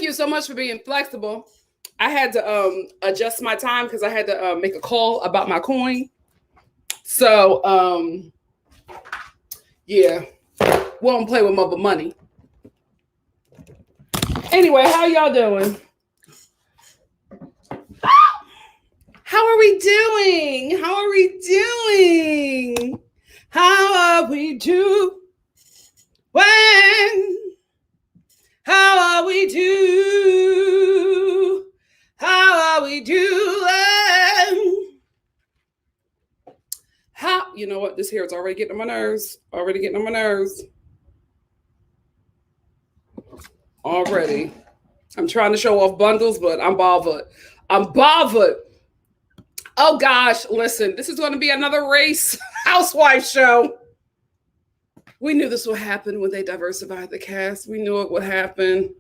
you so much for being flexible. I had to adjust my time because I had to make a call about my coin. So yeah, we don't play with mother money. Anyway, how y'all doing? How are we doing? How are we doing? How are we doing? How are we do? How are we doing? How, you know what? This hair is already getting on my nerves. Already. I'm trying to show off bundles, but I'm bothered. Oh gosh, listen, this is going to be another race housewife show. We knew this would happen when they diversified the cast. We knew it would happen.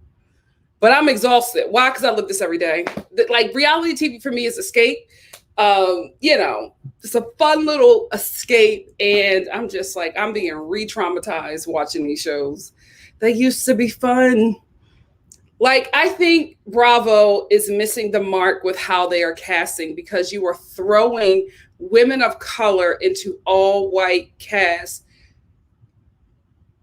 But I'm exhausted. Why? Because I live this every day. Like, reality TV for me is escape. It's a fun little escape. And I'm just like, I'm being re-traumatized watching these shows. They used to be fun. Like, I think Bravo is missing the mark with how they are casting, because you are throwing women of color into all white casts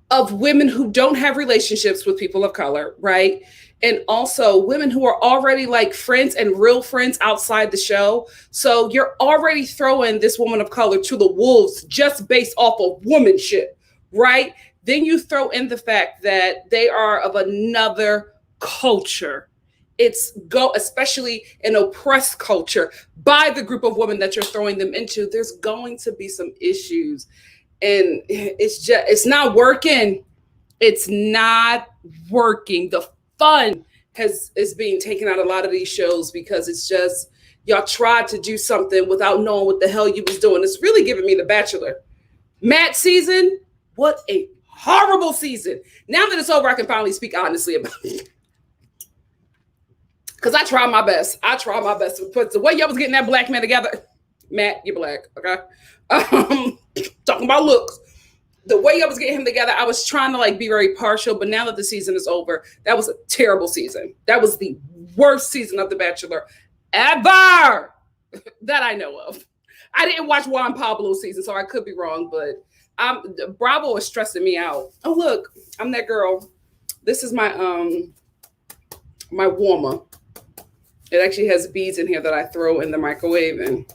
of women who don't have relationships with people of color, right? And also women who are already like friends and real friends outside the show. So you're already throwing this woman of color to the wolves just based off of womanship, right? Then you throw in the fact that they are of another culture. Especially an oppressed culture by the group of women that you're throwing them into. There's going to be some issues. And it's not working. It's not working. The fun is being taken out of a lot of these shows because it's just, y'all tried to do something without knowing what the hell you was doing. It's really giving me The Bachelor. Matt season, what a horrible season. Now that it's over, I can finally speak honestly about it. Because I tried my best. But the way y'all was getting that black man together, Matt, you're black, okay? Talking about looks. The way I was getting him together, I was trying to like be very partial, but now that the season is over, that was a terrible season. That was the worst season of The Bachelor ever that I know of. I didn't watch Juan Pablo's season, so I could be wrong, but Bravo is stressing me out. Oh, look, I'm that girl. This is my my warmer. It actually has beads in here that I throw in the microwave and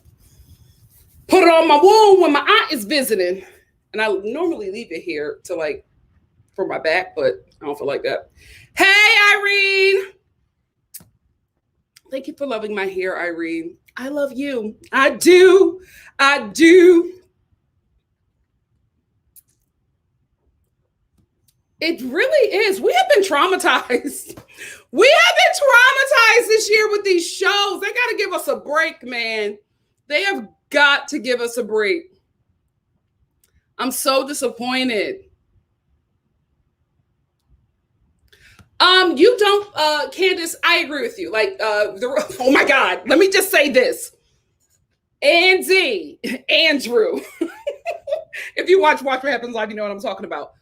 put it on my wound when my aunt is visiting. And I normally leave it here to like for my back, but I don't feel like that. Hey, Irene. Thank you for loving my hair, Irene. I love you. I do. It really is. We have been traumatized. This year with these shows. They got to give us a break, man. They have got to give us a break. I'm so disappointed. You don't, Candace, I agree with you. Like, oh my God, let me just say this. Andrew, if you watch What Happens Live, you know what I'm talking about.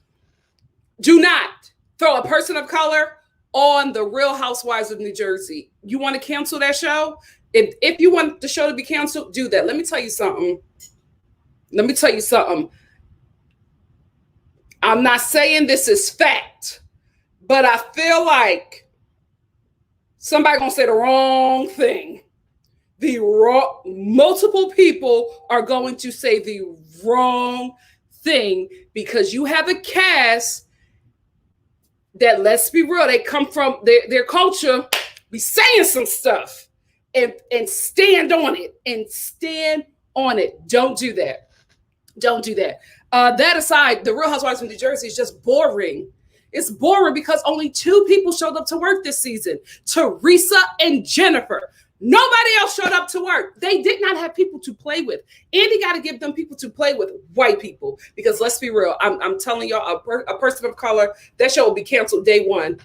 Do not throw a person of color on the Real Housewives of New Jersey. You want to cancel that show? If you want the show to be canceled, do that. Let me tell you something. I'm not saying this is fact, but I feel like somebody gonna say the wrong thing. Multiple people are going to say the wrong thing because you have a cast that, let's be real, they come from their culture, be saying some stuff and stand on it Don't do that. That aside, the Real Housewives of New Jersey is just boring. It's boring because only 2 people showed up to work this season, Teresa and Jennifer. Nobody else showed up to work. They did not have people to play with. Andy got to give them people to play with, white people. Because let's be real, I'm telling y'all, a person of color, that show will be canceled day one.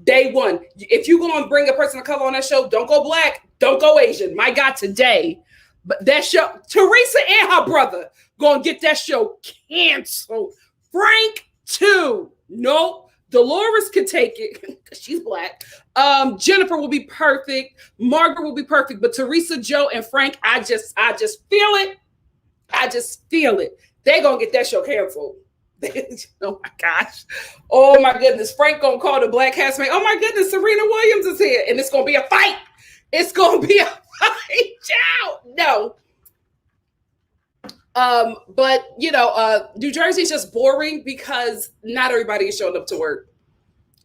If you're going to bring a person of color on that show, don't go black, don't go Asian. My God, today. But that show, Teresa and her brother going to get that show canceled. Frank, too. Nope. Dolores could take it because she's Black. Jennifer will be perfect. Margaret will be perfect. But Teresa, Joe, and Frank, I just feel it. I just feel it. They're going to get that show canceled. Oh my gosh. Oh my goodness. Frank going to call the Black castmate. Oh my goodness. Serena Williams is here. And it's going to be a fight. It's going to be a fight. Ciao. No. But New Jersey is just boring because not everybody is showing up to work.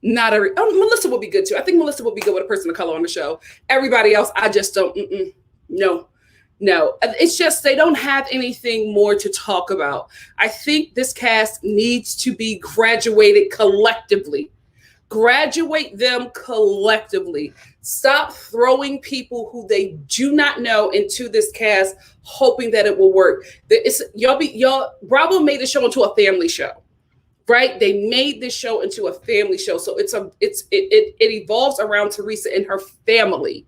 Melissa will be good too. I think Melissa will be good with a person of color on the show. Everybody else, I just don't. No. It's just they don't have anything more to talk about. I think this cast needs to be graduated collectively. Graduate them collectively. Stop throwing people who they do not know into this cast, hoping that it will work. Bravo made the show into a family show, right? They made this show into a family show, so it evolves around Teresa and her family.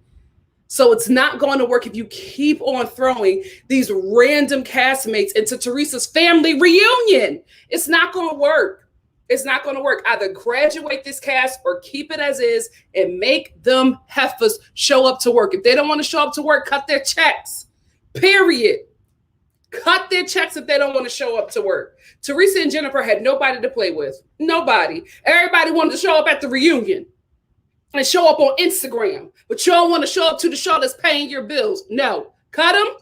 So it's not going to work if you keep on throwing these random castmates into Teresa's family reunion. It's not going to work. It's not going to work. Either graduate this cast or keep it as is and make them heifers show up to work. If they don't want to show up to work, cut their checks. Period. Cut their checks if they don't want to show up to work. Teresa and Jennifer had nobody to play with. Nobody. Everybody wanted to show up at the reunion and show up on Instagram. But you don't want to show up to the show that's paying your bills. No. Cut them.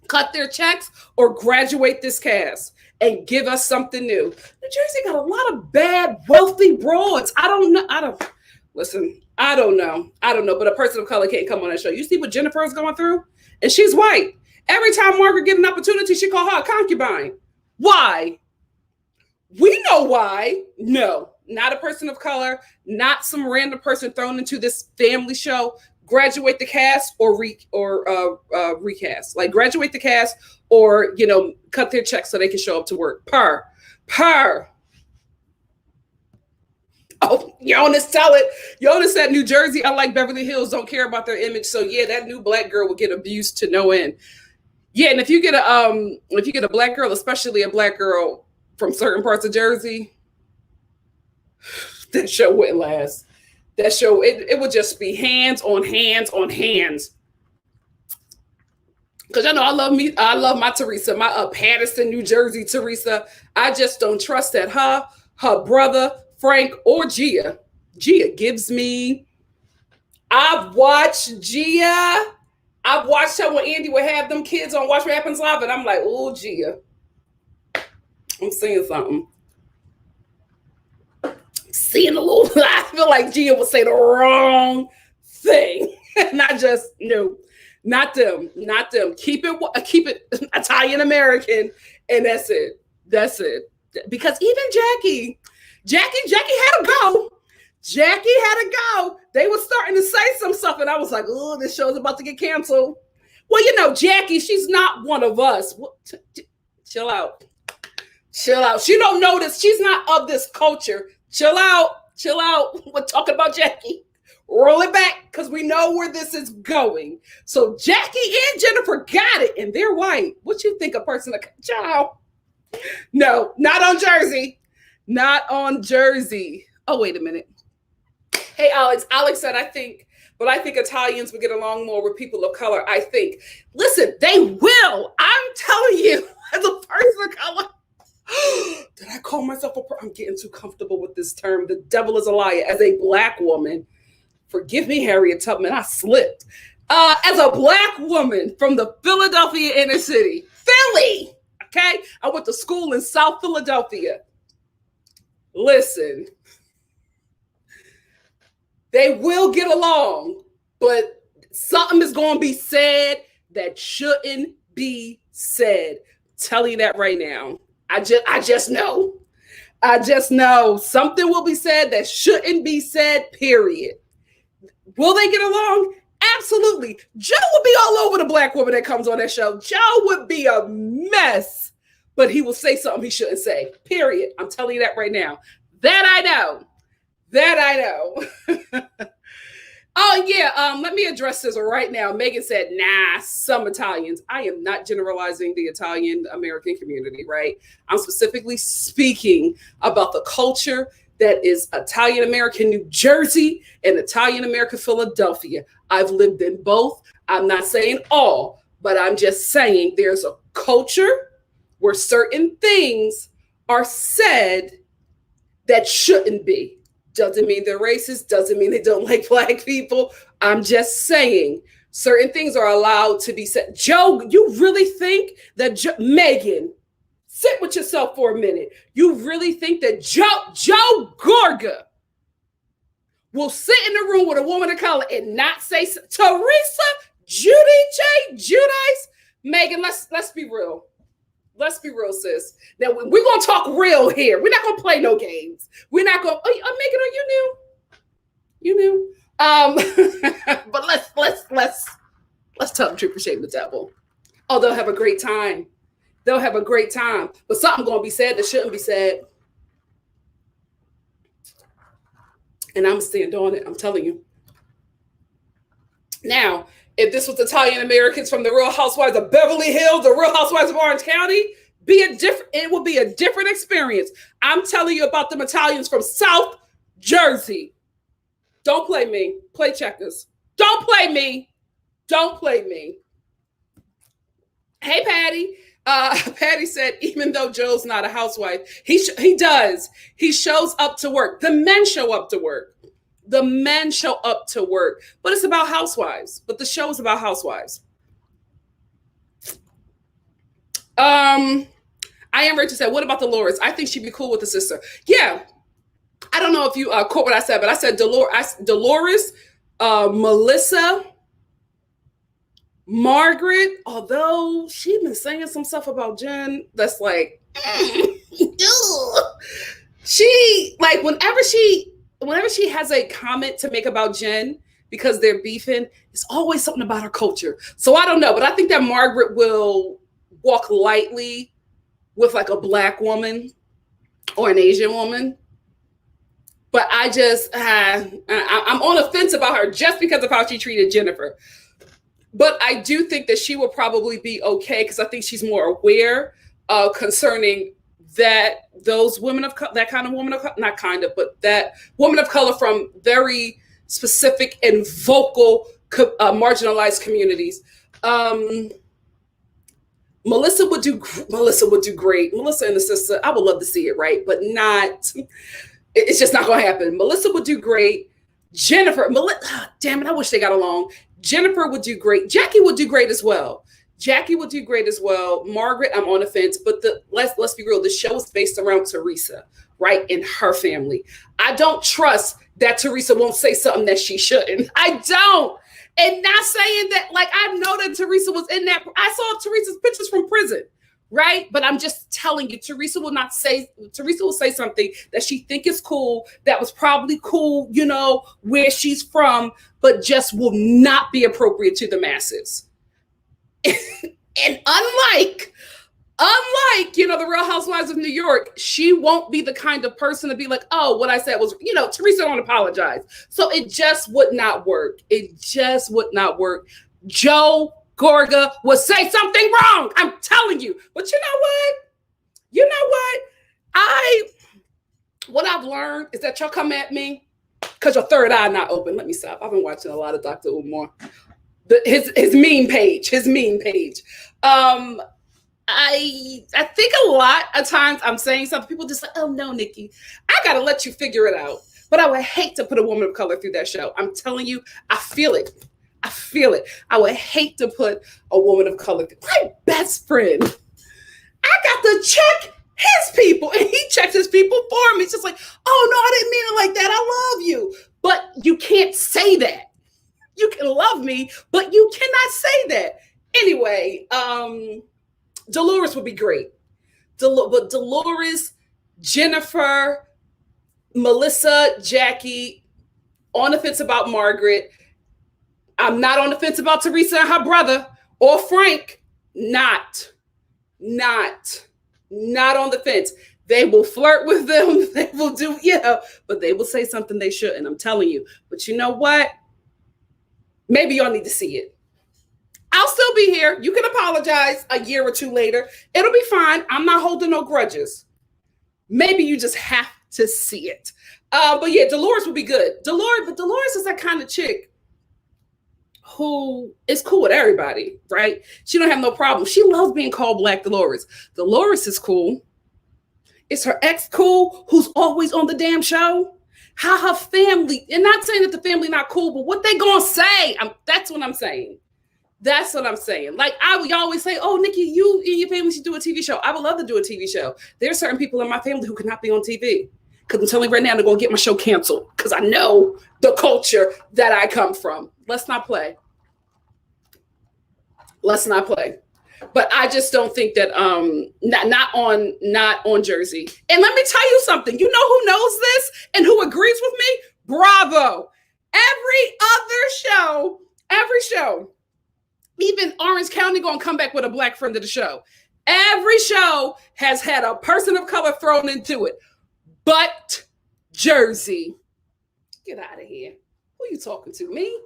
Cut their checks or graduate this cast and give us something new. New Jersey got a lot of bad, wealthy broads. I don't know. I don't know. But a person of color can't come on that show. You see what Jennifer is going through? And she's white. Every time Margaret get an opportunity, she call her a concubine. Why? We know why. No, not a person of color, not some random person thrown into this family show. Graduate the cast or recast. Like graduate the cast or, cut their checks so they can show up to work. Per. Oh, Jonas, tell it. Jonas said New Jersey, unlike Beverly Hills, don't care about their image. So yeah, that new Black girl will get abused to no end. Yeah, and if you get a Black girl, especially a Black girl from certain parts of Jersey, that show wouldn't last. That show, it would just be hands on hands on hands. Because I love my Teresa, my Patterson, New Jersey Teresa. I just don't trust that her brother, Frank, or Gia. Gia gives me, I've watched her when Andy would have them kids on Watch What Happens Live, and I'm like, oh, Gia. I'm seeing something. Seeing a little, I feel like Gia would say the wrong thing. Not them. Keep it Italian American, and that's it. Because even Jackie had to go. They were starting to say some stuff, and I was like, oh, this show's about to get canceled. Well, Jackie, she's not one of us. Chill out. She don't know this. She's not of this culture. Chill out. We're talking about Jackie. Roll it back because we know where this is going. So Jackie and Jennifer got it, and they're white. What you think a person of child? No, not on Jersey. Not on Jersey. Oh, wait a minute. Hey, Alex. Alex said, I think Italians would get along more with people of color. I think. Listen, they will. I'm telling you, as a person of color. Did I call myself I'm getting too comfortable with this term. The devil is a liar. As a Black woman, forgive me, Harriet Tubman, I slipped. As a Black woman from the Philadelphia inner city, Philly, okay? I went to school in South Philadelphia. Listen, they will get along, but something is going to be said that shouldn't be said. I'm telling you that right now. I just know. Something will be said that shouldn't be said, period. Will they get along? Absolutely. Joe would be all over the Black woman that comes on that show. Joe would be a mess, but he will say something he shouldn't say, period. I'm telling you that right now. That I know. Oh, yeah. Let me address this right now. Megan said, nah, some Italians. I am not generalizing the Italian American community, right? I'm specifically speaking about the culture that is Italian American New Jersey and Italian American Philadelphia. I've lived in both. I'm not saying all, but I'm just saying there's a culture where certain things are said that shouldn't be. Doesn't mean they're racist, doesn't mean they don't like Black people. I'm just saying certain things are allowed to be said. Joe, you really think that Megan, sit with yourself for a minute. You really think that Joe Gorga will sit in the room with a woman of color and not say Teresa, Judy J, Judice? Megan, let's be real. Let's be real, sis. Now we're gonna talk real here. We're not gonna play no games. We're not gonna. Megan, are you new? You knew. But let's tell the truth and shame the devil. Oh, they'll have a great time. They'll have a great time. But something's gonna be said that shouldn't be said. And I'm gonna stand on it. I'm telling you. Now, if this was Italian Americans from the Real Housewives of Beverly Hills, the Real Housewives of Orange County, it would be a different experience. I'm telling you about them Italians from South Jersey. Don't play me. Play checkers. Don't play me. Don't play me. Hey, Patty. Patty said, even though Joe's not a housewife, he does. He shows up to work. The men show up to work. The men show up to work. But it's about housewives. But the show is about housewives. I am Rachel said, what about Dolores? I think she'd be cool with the sister. Yeah. I don't know if you quote what I said, but I said Dolores, Melissa, Margaret, although she's been saying some stuff about Jen that's like, she, like, whenever she has a comment to make about Jen because they're beefing, it's always something about her culture. So I don't know, but I think that Margaret will walk lightly with like a Black woman or an Asian woman. But I just, I'm on the fence about her just because of how she treated Jennifer. But I do think that she will probably be okay because I think she's more aware concerning that those women of that kind of woman of not kind of, but that woman of color from very specific and vocal marginalized communities. Melissa would do great. Melissa and the sister, I would love to see it, right? But not. It's just not going to happen. Melissa would do great. Jennifer, damn it, I wish they got along. Jennifer would do great. Jackie would do great as well. Margaret, I'm on the fence, but let's be real. The show is based around Teresa, right? And her family. I don't trust that Teresa won't say something that she shouldn't. I don't. And not saying that, like, I know that Teresa was in that. I saw Teresa's pictures from prison. Right? But I'm just telling you, Teresa will say something that she think is cool, that was probably cool, you know, where she's from, but just will not be appropriate to the masses. And unlike, you know, the Real Housewives of New York, she won't be the kind of person to be like, oh, what I said was, you know, Teresa don't apologize. So it just would not work. Joe Gorga would say something wrong. I'm telling you. But you know what? What I've learned is that y'all come at me because your third eye not open. Let me stop. I've been watching a lot of Dr. Umar. His meme page. I think a lot of times I'm saying something, people just like, oh no, Nikki, I gotta let you figure it out. But I would hate to put a woman of color through that show. I'm telling you, I feel it. I would hate to put a woman of color. My best friend, I got to check his people, and he checked his people for me. It's just like, oh no, I didn't mean it like that. I love you, but you can't say that. You can love me, but you cannot say that. Anyway, Dolores would be great. But Dolores, Jennifer, Melissa, Jackie, on the fence about Margaret. I'm not on the fence about Teresa and her brother or Frank. Not on the fence. They will flirt with them. They will do, but they will say something they shouldn't. I'm telling you. But you know what? Maybe y'all need to see it. I'll still be here. You can apologize a year or two later. It'll be fine. I'm not holding no grudges. Maybe you just have to see it. But yeah, Dolores would be good. Dolores is that kind of chick who is cool with everybody, right? She don't have no problem. She loves being called Black Dolores. Dolores is cool. Is her ex cool, who's always on the damn show? How her family, and not saying that the family not cool, but what they gonna say? That's what I'm saying. That's what I'm saying. Like I would always say, oh, Nikki, you and your family should do a TV show. I would love to do a TV show. There are certain people in my family who cannot be on TV. Because I'm telling you right now, they're going to get my show canceled. Because I know the culture that I come from. Let's not play. Let's not play. But I just don't think that not on Jersey. And let me tell you something. You know who knows this and who agrees with me? Bravo. Every show, even Orange County going to come back with a Black friend of the show. Every show has had a person of color thrown into it. But Jersey. Get out of here. Who are you talking to? Me?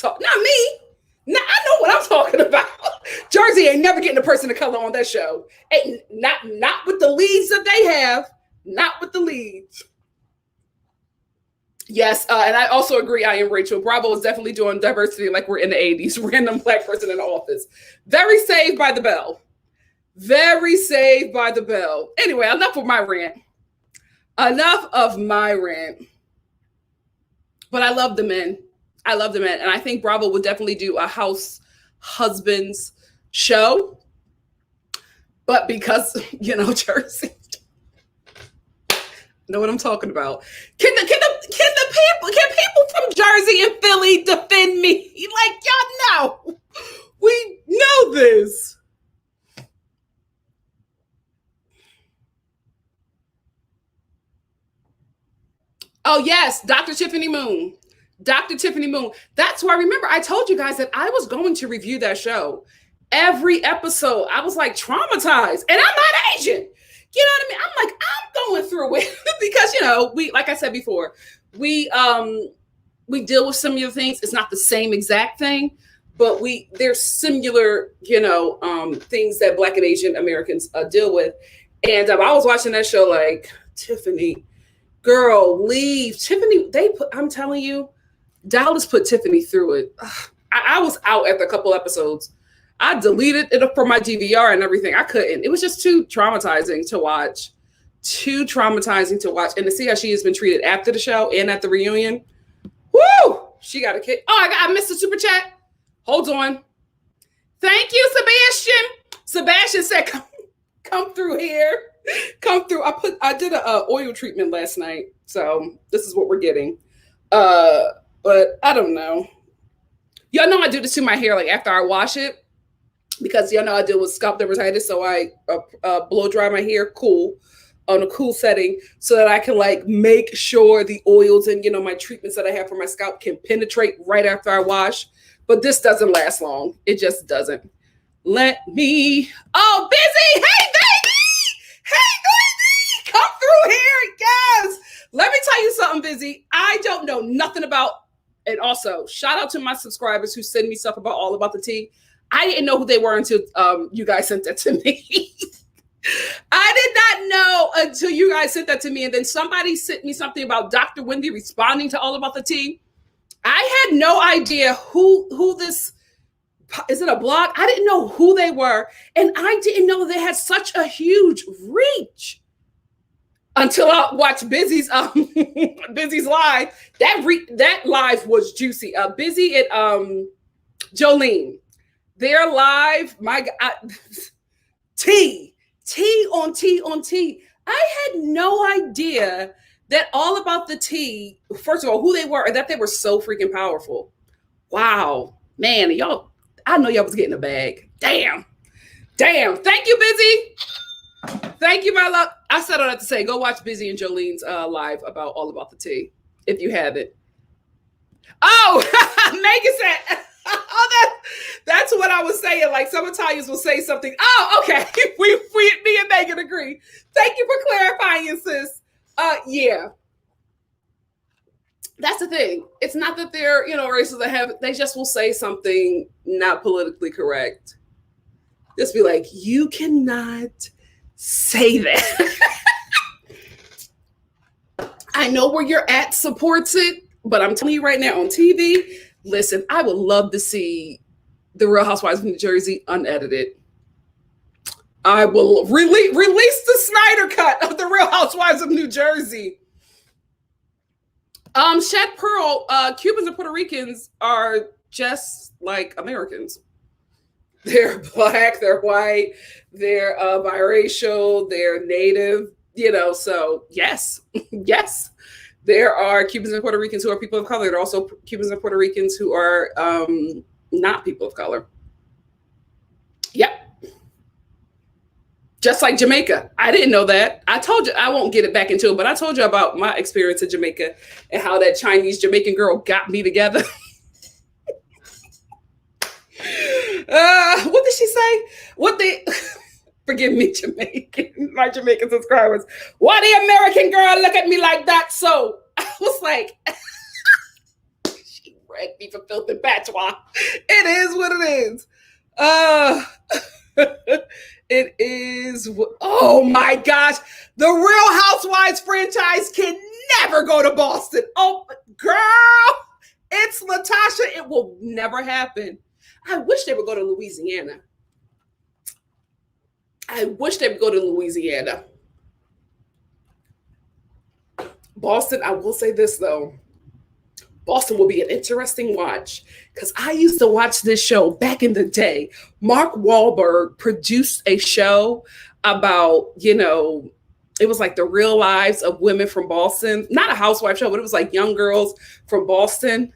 Not me. Now, I know what I'm talking about. Jersey ain't never getting a person of color on that show. Ain't, not with the leads that they have. Not with the leads. Yes, and I also agree. I am Rachel. Bravo is definitely doing diversity like we're in the 80s. Random Black person in the office. Very Saved by the Bell. Very Saved by the Bell. Anyway, enough of my rant. Enough of my rant. But I love the men. And I think Bravo would definitely do a house husbands show. But because, Jersey. Know what I'm talking about. Can people from Jersey and Philly defend me? Like, y'all know. We know this. Oh, yes, Dr. Tiffany Moon. That's why, remember, I told you guys that I was going to review that show. Every episode, I was like traumatized. And I'm not Asian. You know what I mean? I'm like, I'm going through it because, we, like I said before, we deal with some of the things. It's not the same exact thing, but there's similar, things that Black and Asian Americans deal with. And I was watching that show like, Tiffany, girl, leave. Tiffany, I'm telling you, Dallas put Tiffany through it. I was out after a couple episodes. I deleted it from my DVR and everything. I couldn't. It was just too traumatizing to watch. And to see how she has been treated after the show and at the reunion. Woo! She got a kick. Oh, I missed the super chat. Hold on. Thank you, Sebastian. Sebastian said, come through here. Come through. I did a oil treatment last night. So this is what we're getting. But I don't know. Y'all know I do this to my hair like after I wash it. Because y'all know I deal with scalp dermatitis. So I blow dry my hair on a cool setting so that I can like make sure the oils and, my treatments that I have for my scalp can penetrate right after I wash. But this doesn't last long. It just doesn't. Oh, Busy. Hey, baby. Come through here. Yes. Let me tell you something, Busy. I don't know nothing about, and also shout out to my subscribers who send me stuff all about the tea. I didn't know who they were until you guys sent that to me. I did not know until you guys sent that to me. And then somebody sent me something about Dr. Wendy responding to All About the Tea. I had no idea who this, is it a blog? I didn't know who they were. And I didn't know they had such a huge reach until I watched Busy's live. That live was juicy. Busy at Jolene. They're live. My God. Tea on tea. I had no idea that All About the Tea, first of all, who they were, and that they were so freaking powerful. Wow. Man, y'all, I know y'all was getting a bag. Damn. Thank you, Busy. Thank you, my love. I said all that to say, go watch Busy and Jolene's live about All About the Tea, if you haven't. Oh, Megan said... Oh, that's what I was saying. Like some Italians will say something. Oh, okay. Me and Megan agree. Thank you for clarifying, sis. Yeah. That's the thing. It's not that they're, racist. They just will say something not politically correct. Just be like, you cannot say that. I know where you're at supports it, but I'm telling you right now on TV, listen, I would love to see the Real Housewives of New Jersey unedited. I will release the Snyder cut of the Real Housewives of New Jersey. Shed Pearl, Cubans and Puerto Ricans are just like Americans. They're black, they're white, they're biracial, they're native, so yes, yes. There are Cubans and Puerto Ricans who are people of color. There are also Cubans and Puerto Ricans who are not people of color. Yep. Just like Jamaica. I didn't know that. I told you, I won't get it back into it, but I told you about my experience in Jamaica and how that Chinese Jamaican girl got me together. What did she say? Forgive me, my Jamaican subscribers. Why the American girl look at me like that? So I was like, she ragged me for filth and patois. It is what it is. It is. Oh my gosh. The Real Housewives franchise can never go to Boston. Oh, girl. It's Latasha. It will never happen. I wish they would go to Louisiana. Boston, I will say this though. Boston will be an interesting watch because I used to watch this show back in the day. Mark Wahlberg produced a show about, it was like the real lives of women from Boston. Not a housewife show, but it was like young girls from Boston.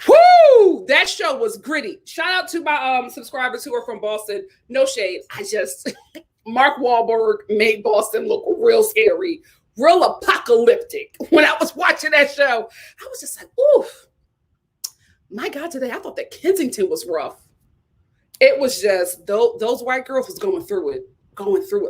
Whoo! That show was gritty. Shout out to my subscribers who are from Boston. No shade. Mark Wahlberg made Boston look real scary, real apocalyptic. When I was watching that show, I was just like, oof. My God, today I thought that Kensington was rough. It was just, those white girls was going through it.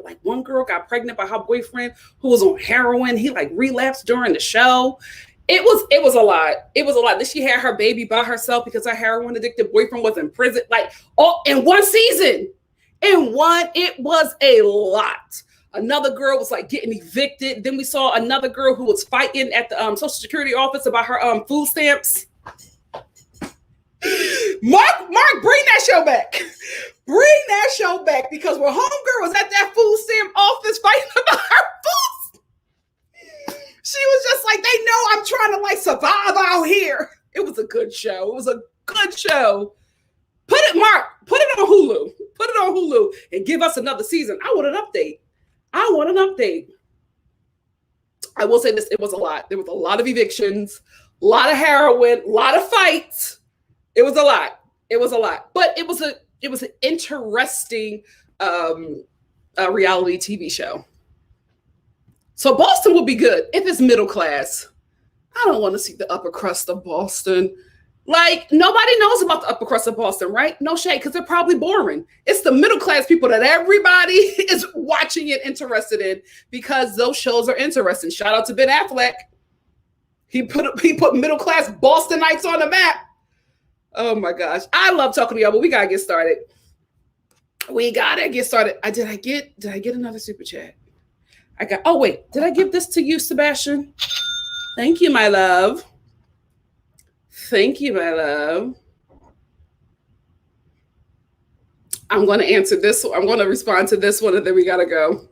Like one girl got pregnant by her boyfriend who was on heroin. He like relapsed during the show. It was a lot. Then she had her baby by herself because her heroin addicted boyfriend was in prison. Like all in one season. It was a lot. Another girl was like getting evicted. Then we saw another girl who was fighting at the Social Security office about her food stamps. Mark, bring that show back. Bring that show back because when homegirl was at that food stamp office fighting about her food, she was just like, they know I'm trying to like survive out here. It was a good show. Put it on Hulu. Put it on Hulu and give us another season. I want an update. I will say this, it was a lot. There was a lot of evictions, a lot of heroin, a lot of fights. It was a lot. But it was an interesting reality TV show. So Boston will be good if it's middle class. I don't want to see the upper crust of Boston. Like, nobody knows about the upper crust of Boston, right? No shade, because they're probably boring. It's the middle class people that everybody is watching and interested in because those shows are interesting. Shout out to Ben Affleck. He put middle class Bostonites on the map. Oh my gosh. I love talking to y'all, but we gotta get started. Did I get another super chat? Did I give this to you, Sebastian? Thank you, my love. I'm going to answer this. I'm going to respond to this one, and then we got to go.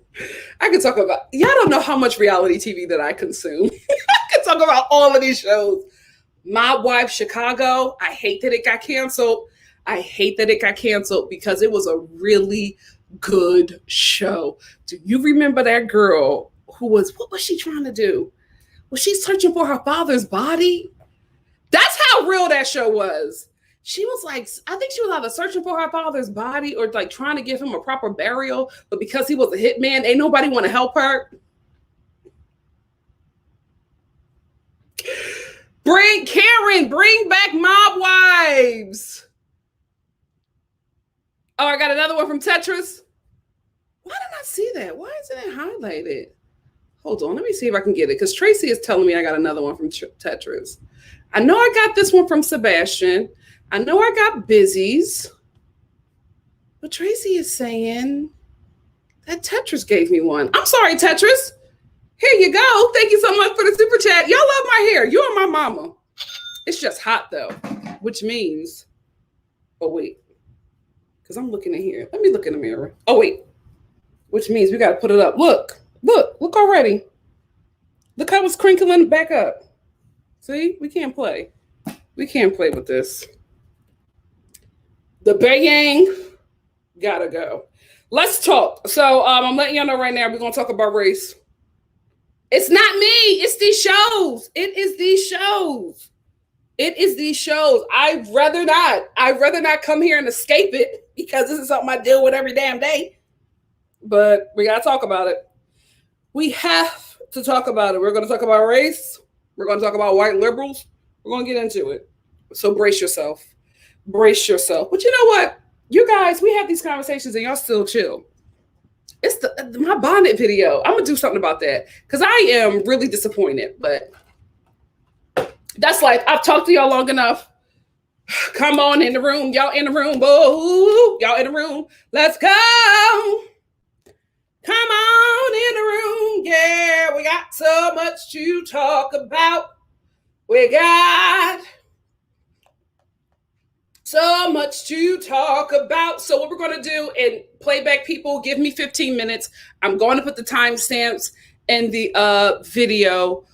I can talk about, y'all don't know how much reality TV that I consume. I can talk about all of these shows. My Wife Chicago, I hate that it got canceled. Because it was a really good show. Do you remember that girl what was she trying to do? Was she searching for her father's body? That's how real that show was. She was like, I think she was either searching for her father's body or like trying to give him a proper burial, but because he was a hitman, ain't nobody want to help her. Bring back Mob Wives. Oh, I got another one from Tetris. Why did I see that? Why isn't it highlighted? Hold on, let me see if I can get it. Because Tracy is telling me I got another one from Tetris. I know I got this one from Sebastian. I know I got Busy's. But Tracy is saying that Tetris gave me one. I'm sorry, Tetris. Here you go. Thank you so much for the super chat. Y'all love my hair. You are my mama. It's just hot though, which means, oh wait, because I'm looking in here. Let me look in the mirror. Oh wait, which means we got to put it up. Look already. Look how it's crinkling back up. See, we can't play. We can't play with this. The bayang gotta go. Let's talk. So I'm letting y'all know right now, we're going to talk about race. It's not me. It's these shows. It is these shows. It is these shows. I'd rather not come here and escape it because this is something I deal with every damn day. But we got to talk about it. We have to talk about it. We're going to talk about race. We're going to talk about white liberals. We're going to get into it. So brace yourself. Brace yourself. But you know what? You guys, we have these conversations and y'all still chill. It's my bonnet video. I'm going to do something about that because I am really disappointed. But that's life. I've talked to y'all long enough. Come on in the room. Y'all in the room. Boo. Y'all in the room. Let's go. Come on in the room. Yeah, we got so much to talk about. We got so much to talk about. So what we're going to do, and playback people, give me 15 minutes. I'm going to put the timestamps in the video.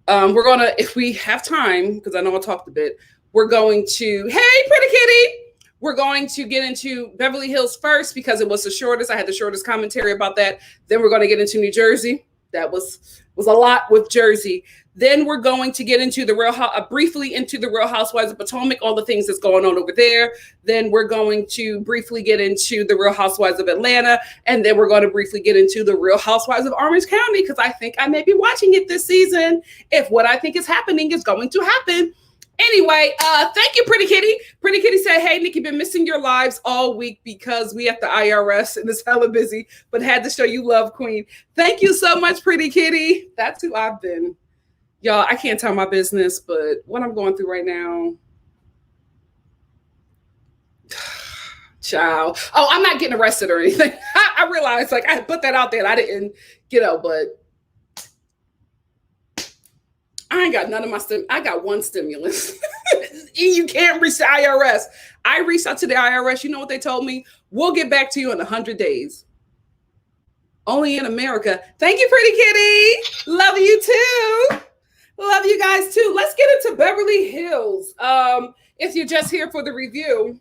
We're going to, if we have time, because I know I talked a bit, we're going to, hey, pretty kitty. We're going to get into Beverly Hills first because it was the shortest. I had the shortest commentary about that. Then we're going to get into New Jersey. That was a lot with Jersey. Then we're going to get into briefly into the Real Housewives of Potomac, all the things that's going on over there. Then we're going to briefly get into the Real Housewives of Atlanta. And then we're going to briefly get into the Real Housewives of Orange County because I think I may be watching it this season if what I think is happening is going to happen. Anyway, thank you, Pretty Kitty. Pretty Kitty said, hey, Nikki, been missing your lives all week because we at the IRS and it's hella busy, but had to show you love, Queen. Thank you so much, Pretty Kitty. That's who I've been. Y'all, I can't tell my business, but what I'm going through right now, child. Oh, I'm not getting arrested or anything. I realized, like, I put that out there and I didn't, but I ain't got none of my I got one stimulus. You can't reach the IRS. I reached out to the IRS. You know what they told me? We'll get back to you in 100 days. Only in America. Thank you, Pretty Kitty. Love you too. Love you guys too. Let's get into Beverly Hills. If you're just here for the review,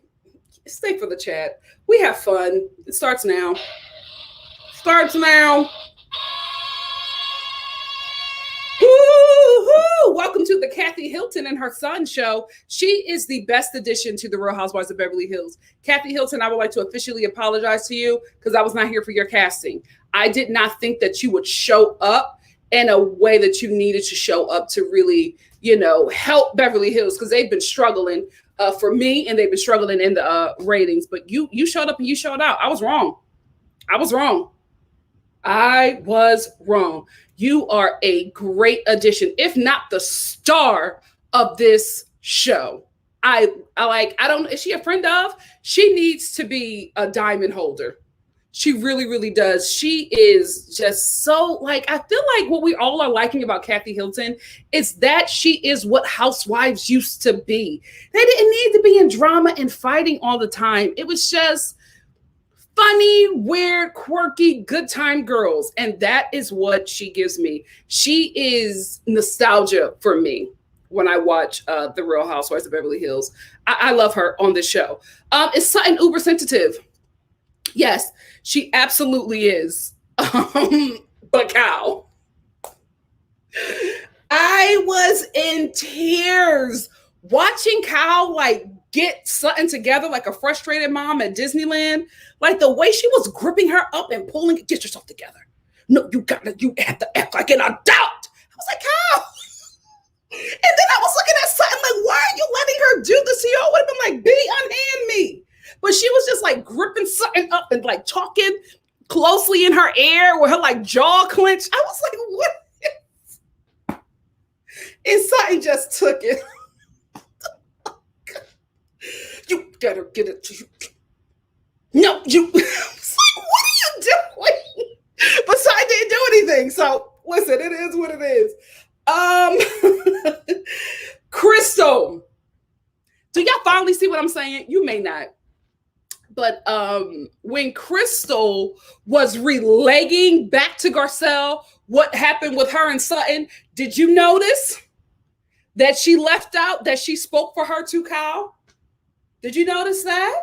stay for the chat. We have fun. It starts now. Starts now. Woo-hoo! Welcome to the Kathy Hilton and her son show. She is the best addition to the Real Housewives of Beverly Hills. Kathy Hilton, I would like to officially apologize to you because I was not here for your casting. I did not think that you would show up in a way that you needed to show up to really, help Beverly Hills because they've been struggling for me and they've been struggling in the ratings. But you showed up and you showed out. I was wrong. You are a great addition, if not the star of this show. Is she a friend of? She needs to be a diamond holder. She really, really does. She is just so I feel like what we all are liking about Kathy Hilton is that she is what housewives used to be. They didn't need to be in drama and fighting all the time. It was just funny, weird, quirky, good time girls. And that is what she gives me. She is nostalgia for me when I watch The Real Housewives of Beverly Hills. I love her on this show. Is Sutton uber sensitive? Yes, she absolutely is. But cow. I was in tears watching Cal get Sutton together like a frustrated mom at Disneyland. Like the way she was gripping her up and pulling, get yourself together. No, you have to act like an adult. I was like, Cal. And then I was looking at Sutton like, why are you letting her do this? He would have been like, B, unhand me. But she was just gripping Sutton up and talking closely in her ear with her jaw clenched. I was like, what? And Sutton just took it. You better get it to you. No, you. I was like, what are you doing? But Sutton didn't do anything. So Listen, it is what it is. Crystal, do y'all finally see what I'm saying? You may not. But when Crystal was relaying back to Garcelle what happened with her and Sutton, did you notice that she left out that she spoke for her to Kyle? Did you notice that?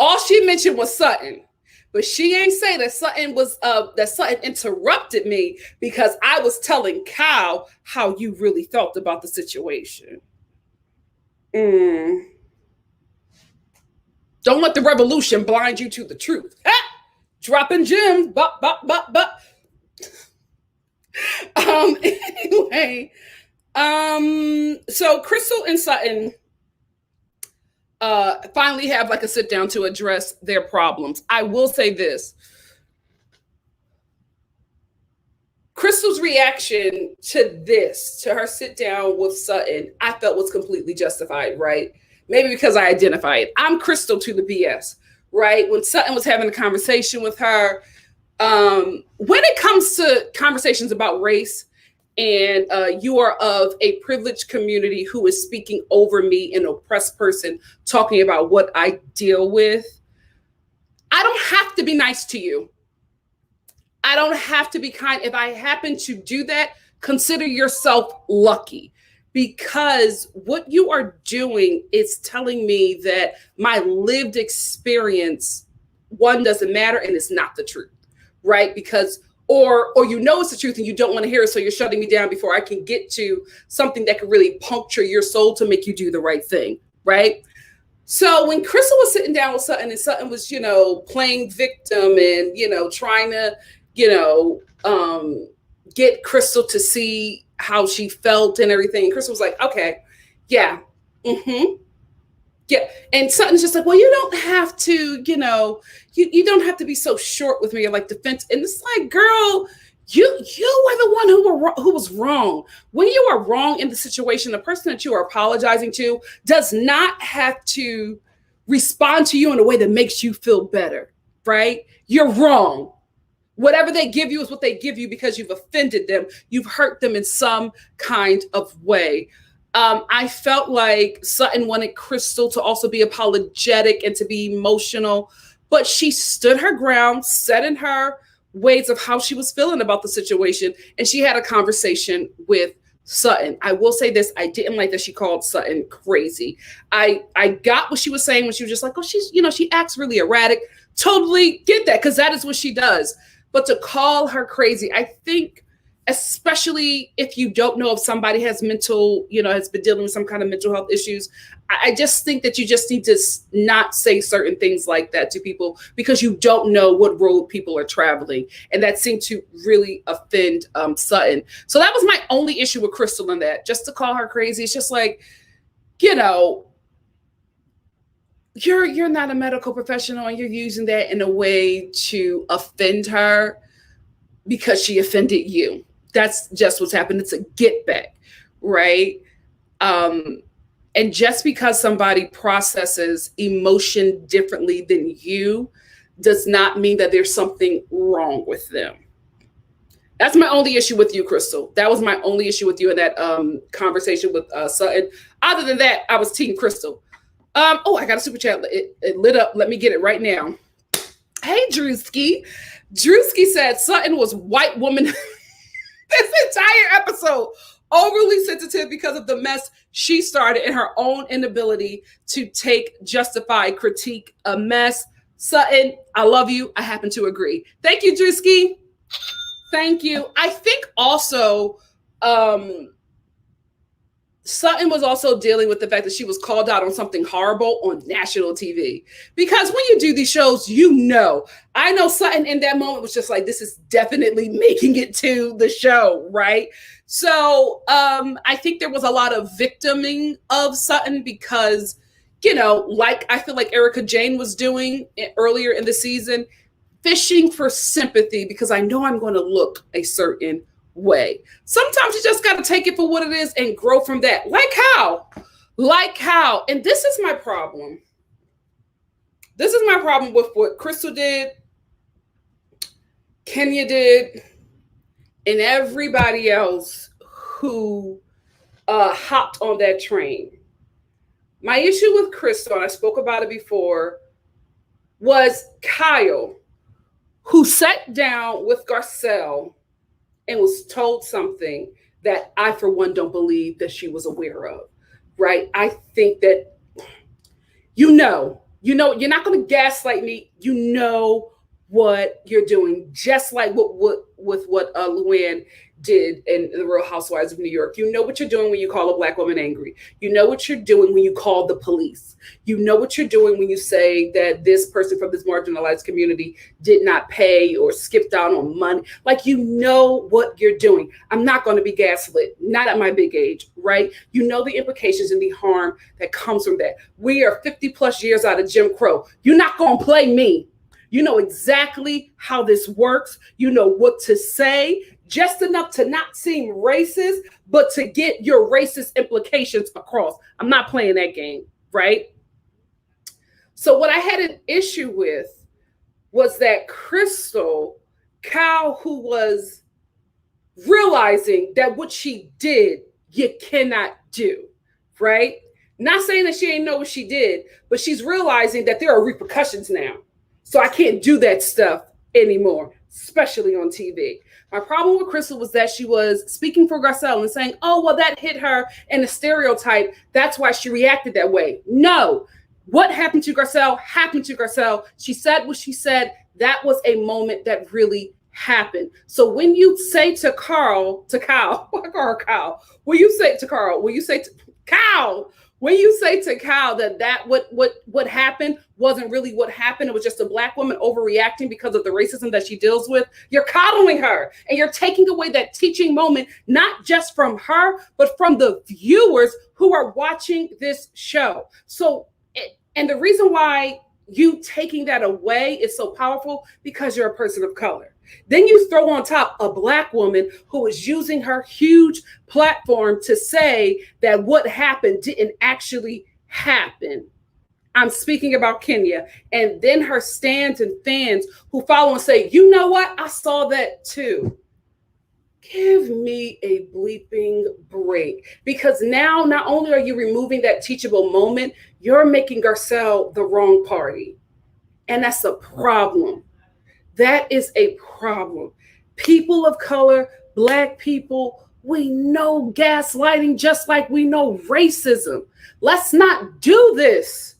All she mentioned was Sutton, but she ain't say that Sutton was that Sutton interrupted me because I was telling Kyle how you really felt about the situation. Don't let the revolution blind you to the truth. Dropping gems, but. Anyway, so Crystal and Sutton finally have like a sit down to address their problems. I will say this. Crystal's reaction to this, to her sit down with Sutton, I felt was completely justified, right? Maybe because I identify it. I'm Crystal to the BS, right? When Sutton was having a conversation with her, when it comes to conversations about race, and you are of a privileged community who is speaking over me, an oppressed person talking about what I deal with, I don't have to be nice to you. I don't have to be kind. If I happen to do that, consider yourself lucky, because what you are doing is telling me that my lived experience, one, doesn't matter and it's not the truth, right? Because or you know it's the truth and you don't want to hear it, so you're shutting me down before I can get to something that could really puncture your soul to make you do the right thing, right? So when Crystal was sitting down with Sutton and Sutton was, playing victim and, trying to, get Crystal to see how she felt and everything. And Crystal was like, okay, yeah, yeah. And Sutton's just like, well, you don't have to, you don't have to be so short with me or like defense. And it's like, girl, you were the one who was wrong. When you are wrong in the situation, the person that you are apologizing to does not have to respond to you in a way that makes you feel better, right? You're wrong. Whatever they give you is what they give you because you've offended them. You've hurt them in some kind of way. I felt like Sutton wanted Crystal to also be apologetic and to be emotional, but she stood her ground, said in her ways of how she was feeling about the situation, and she had a conversation with Sutton. I will say this, I didn't like that she called Sutton crazy. I got what she was saying when she was just like, oh, she acts really erratic. Totally get that, because that is what she does. But to call her crazy, I think, especially if you don't know if somebody has has been dealing with some kind of mental health issues, I just think that you just need to not say certain things like that to people because you don't know what road people are traveling. And that seemed to really offend Sutton. So that was my only issue with Crystal in that, just to call her crazy. It's just like, you're not a medical professional and you're using that in a way to offend her because she offended you. That's just what's happened. It's a get back, right? And just because somebody processes emotion differently than you does not mean that there's something wrong with them. That's my only issue with you, Crystal. That was my only issue with you in that conversation with Sutton. Other than that, I was team Crystal. I got a super chat. It lit up. Let me get it right now. Hey, Drewski. Drewski said Sutton was white woman this entire episode, overly sensitive because of the mess she started and her own inability to take justified critique. A mess. Sutton, I love you. I happen to agree. Thank you, Drewski. Thank you. I think also Sutton was also dealing with the fact that she was called out on something horrible on national TV. Because when you do these shows, I know Sutton in that moment was just like, this is definitely making it to the show, right? So I think there was a lot of victiming of Sutton because, like I feel like Erika Jane was doing earlier in the season, fishing for sympathy because I know I'm going to look a certain way. Sometimes you just got to take it for what it is and grow from that. Like how, and this is my problem. This is my problem with what Crystal did Kenya did, and everybody else who hopped on that train. My issue with Crystal, and I spoke about it before, was Kyle, who sat down with Garcelle and was told something that I, for one, don't believe that she was aware of. Right? I think that you're not going to gaslight me. You know what you're doing, just like what Luann did in the Real Housewives of New York. You know what you're doing when you call a Black woman angry. You know what you're doing when you call the police. You know what you're doing when you say that this person from this marginalized community did not pay or skipped out on money. Like, you know what you're doing. I'm not going to be gaslit, not at my big age, right? You know the implications and the harm that comes from that. We are 50 plus years out of Jim Crow. You're not going to play me. You know exactly how this works. You know what to say, just enough to not seem racist, but to get your racist implications across. I'm not playing that game, right? So what I had an issue with was that Crystal, Kyle, who was realizing that what she did, you cannot do, right? Not saying that she ain't know what she did, but she's realizing that there are repercussions now. So I can't do that stuff anymore, especially on TV. My problem with Crystal was that she was speaking for Garcelle and saying, oh, well, that hit her in a stereotype. That's why she reacted that way. No, what happened to Garcelle happened to Garcelle. She said what she said. That was a moment that really happened. So when you say to Kyle, when you say to Kyle, when you say to Kyle that what happened wasn't really what happened, it was just a Black woman overreacting because of the racism that she deals with, you're coddling her and you're taking away that teaching moment, not just from her, but from the viewers who are watching this show. So, and the reason why you taking that away is so powerful because you're a person of color. Then you throw on top a Black woman who is using her huge platform to say that what happened didn't actually happen. I'm speaking about Kenya. And then her stands and fans who follow and say, you know what? I saw that too. Give me a bleeping break. Because now not only are you removing that teachable moment, you're making Garcelle the wrong party. And that's a problem. That is a problem. People of color, Black people, we know gaslighting just like we know racism. Let's not do this.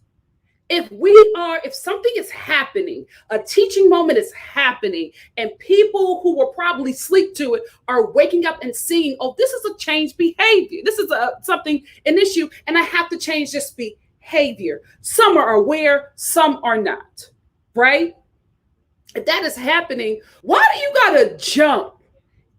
If something is happening, a teaching moment is happening, and people who were probably asleep to it are waking up and seeing, oh, this is a changed behavior. This is an issue, and I have to change this behavior. Some are aware, some are not, right? If that is happening, why do you gotta jump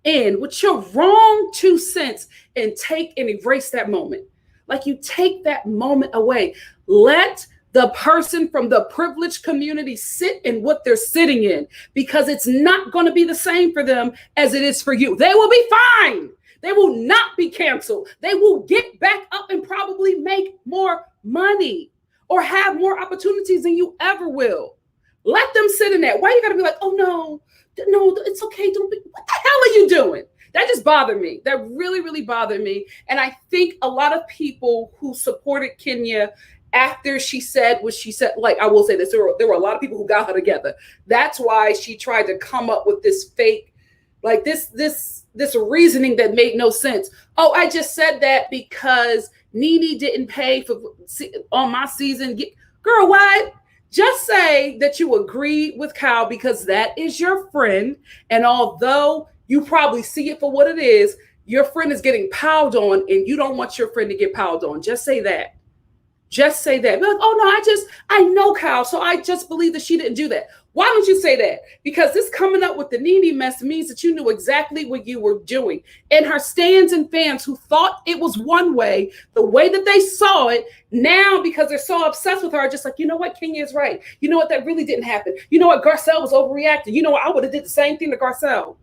in with your wrong 2 cents and take and erase that moment? Like, you take that moment away. Let the person from the privileged community sit in what they're sitting in, because it's not going to be the same for them as it is for you. They will be fine. They will not be canceled. They will get back up and probably make more money or have more opportunities than you ever will. Let them sit in that. Why you got to be like, oh, no, it's okay. Don't be. What the hell are you doing? That just bothered me. That really, really bothered me. And I think a lot of people who supported Kenya after she said what she said, like, I will say this, there were a lot of people who got her together. That's why she tried to come up with this fake, like this reasoning that made no sense. Oh, I just said that because Nene didn't pay on my season. Girl, what? Just say that you agree with Kyle because that is your friend. And although you probably see it for what it is, your friend is getting piled on and you don't want your friend to get piled on. Just say that. Just say that. Be like, oh no, I know Kyle, so I just believe that she didn't do that. Why don't you say that? Because this coming up with the Nene mess means that you knew exactly what you were doing. And her stands and fans who thought it was one way, the way that they saw it, now because they're so obsessed with her, are just like, you know what, Kenya is right. You know what, that really didn't happen. You know what, Garcelle was overreacting. You know what, I would have did the same thing to Garcelle.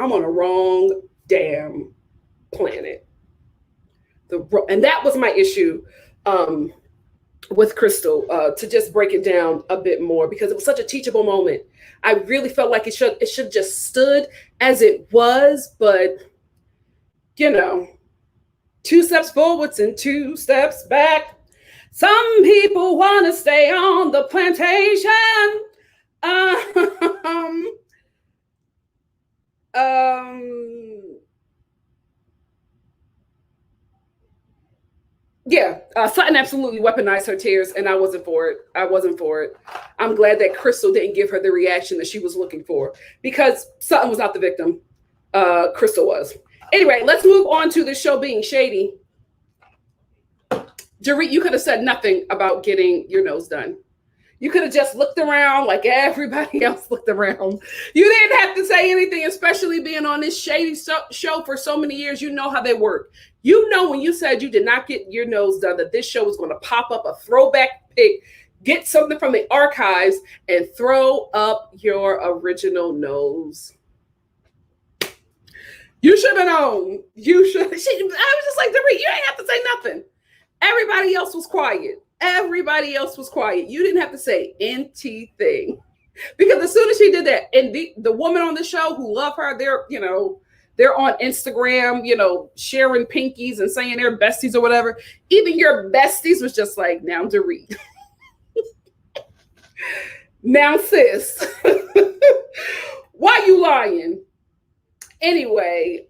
I'm on the wrong damn planet. And that was my issue with Crystal, to just break it down a bit more, because it was such a teachable moment. I really felt like it should just stood as it was, but you know, 2 steps forwards and 2 steps back. Some people want to stay on the plantation. Yeah, Sutton absolutely weaponized her tears, and I wasn't for it. I wasn't for it. I'm glad that Crystal didn't give her the reaction that she was looking for, because Sutton was not the victim. Crystal was. Anyway, let's move on to the show being shady. Dorit, you could have said nothing about getting your nose done. You could have just looked around like everybody else looked around. You didn't have to say anything, especially being on this shady show for so many years. You know how they work. You know, when you said you did not get your nose done, that this show was going to pop up a throwback pic, get something from the archives, and throw up your original nose. You should have known. You should. I was just like, Dorit, you ain't have to say nothing. Everybody else was quiet. Everybody else was quiet. You didn't have to say anything, because as soon as she did that, and the woman on the show who love her, they're on Instagram, sharing pinkies and saying they're besties or whatever. Even your besties was just like, now Dorit, now sis, why you lying? Anyway,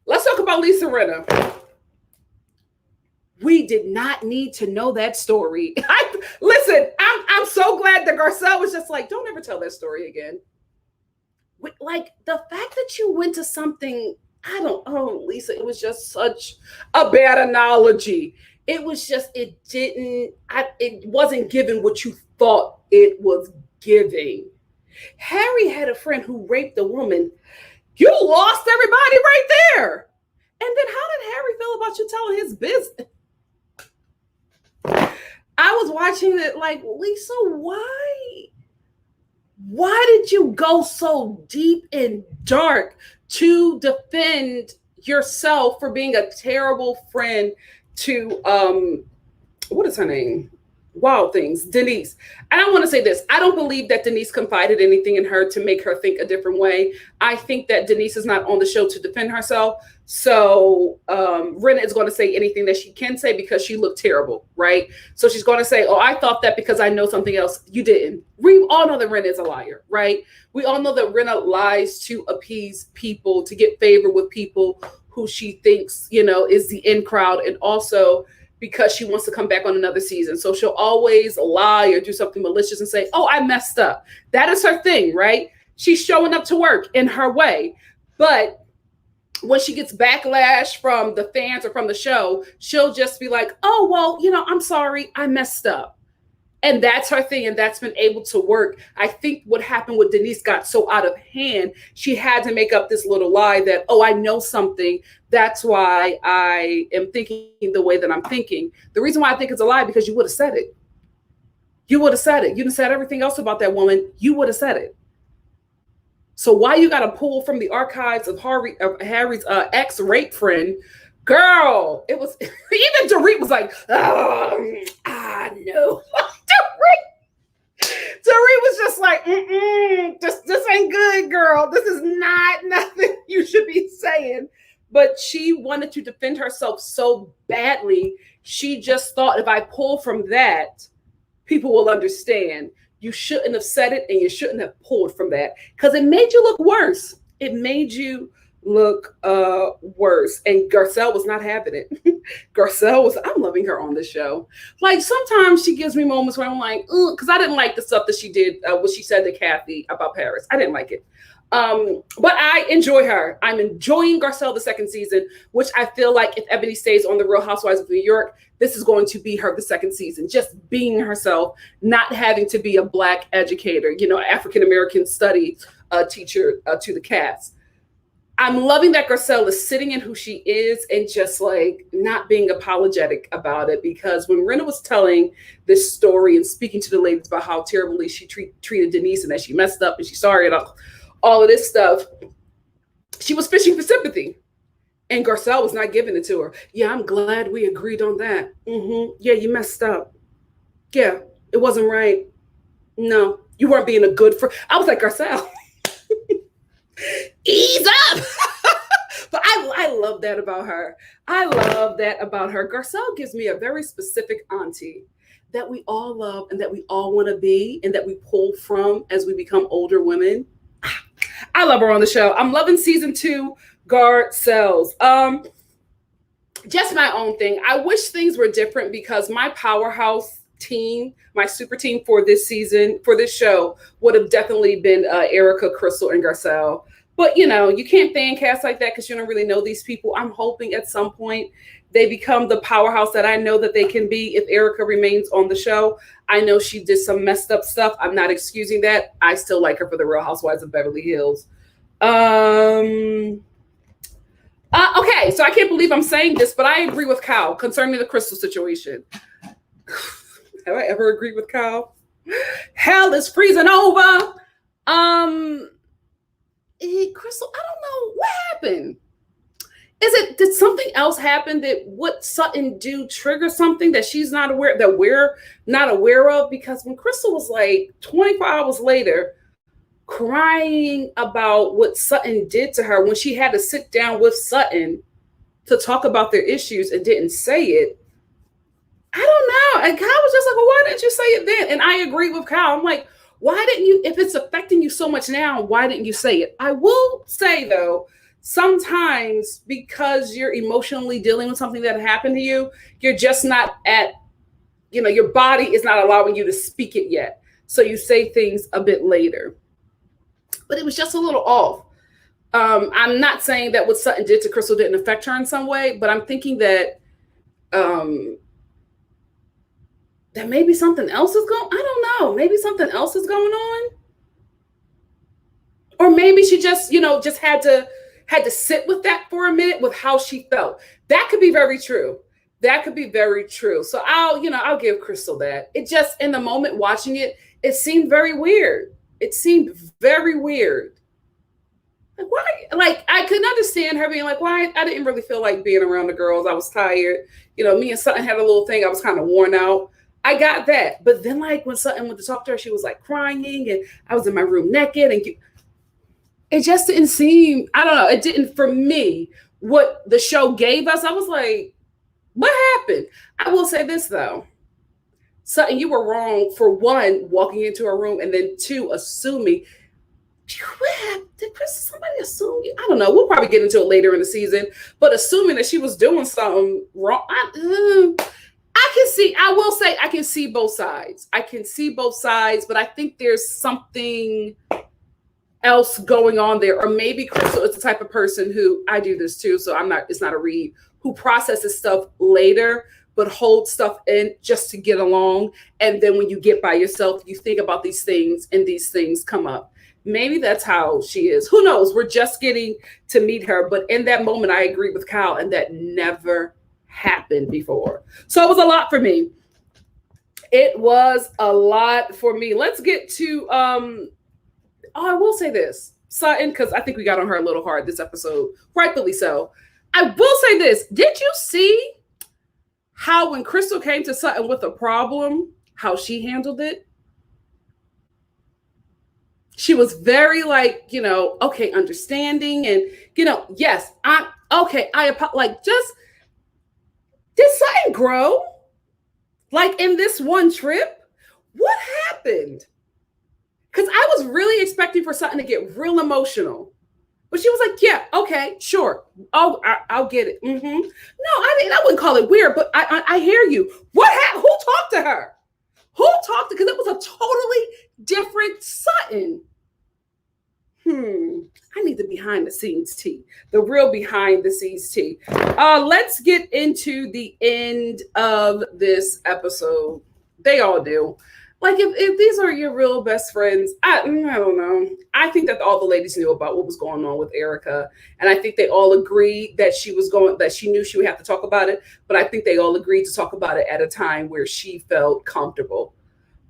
let's talk about Lisa Rinna. We did not need to know that story. Listen, I'm so glad that Garcelle was just like, don't ever tell that story again. Like, the fact that you went to something, Lisa, it was just such a bad analogy. It was just, it wasn't giving what you thought it was giving. Harry had a friend who raped a woman. You lost everybody right there. And then how did Harry feel about you telling his business? I was watching it like, Lisa, why did you go so deep and dark to defend yourself for being a terrible friend to, what is her name? Wild Things, Denise. And I want to say this. I don't believe that Denise confided anything in her to make her think a different way. I think that Denise is not on the show to defend herself. So Rinna is going to say anything that she can say because she looked terrible, right? So she's going to say, oh, I thought that because I know something else. You didn't. We all know that Rinna is a liar, right? We all know that Rinna lies to appease people, to get favor with people who she thinks, is the in crowd, and also because she wants to come back on another season. So she'll always lie or do something malicious and say, oh, I messed up. That is her thing, right? She's showing up to work in her way. But when she gets backlash from the fans or from the show, she'll just be like, oh, well, I'm sorry, I messed up. And that's her thing, and that's been able to work. I think what happened with Denise got so out of hand, she had to make up this little lie that, oh, I know something. That's why I am thinking the way that I'm thinking. The reason why I think it's a lie, because you would have said it. You would have said it. You done said everything else about that woman. You would have said it. So why you got to pull from the archives of Harry's ex-rape friend? Girl, it was, even Dorit was like, oh, I know. Dorit was just like, this ain't good, girl. This is not nothing you should be saying. But she wanted to defend herself so badly. She just thought, if I pull from that, people will understand. You shouldn't have said it, and you shouldn't have pulled from that, because it made you look worse. It made you look worse. And Garcelle was not having it. Garcelle was, I'm loving her on this show. Like, sometimes she gives me moments where I'm like, because I didn't like the stuff that she did, what she said to Kathy about Paris. I didn't like it. But I enjoy her. I'm enjoying Garcelle the second season, which I feel like if Ebony stays on the Real Housewives of New York, this is going to be her the second season, just being herself, not having to be a Black educator, African-American study teacher to the cast. I'm loving that Garcelle is sitting in who she is and just like not being apologetic about it, because when Rinna was telling this story and speaking to the ladies about how terribly she treated Denise and that she messed up and she's sorry and all of this stuff, she was fishing for sympathy. And Garcelle was not giving it to her. Yeah, I'm glad we agreed on that. Yeah, you messed up. Yeah, it wasn't right. No, you weren't being a good friend. I was like, Garcelle, ease up. But I love that about her. I love that about her. Garcelle gives me a very specific auntie that we all love and that we all want to be and that we pull from as we become older women. I love her on the show. I'm loving season 2, Garcelle's. Just my own thing. I wish things were different because my powerhouse team, my super team for this season, for this show, would have definitely been Erika, Crystal, and Garcelle. But, you know, you can't fan cast like that because you don't really know these people. I'm hoping at some point they become the powerhouse that I know that they can be if Erika remains on the show. I know she did some messed up stuff. I'm not excusing that. I still like her for the Real Housewives of Beverly Hills. Okay, so I can't believe I'm saying this, but I agree with Kyle concerning the Crystal situation. Have I ever agreed with Kyle? Hell is freezing over. Crystal, I don't know what happened. Did something else happen that what Sutton do trigger something that she's not aware, that we're not aware of? Because when Crystal was like 24 hours later crying about what Sutton did to her when she had to sit down with Sutton to talk about their issues and didn't say it, I don't know. And Kyle was just like, well, why didn't you say it then? And I agree with Kyle. I'm like, why didn't you, if it's affecting you so much now, why didn't you say it? I will say, though, sometimes because you're emotionally dealing with something that happened to you, you're just not at, you know, your body is not allowing you to speak it yet. So you say things a bit later. But it was just a little off. I'm not saying that what Sutton did to Crystal didn't affect her in some way, but I'm thinking that that maybe something else is going, I don't know, maybe something else is going on. Or maybe she just, you know, just had to sit with that for a minute with how she felt. That could be very true. That could be very true. So I'll give Crystal that. It just, in the moment watching it, it seemed very weird. It seemed very weird. Like, why? Like, I couldn't understand her being like, why? I didn't really feel like being around the girls. I was tired. You know, me and Sutton had a little thing. I was kind of worn out. I got that. But then, like, when Sutton went to talk to her, she was like crying and I was in my room naked. And it just didn't seem, I don't know. It didn't, for me, what the show gave us. I was like, what happened? I will say this, though. Sutton, you were wrong for one, walking into a room, and then two, assuming. Did somebody assume you? I don't know. We'll probably get into it later in the season, but assuming that she was doing something wrong, I can see, I will say, I can see both sides. I can see both sides, but I think there's something else going on there. Or maybe Crystal is the type of person who, I do this too, so it's not a read, who processes stuff later, but hold stuff in just to get along. And then when you get by yourself, you think about these things and these things come up. Maybe that's how she is. Who knows? We're just getting to meet her. But in that moment, I agree with Kyle, and that never happened before. So it was a lot for me. It was a lot for me. Let's get to, I will say this, Sutton, because I think we got on her a little hard this episode, rightfully so. I will say this. Did you see how when Crystal came to Sutton with a problem, how she handled it? She was very like, you know, okay, understanding. And, you know, yes, like, just, did Sutton grow? Like, in this one trip? What happened? Because I was really expecting for Sutton to get real emotional. But she was like, yeah, okay, sure. Oh, I'll get it. Mm-hmm. No, I wouldn't call it weird, but I hear you. What happened? Who talked to her? Who talked to her? Because it was a totally different Sutton. I need the behind the scenes tea, the real behind the scenes tea. Let's get into the end of this episode. They all do. Like, if these are your real best friends, I don't know. I think that all the ladies knew about what was going on with Erika. And I think they all agreed that she knew she would have to talk about it. But I think they all agreed to talk about it at a time where she felt comfortable.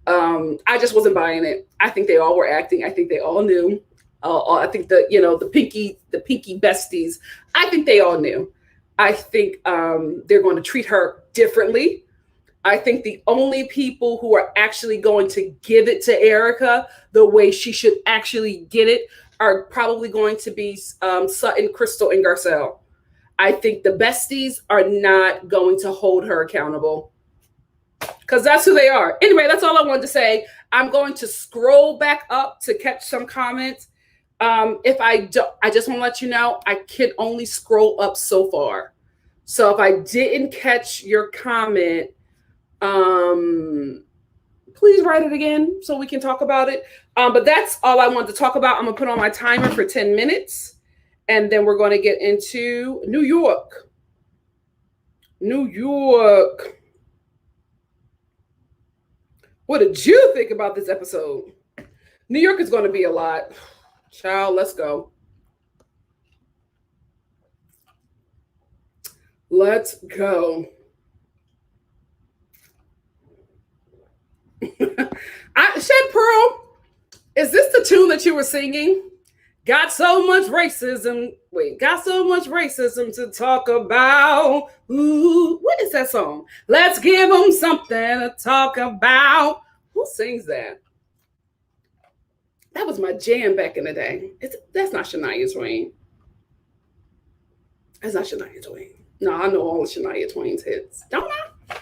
I just wasn't buying it. I think they all were acting. I think they all knew. I think the pinky besties, I think they all knew. I think they're going to treat her differently. I think the only people who are actually going to give it to Erika the way she should actually get it are probably going to be Sutton, Crystal, and Garcelle. I think the besties are not going to hold her accountable because that's who they are. Anyway, that's all I wanted to say. I'm going to scroll back up to catch some comments. If I don't, I just want to let you know, I can only scroll up so far. So if I didn't catch your comment, please write it again so we can talk about it. But that's all I wanted to talk about. I'm gonna put on my timer for 10 minutes and then we're going to get into New York. New York. What did you think about this episode? New York is going to be a lot. Child, let's go. Let's go. Shed Pearl, is this the tune that you were singing? Got so much racism. Wait, got so much racism to talk about. Ooh, what is that song? Let's give them something to talk about. Who sings that? That was my jam back in the day. That's not Shania Twain. That's not Shania Twain. No, I know all of Shania Twain's hits. Don't I?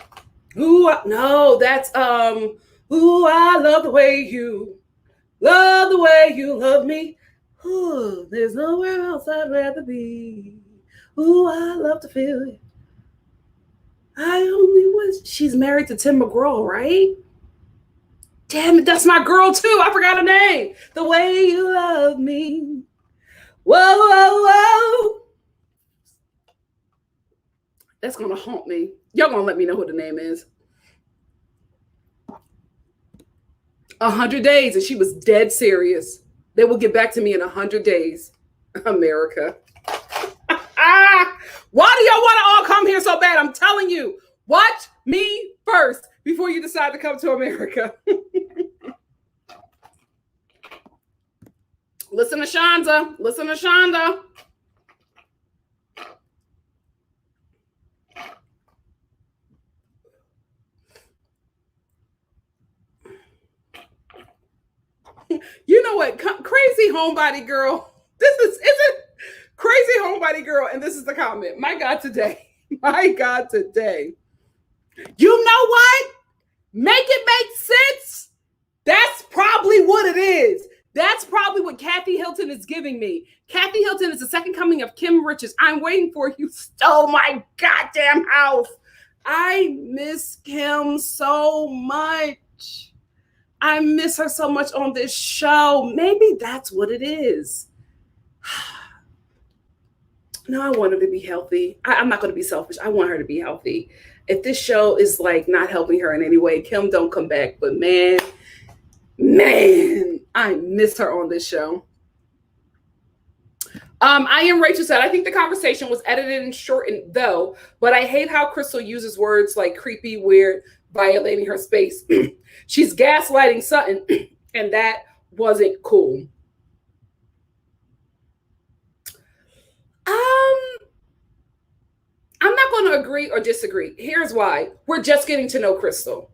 Ooh, no, that's ooh, I love the way you love me. Ooh, there's nowhere else I'd rather be. Ooh, I love to feel it. I only wish. She's married to Tim McGraw, right? Damn it, that's my girl too. I forgot her name. The way you love me. Whoa, whoa, whoa. That's gonna haunt me. Y'all gonna let me know who the name is. 100 days, and she was dead serious. They will get back to me in 100 days. America. Why do y'all want to all come here so bad? I'm telling you, watch me first before you decide to come to America. Listen to Shonda. Listen to Shonda. You know what? Crazy homebody girl. This is it crazy homebody girl, and this is the comment. My God, today. My God, today. You know what? Make it make sense. That's probably what it is. That's probably what Kathy Hilton is giving me. Kathy Hilton is the second coming of Kim Richards. I'm waiting for you. Stole my goddamn house. I miss Kim so much. I miss her so much on this show. Maybe that's what it is. No, I want her to be healthy. I'm not going to be selfish. I want her to be healthy. If this show is like not helping her in any way, Kim, don't come back. But man, I miss her on this show. I am Rachel said, I think the conversation was edited and shortened though, but I hate how Crystal uses words like creepy, weird, violating her space. She's gaslighting Sutton, and that wasn't cool. I'm not going to agree or disagree. Here's why. We're just getting to know Crystal.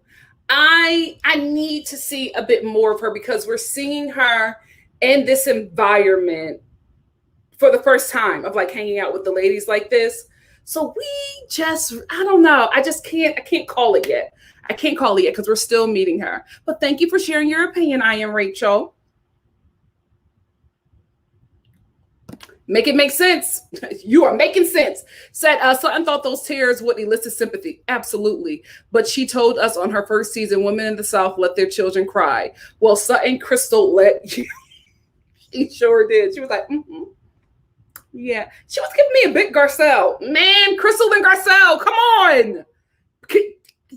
I need to see a bit more of her because we're seeing her in this environment for the first time of like hanging out with the ladies like this. So I don't know. I can't call it yet. I can't call it yet because we're still meeting her. But thank you for sharing your opinion. I am Rachel. Make it make sense. You are making sense. Said Sutton thought those tears would elicit sympathy. Absolutely. But she told us on her first season, women in the South let their children cry. Well, Sutton Crystal let you. She sure did. She was like, yeah. She was giving me a big Garcelle. Man, Crystal and Garcelle, come on.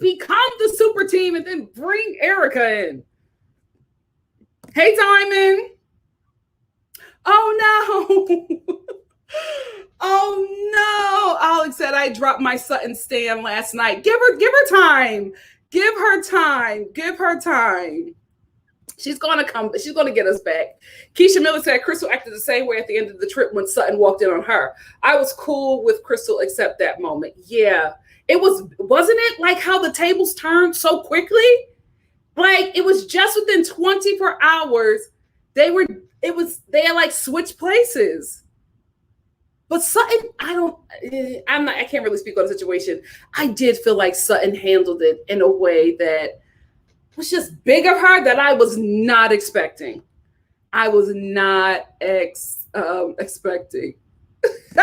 Become the super team and then bring Erika in. Hey, Diamond. Oh, no. Oh, no. Alex said, I dropped my Sutton stand last night. Give her time. Give her time. Give her time. She's gonna come. She's gonna get us back. Keisha Miller said Crystal acted the same way at the end of the trip when Sutton walked in on her. I was cool with Crystal except that moment. Yeah, it was. Wasn't it like how the tables turned so quickly? Like it was just within 24 hours. They had like switched places. But Sutton, I can't really speak on the situation. I did feel like Sutton handled it in a way that was just big of her that I was not expecting. I was not expecting. Hey,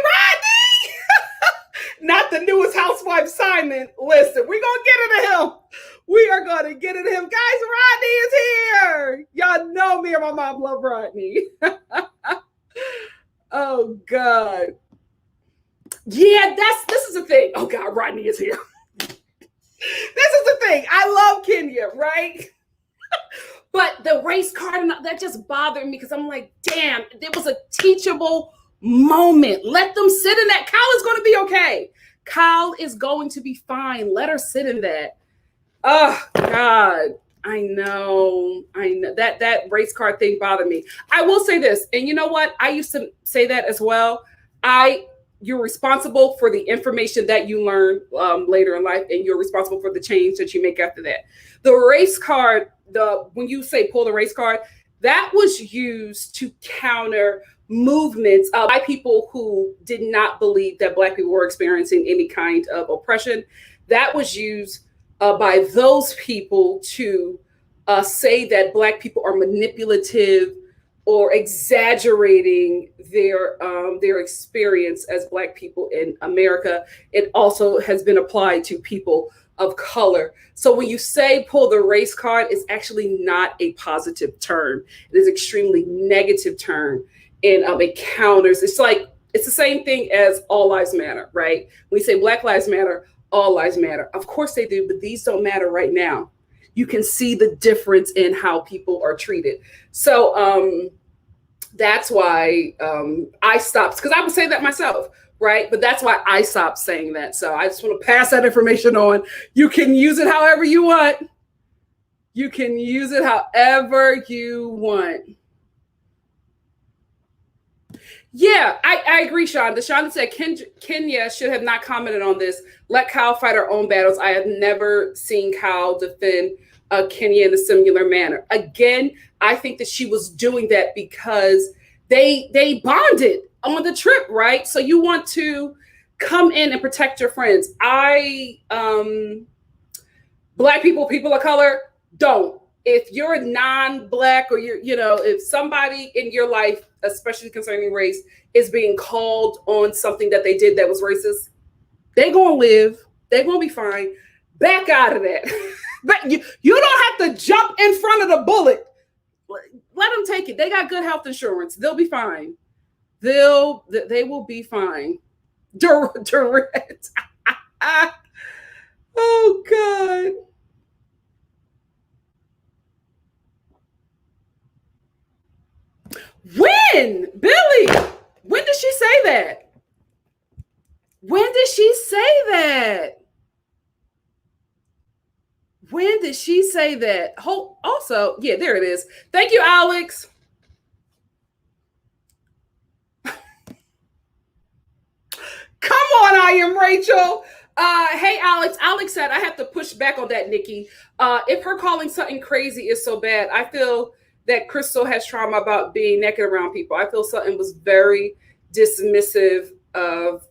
Rodney! Not the newest Housewife Simon. Listen, we're going to get into him. We are going to get into him. Guys, Rodney is here. Y'all know me and my mom love Rodney. Oh, God. Yeah, this is the thing. Oh, God, Rodney is here. This is the thing. I love Kenya, right? But the race card, that just bothered me because I'm like, damn, there was a teachable moment. Let them sit in that. Kyle is going to be okay. Kyle is going to be fine. Let her sit in that. Oh, God. I know. That race card thing bothered me. I will say this, and you know what? I used to say that as well. You're responsible for the information that you learn later in life, and you're responsible for the change that you make after that. The race card, when you say pull the race card, that was used to counter movements by people who did not believe that Black people were experiencing any kind of oppression. That was used by those people to say that Black people are manipulative or exaggerating their experience as Black people in America. It also has been applied to people of color. So when you say pull the race card, it's actually not a positive term. It is extremely negative term, and it counters. It's the same thing as all lives matter, right? When we say Black lives matter, all lives matter. Of course they do, but these don't matter right now. You can see the difference in how people are treated. So that's why I stopped, because I would say that myself, right? But that's why I stopped saying that. So I just want to pass that information on. You can use it however you want. You can use it however you want. Yeah, I agree, Shonda. Shonda said Kenya should have not commented on this. Let Kyle fight her own battles. I have never seen Kyle defend Kenya in a similar manner. Again, I think that she was doing that because they bonded on the trip, right? So you want to come in and protect your friends. Black people, people of color, don't. If you're non-Black or if somebody in your life, especially concerning race, is being called on something that they did that was racist, they're going to live. They're going to be fine. Back out of that. But you don't have to jump in front of the bullet. Let them take it. They got good health insurance. They'll be fine. They will be fine. Direct. Oh, God. When? Billy, when did she say that? When did she say that? When did she say that? Also, yeah, there it is. Thank you, Alex. Come on, I am Rachel. Hey, Alex. Alex said, I have to push back on that, Nikki. If her calling something crazy is so bad, I feel that Crystal has trauma about being naked around people. I feel something was very dismissive of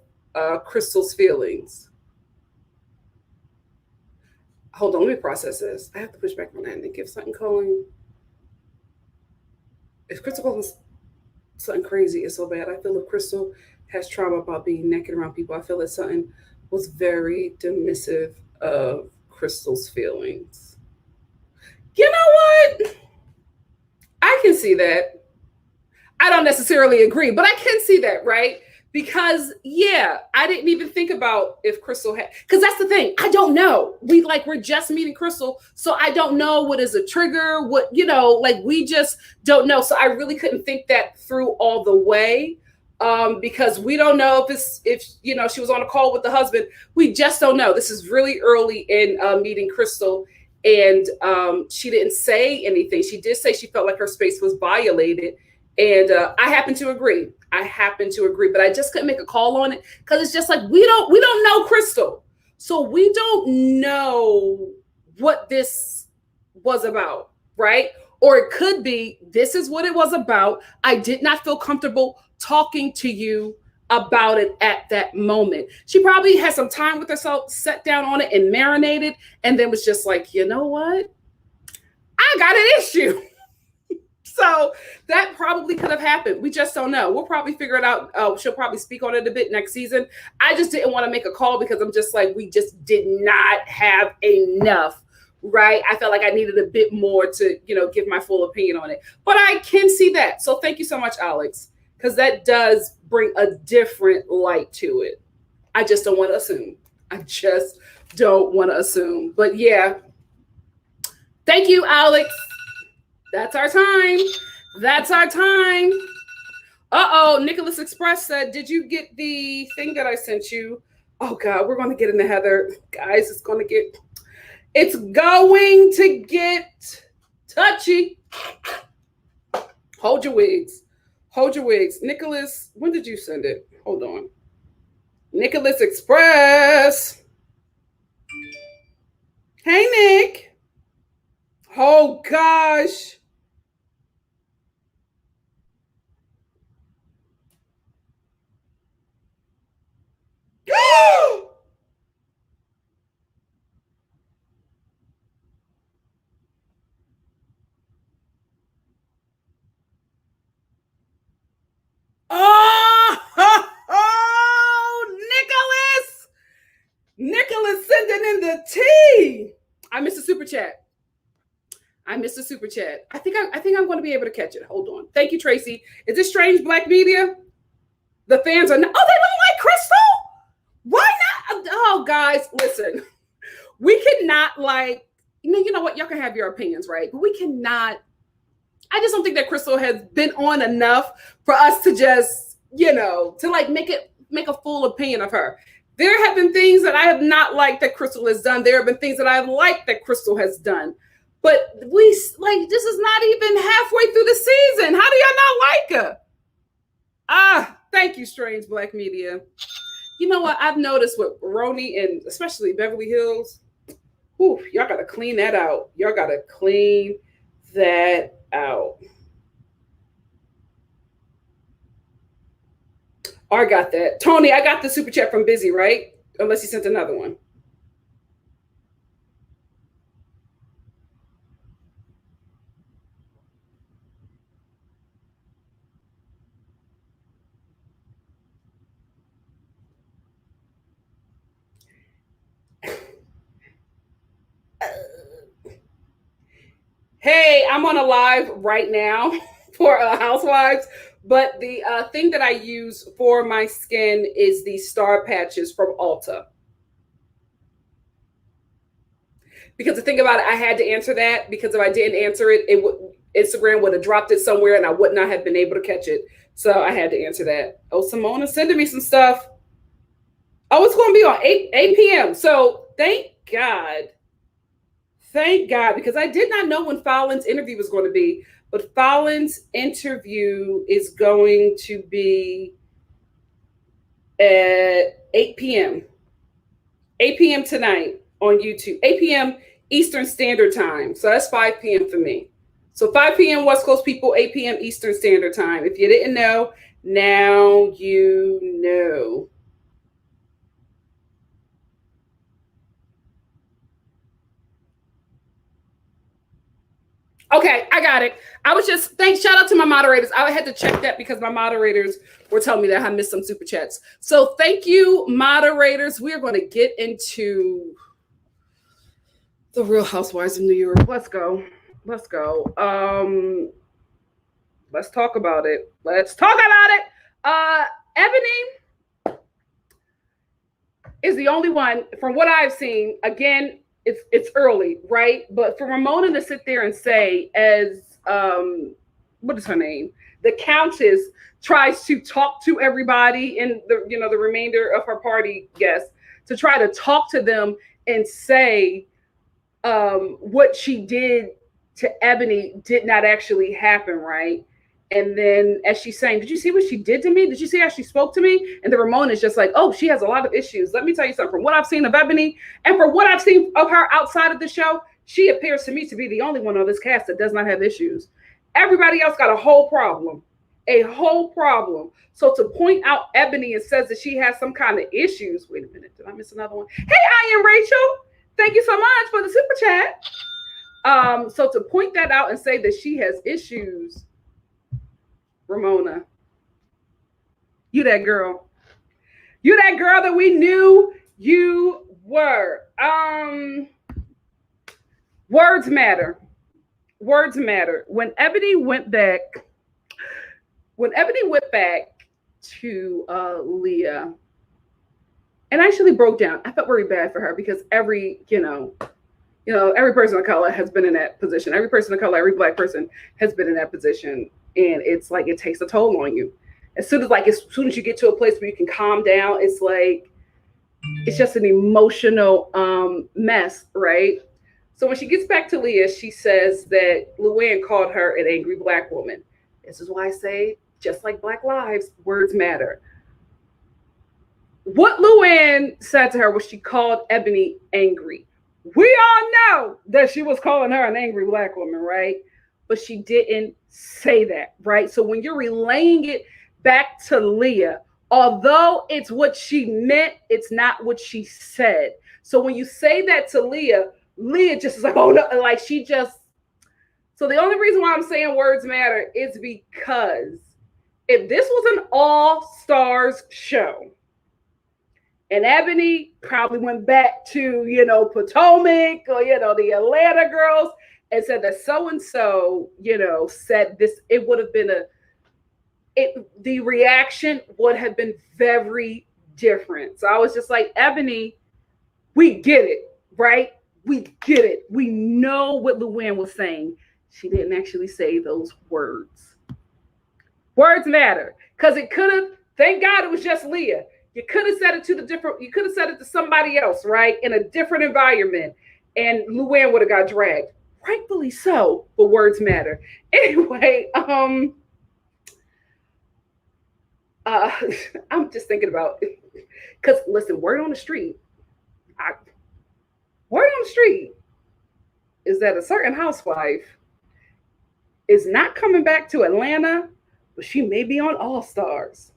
Crystal's feelings. Hold on, let me process this. I have to push back on that and give something calling. If Crystal calling something crazy is so bad, I feel if Crystal has trauma about being naked around people, I feel that something was very dismissive of Crystal's feelings. You know what? I can see that. I don't necessarily agree, but I can see that, right? Because, yeah, I didn't even think about if Crystal had, because that's the thing. I don't know. We're just meeting Crystal, so I don't know what is a trigger, we just don't know. So I really couldn't think that through all the way, because we don't know if she was on a call with the husband. We just don't know. This is really early in meeting Crystal. And she didn't say anything. She did say she felt like her space was violated. And I happen to agree. But I just couldn't make a call on it because it's just like we don't know Crystal. So we don't know what this was about, right? Or it could be this is what it was about. I did not feel comfortable talking to you about it at that moment. She probably had some time with herself, sat down on it and marinated, and then was just like, you know what? I got an issue. So that probably could have happened. We just don't know. We'll probably figure it out. She'll probably speak on it a bit next season. I just didn't want to make a call because I'm just like, we just did not have enough, right? I felt like I needed a bit more to, give my full opinion on it. But I can see that. So thank you so much, Alex, because that does bring a different light to it. I just don't want to assume. But yeah. Thank you, Alex. That's our time. Nicholas Express said, did you get the thing that I sent you? Oh God, we're going to get into Heather. Guys, it's going to get touchy. Hold your wigs. Nicholas, when did you send it? Hold on. Nicholas Express. Hey, Nick. Oh gosh. Nicholas sending in the tea. I missed a super chat. I think I'm going to be able to catch it. Hold on. Thank you, Tracy. Is this strange black media? The fans are not. Oh, they don't like Crystal? Why not? Oh, guys, listen. We cannot you know what? Y'all can have your opinions, right? But we cannot. I just don't think that Crystal has been on enough for us to just, make a full opinion of her. There have been things that I have not liked that Crystal has done. There have been things that I have liked that Crystal has done. But this is not even halfway through the season. How do y'all not like her? Thank you, strange black media. You know what? I've noticed with RHONY and especially Beverly Hills, y'all got to clean that out. I got that. Tony, I got the super chat from Busy, right? Unless he sent another one. Hey, I'm on a live right now for Housewives, but the thing that I use for my skin is the star patches from Ulta. Because the thing about it, I had to answer that because if I didn't answer it, Instagram would have dropped it somewhere and I would not have been able to catch it. So I had to answer that. Oh, Simona's sending me some stuff. Oh, it's going to be on 8 p.m. So thank God, because I did not know when Fallon's interview was going to be, but Fallon's interview is going to be at 8 p.m. 8 p.m. tonight on YouTube. 8 p.m. Eastern Standard Time. So that's 5 p.m. for me. So 5 p.m. West Coast people, 8 p.m. Eastern Standard Time. If you didn't know, now you know. Okay, I got it. Shout out to my moderators. I had to check that because my moderators were telling me that I missed some super chats. So thank you, moderators. We are going to get into the Real Housewives of New York. Let's go. Let's talk about it. Ebony is the only one, from what I've seen, again, it's early, right? But for Ramona to sit there and say, as what is her name? The Countess tries to talk to everybody in the remainder of her party guests, to try to talk to them and say, what she did to Ebony did not actually happen, right? And then as she's saying, did you see what she did to me? Did you see how she spoke to me? And then Ramona is just like, oh, she has a lot of issues. Let me tell you something. From what I've seen of Ebony and from what I've seen of her outside of the show, she appears to me to be the only one on this cast that does not have issues. Everybody else got a whole problem. A whole problem. So to point out Ebony and says that she has some kind of issues. Wait a minute, did I miss another one? Hey, I am Rachel. Thank you so much for the super chat. So to point that out and say that she has issues, Ramona, you that girl. You that girl that we knew you were. Words matter. Words matter. When Ebony went back to Leah and actually broke down, I felt very bad for her because every person of color has been in that position. Every person of color, every Black person has been in that position. And it's like it takes a toll on you. As soon as you get to a place where you can calm down, it's like it's just an emotional mess, right? So when she gets back to Leah, she says that Luann called her an angry Black woman. This is why I say, just like Black lives, words matter. What Luann said to her was she called Ebony angry. We all know that she was calling her an angry Black woman, right? But she didn't say that, right? So when you're relaying it back to Leah, although it's what she meant, it's not what she said. So when you say that to Leah, Leah just is like, oh no, like she just. So the only reason why I'm saying words matter is because if this was an all-stars show, and Ebony probably went back to, Potomac or, the Atlanta girls and said that so-and-so, said this, it would have been the reaction would have been very different. So I was just like, Ebony, we get it, right? We get it. We know what Luann was saying. She didn't actually say those words. Words matter. Because it could have, thank God it was just Leah. You could have said it you could have said it to somebody else, right? In a different environment. And Luann would have got dragged. Rightfully so, but words matter. Anyway, I'm just thinking about it. Because listen, word on the street is that a certain housewife is not coming back to Atlanta, but she may be on All Stars.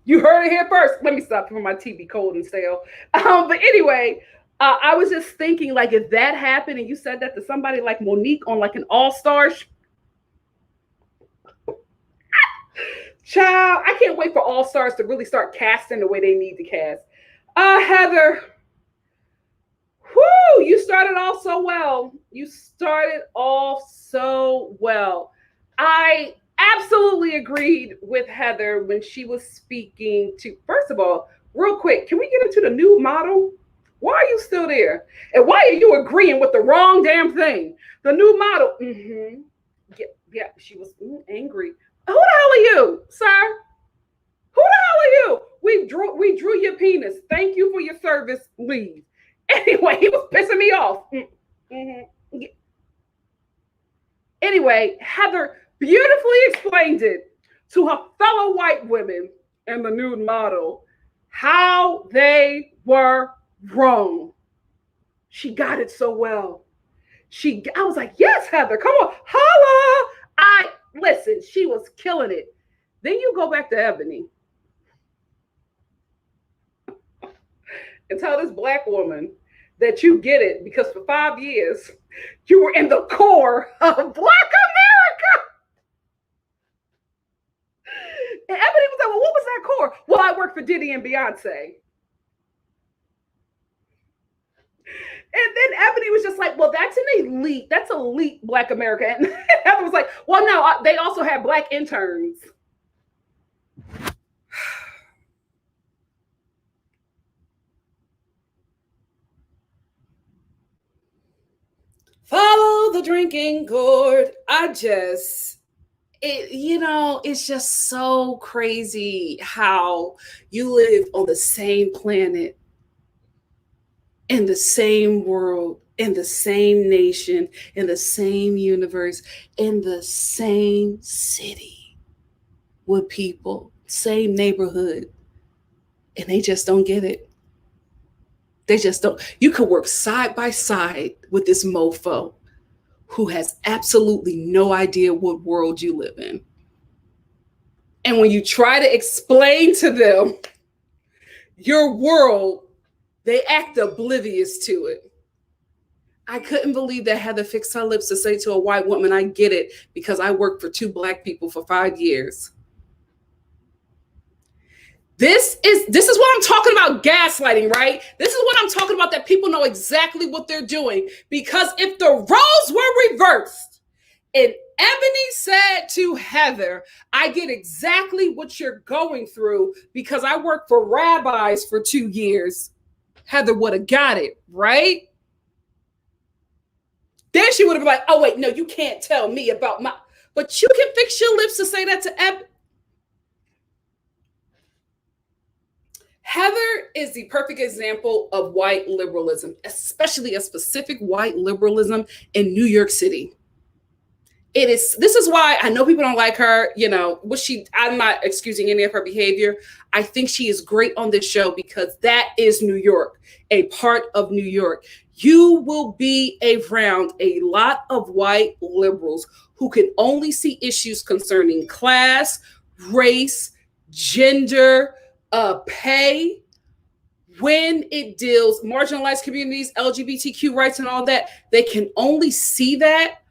You heard it here first. Let me stop for my TV cold and stale. But anyway, I was just thinking, like, if that happened and you said that to somebody like Monique on like an All Stars, child, I can't wait for All Stars to really start casting the way they need to cast. Heather, whoo, you started off so well. I absolutely agreed with Heather when she was speaking to, first of all, real quick, can we get into the new model? Why are you still there? And why are you agreeing with the wrong damn thing? The new model. Yeah, she was angry. Who the hell are you, sir? Who the hell are you? We drew your penis. Thank you for your service. Leave. Anyway, he was pissing me off. Anyway, Heather beautifully explained it to her fellow white women and the nude model how they were wrong. She got it so well. I was like, yes, Heather, come on, holla. Listen, she was killing it. Then you go back to Ebony and tell this Black woman that you get it because for 5 years you were in the core of Black America. And Ebony was like, well, what was that core? Well, I worked for Diddy and Beyonce. And then Ebony was just like, well, that's elite Black America. And Heather was like, well, no, they also have Black interns. Follow the drinking gourd. It's just so crazy how you live on the same planet in the same world, in the same nation, in the same universe, in the same city with people, same neighborhood, and they just don't get it. They just don't. You could work side by side with this mofo who has absolutely no idea what world you live in. And when you try to explain to them your world, they act oblivious to it. I couldn't believe that Heather fixed her lips to say to a white woman, I get it, because I worked for 2 Black people for 5 years. This is what I'm talking about, gaslighting, right? This is what I'm talking about, that people know exactly what they're doing. Because if the roles were reversed and Ebony said to Heather, I get exactly what you're going through because I worked for rabbis for 2 years, Heather would have got it, right? Then she would have been like, oh, wait, no, you can't tell me about my... But you can fix your lips to say that to Ebony. Heather is the perfect example of white liberalism, especially a specific white liberalism in New York City. This is why I know people don't like her. You know, I'm not excusing any of her behavior. I think she is great on this show because that is New York, a part of New York. You will be around a lot of white liberals who can only see issues concerning class, race, gender, pay. When it deals marginalized communities, LGBTQ rights and all that, they can only see that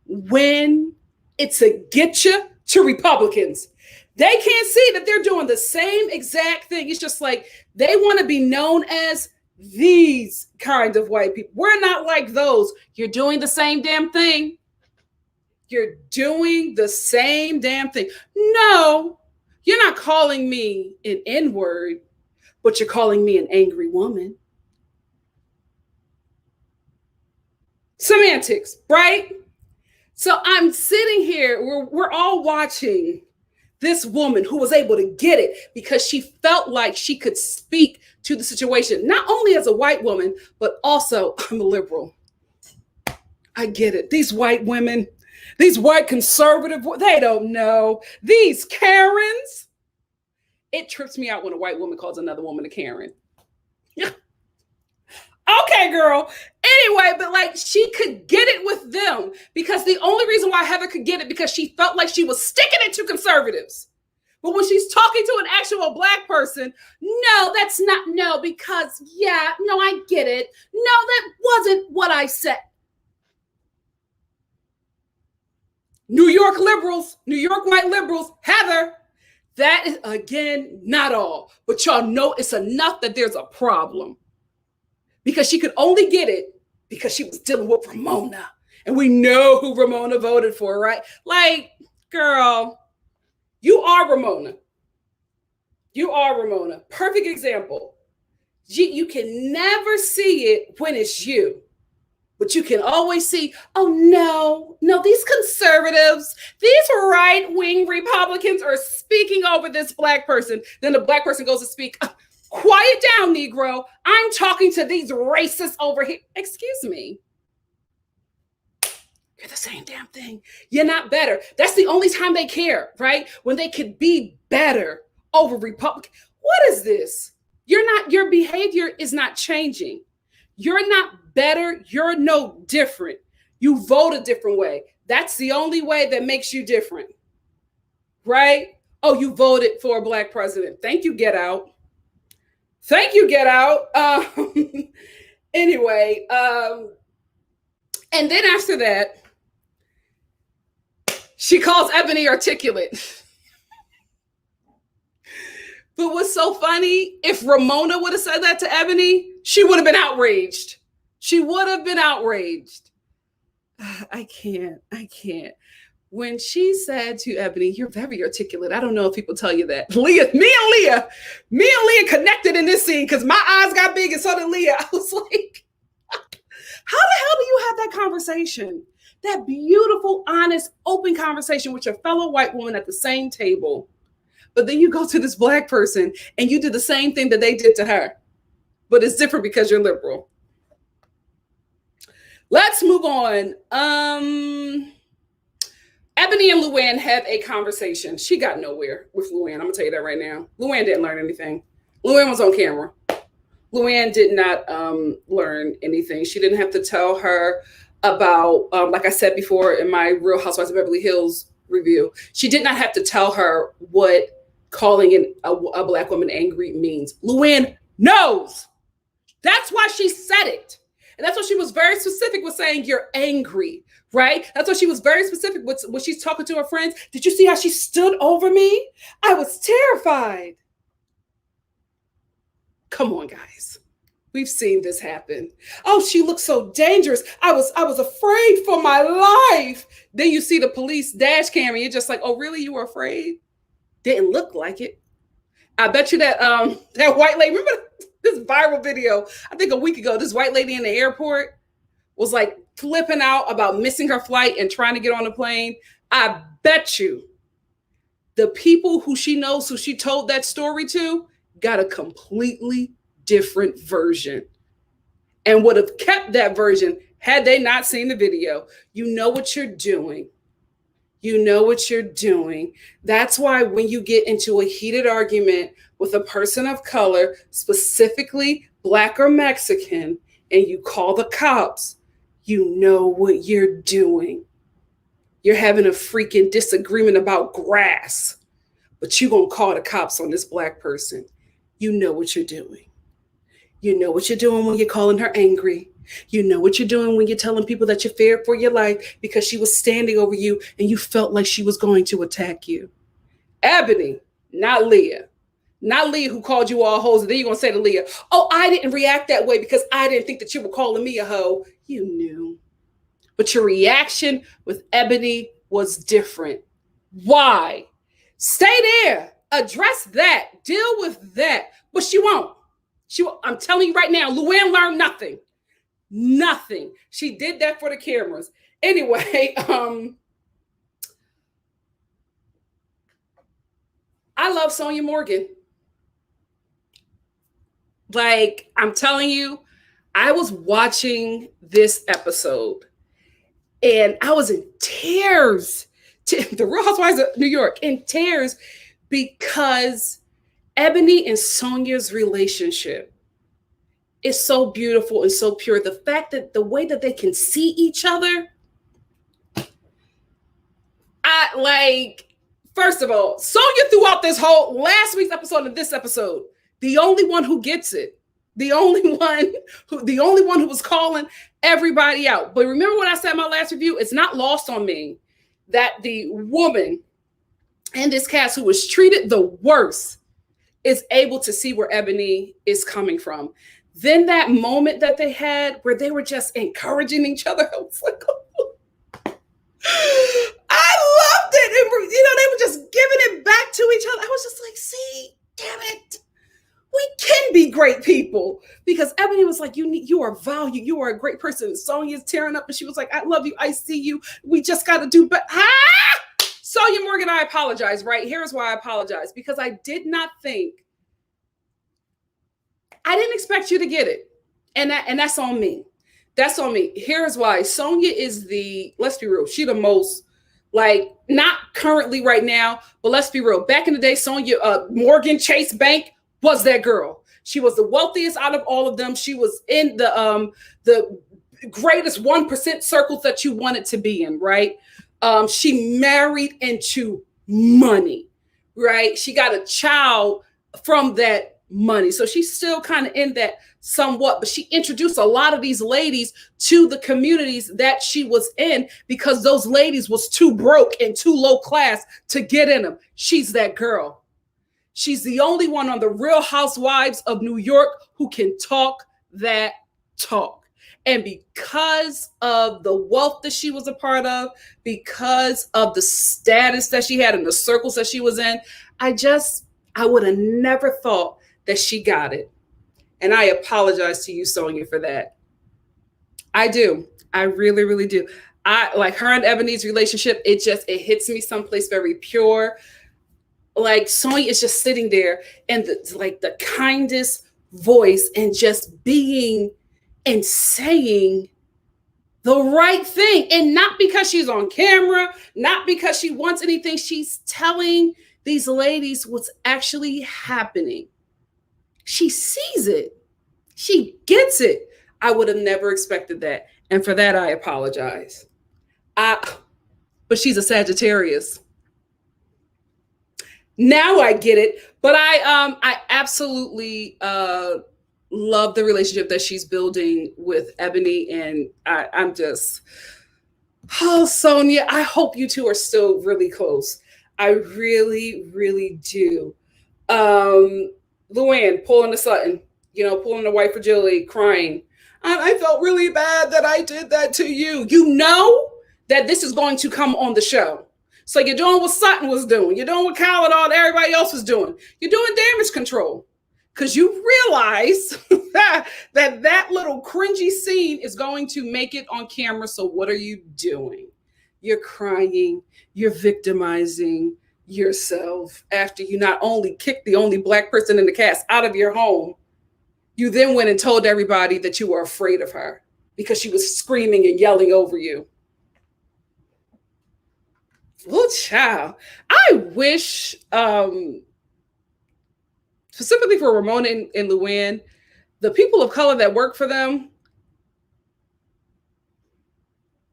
when it's a getcha to Republicans. They can't see that they're doing the same exact thing. It's just like they want to be known as these kind of white people. We're not like those. You're doing the same damn thing. You're doing the same damn thing. No, you're not calling me an N-word, but you're calling me an angry woman. Semantics, right? So I'm sitting here, we're all watching this woman who was able to get it because she felt like she could speak to the situation, not only as a white woman, but also I'm a liberal. I get it. These white women, these white conservative, they don't know. These Karens. It trips me out when a white woman calls another woman a Karen. Okay, girl. Anyway, but like she could get it with them because the only reason why Heather could get it because she felt like she was sticking it to conservatives. But when she's talking to an actual Black person, no, that's not, no, because yeah, no, I get it. No, that wasn't what I said. New York liberals, New York white liberals, Heather, that is, again, not all, but y'all know it's enough that there's a problem. Because she could only get it because she was dealing with Ramona. And we know who Ramona voted for, right? Like, girl, you are Ramona. You are Ramona. Perfect example. You can never see it when it's you. But you can always see, oh, no, these conservatives, these right-wing Republicans are speaking over this Black person. Then the Black person goes to speak, quiet down, Negro. I'm talking to these racists over here. Excuse me. You're the same damn thing. You're not better. That's the only time they care, right? When they could be better over Republican. What is this? Your behavior is not changing. You're not better. You're no different. You vote a different way. That's the only way that makes you different, right? Oh, you voted for a Black president. Thank you, Get Out. Thank you, Get Out. Anyway, and then after that, she calls Ebony articulate. But what's so funny, if Ramona would have said that to Ebony, she would have been outraged. She would have been outraged. I can't. When she said to Ebony, you're very articulate. I don't know if people tell you that. Me and Leah connected in this scene because my eyes got big and so did Leah. I was like, how the hell do you have that conversation? That beautiful, honest, open conversation with your fellow white woman at the same table. But then you go to this Black person and you do the same thing that they did to her. But it's different because you're liberal. Let's move on. Ebony and Luann had a conversation. She got nowhere with Luann. I'm gonna tell you that right now. Luann didn't learn anything. Luann was on camera. Luann did not learn anything. She didn't have to tell her about, like I said before in my Real Housewives of Beverly Hills review, she did not have to tell her what calling a Black woman angry means. Luann knows. That's why she said it. And that's why she was very specific with saying you're angry, right? That's why she was very specific with when she's talking to her friends. Did you see how she stood over me? I was terrified. Come on, guys. We've seen this happen. Oh, she looks so dangerous. I was afraid for my life. Then you see the police dash cam and you're just like, oh, really? You were afraid? Didn't look like it. I bet you that that white lady, remember this viral video, I think a week ago, this white lady in the airport was like flipping out about missing her flight and trying to get on the plane. I bet you the people who she knows, who she told that story to, got a completely different version and would have kept that version had they not seen the video. You know what you're doing. You know what you're doing. That's why when you get into a heated argument with a person of color, specifically Black or Mexican, and you call the cops, you know what you're doing. You're having a freaking disagreement about grass, but you're going to call the cops on this Black person. You know what you're doing. You know what you're doing when you're calling her angry. You know what you're doing when you're telling people that you're feared for your life because she was standing over you and you felt like she was going to attack you. Ebony, not Leah. Not Leah who called you all hoes. And then you're going to say to Leah, oh, I didn't react that way because I didn't think that you were calling me a hoe. You knew. But your reaction with Ebony was different. Why? Stay there. Address that. Deal with that. But she won't. I'm telling you right now, Luann learned nothing. Nothing. She did that for the cameras. Anyway, I love Sonia Morgan. Like, I'm telling you, I was watching this episode and I was in tears. The Real Housewives of New York, in tears because Ebony and Sonia's relationship is so beautiful and so pure. The fact that the way that they can see each other, first of all, Sonia throughout this whole last week's episode and this episode, the only one who gets it, the only one who was calling everybody out. But remember what I said in my last review? It's not lost on me that the woman in this cast who was treated the worst is able to see where Ebony is coming from. Then that moment that they had where they were just encouraging each other, I was like, oh. I loved it. And, they were just giving it back to each other. I was just like, see, damn it. We can be great people. Because Ebony was like, you are valued. You are a great person. Sonia's tearing up and she was like, I love you. I see you. We just got to do better. Sonia Morgan, I apologize, right? Here's why I apologize. Because I didn't expect you to get it. And that's on me. That's on me. Here's why. Sonia is let's be real, she the most, not currently right now, but let's be real. Back in the day, Sonia Morgan Chase Bank was that girl. She was the wealthiest out of all of them. She was in the greatest 1% circles that you wanted to be in, right? She married into money, right? She got a child from that money. So she's still kind of in that somewhat, but she introduced a lot of these ladies to the communities that she was in because those ladies was too broke and too low class to get in them. She's that girl. She's the only one on the Real Housewives of New York who can talk that talk. And because of the wealth that she was a part of, because of the status that she had in the circles that she was in, I would have never thought that she got it. And I apologize to you, Sonia, for that. I do. I really, really do. I like her and Ebony's relationship. It hits me someplace very pure. Like Sonia is just sitting there and the kindest voice and just being and saying the right thing. And not because she's on camera, not because she wants anything. She's telling these ladies what's actually happening. She sees it. She gets it. I would have never expected that. And for that, I apologize. But she's a Sagittarius. Now I get it. But I absolutely love the relationship that she's building with Ebony. And I'm just, oh, Sonia, I hope you two are still really close. I really, really do. Luann pulling the Sutton, pulling the white fragility, crying. I felt really bad that I did that to you. You know that this is going to come on the show. So you're doing what Sutton was doing. You're doing what Kyle and all everybody else was doing. You're doing damage control because you realize that little cringy scene is going to make it on camera. So what are you doing? You're crying. You're victimizing yourself after you not only kicked the only Black person in the cast out of your home, you then went and told everybody that you were afraid of her because she was screaming and yelling over you. Oh, child. I wish, specifically for Ramona and Luann, the people of color that work for them,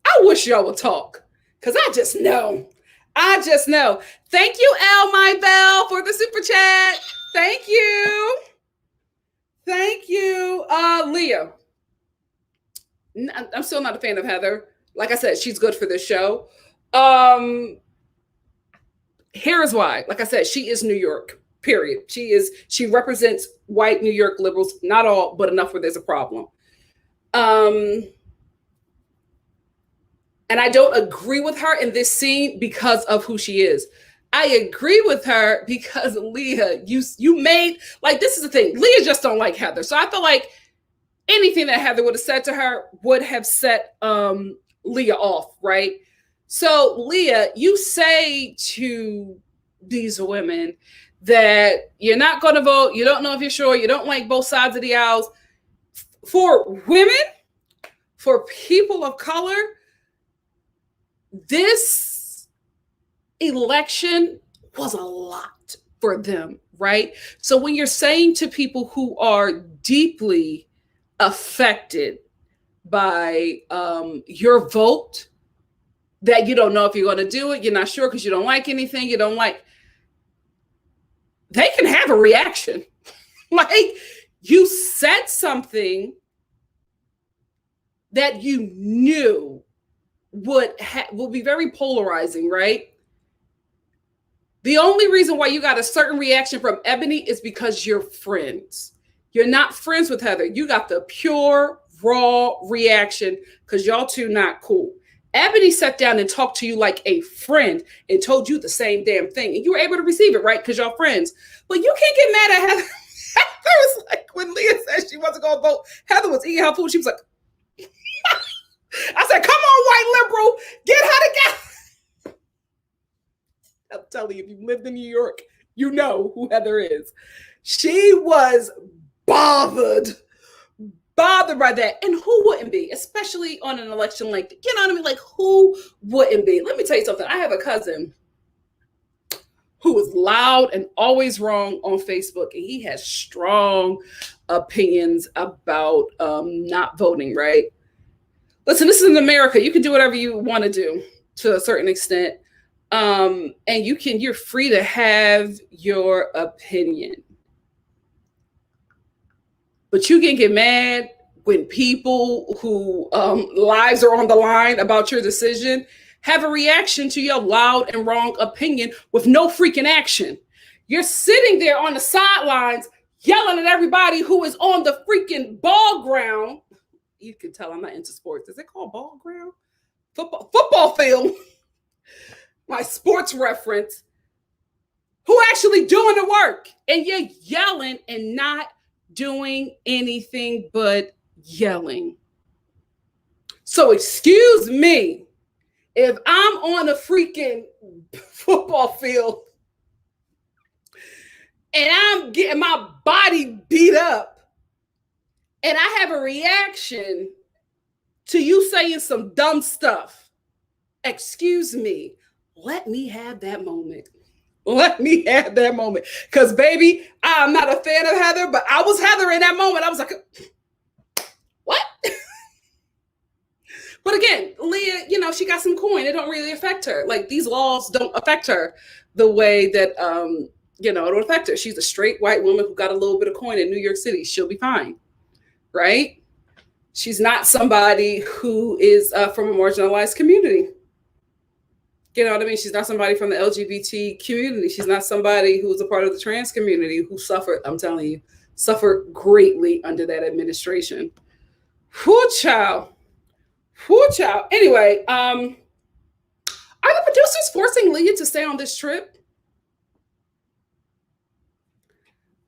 I wish y'all would talk because I just know. Thank you, L. My Bell, for the super chat. Thank you. Leah. I'm still not a fan of Heather. Like I said, she's good for this show. Here's why. Like I said, she is New York, period. She represents white New York liberals, not all, but enough where there's a problem. And I don't agree with her in this scene because of who she is. I agree with her because Leah, you made, like, this is the thing. Leah just don't like Heather. So I feel like anything that Heather would have said to her would have set Leah off, right? So Leah, you say to these women that you're not going to vote. You don't know if you're sure. You don't like both sides of the aisles. For women, for people of color, this election was a lot for them, right? So when you're saying to people who are deeply affected by your vote, that you don't know if you're going to do it, you're not sure because you don't like anything, they can have a reaction. Like, you said something that you knew would be very polarizing, right? The only reason why you got a certain reaction from Ebony is because you're friends. You're not friends with Heather. You got the pure, raw reaction because y'all two not cool. Ebony sat down and talked to you like a friend and told you the same damn thing. And you were able to receive it, right? Because y'all friends. But you can't get mad at Heather. Heather was like, when Leah said she wasn't going to vote, Heather was eating her food. She was like, I said, come on, white liberal, get her together. I'm telling you, if you lived in New York, you know who Heather is. She was bothered by that. And who wouldn't be, especially on an election like, you know what I mean? Like, who wouldn't be? Let me tell you something. I have a cousin who was loud and always wrong on Facebook, and he has strong opinions about not voting, right? Listen, this is in America. You can do whatever you want to do to a certain extent. And you're free to have your opinion. But you can get mad when people who lives are on the line about your decision have a reaction to your loud and wrong opinion with no freaking action. You're sitting there on the sidelines yelling at everybody who is on the freaking ball ground. You can tell I'm not into sports. Is it called ball ground? Football field. My sports reference. Who actually doing the work? And you're yelling and not doing anything but yelling. So excuse me if I'm on a freaking football field and I'm getting my body beat up and I have a reaction to you saying some dumb stuff. Excuse me. Let me have that moment. Let me have that moment. Because, baby, I'm not a fan of Heather, but I was Heather in that moment. I was like, what? But again, Leah, she got some coin. It don't really affect her. Like, these laws don't affect her the way that, it don't affect her. She's a straight white woman who got a little bit of coin in New York City. She'll be fine, right? She's not somebody who is from a marginalized community. You know what I mean? She's not somebody from the LGBT community. She's not somebody who's a part of the trans community who suffered, I'm telling you, suffered greatly under that administration. Whoo, child. Whoo, child. Anyway, are the producers forcing Leah to stay on this trip?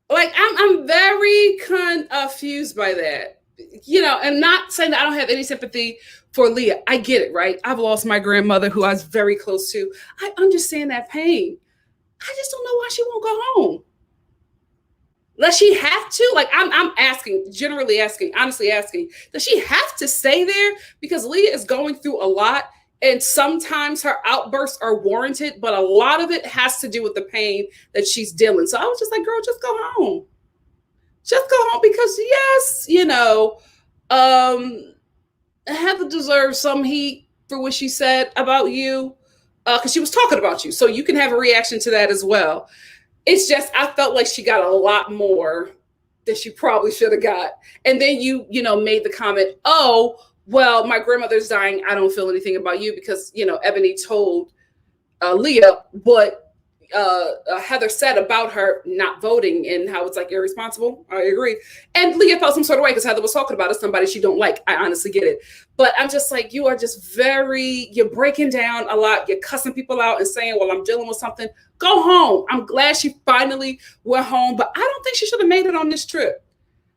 Like, I'm very confused by that. And not saying that I don't have any sympathy for Leah. I get it, right? I've lost my grandmother who I was very close to. I understand that pain. I just don't know why she won't go home. Does she have to? Like, I'm asking, generally asking, honestly asking, does she have to stay there? Because Leah is going through a lot, and sometimes her outbursts are warranted, but a lot of it has to do with the pain that she's dealing. So I was just like, girl, just go home. Just go home, because yes, Heather deserves some heat for what she said about you, because she was talking about you. So you can have a reaction to that as well. It's just, I felt like she got a lot more than she probably should have got. And then you made the comment, oh, well, my grandmother's dying. I don't feel anything about you, because, Ebony told Leah what Heather said about her not voting and how it's like irresponsible. I agree. And Leah felt some sort of way because Heather was talking about it, somebody she don't like. I honestly get it. But I'm just like, you are just you're breaking down a lot. You're cussing people out and saying, well, I'm dealing with something. Go home. I'm glad she finally went home, but I don't think she should have made it on this trip.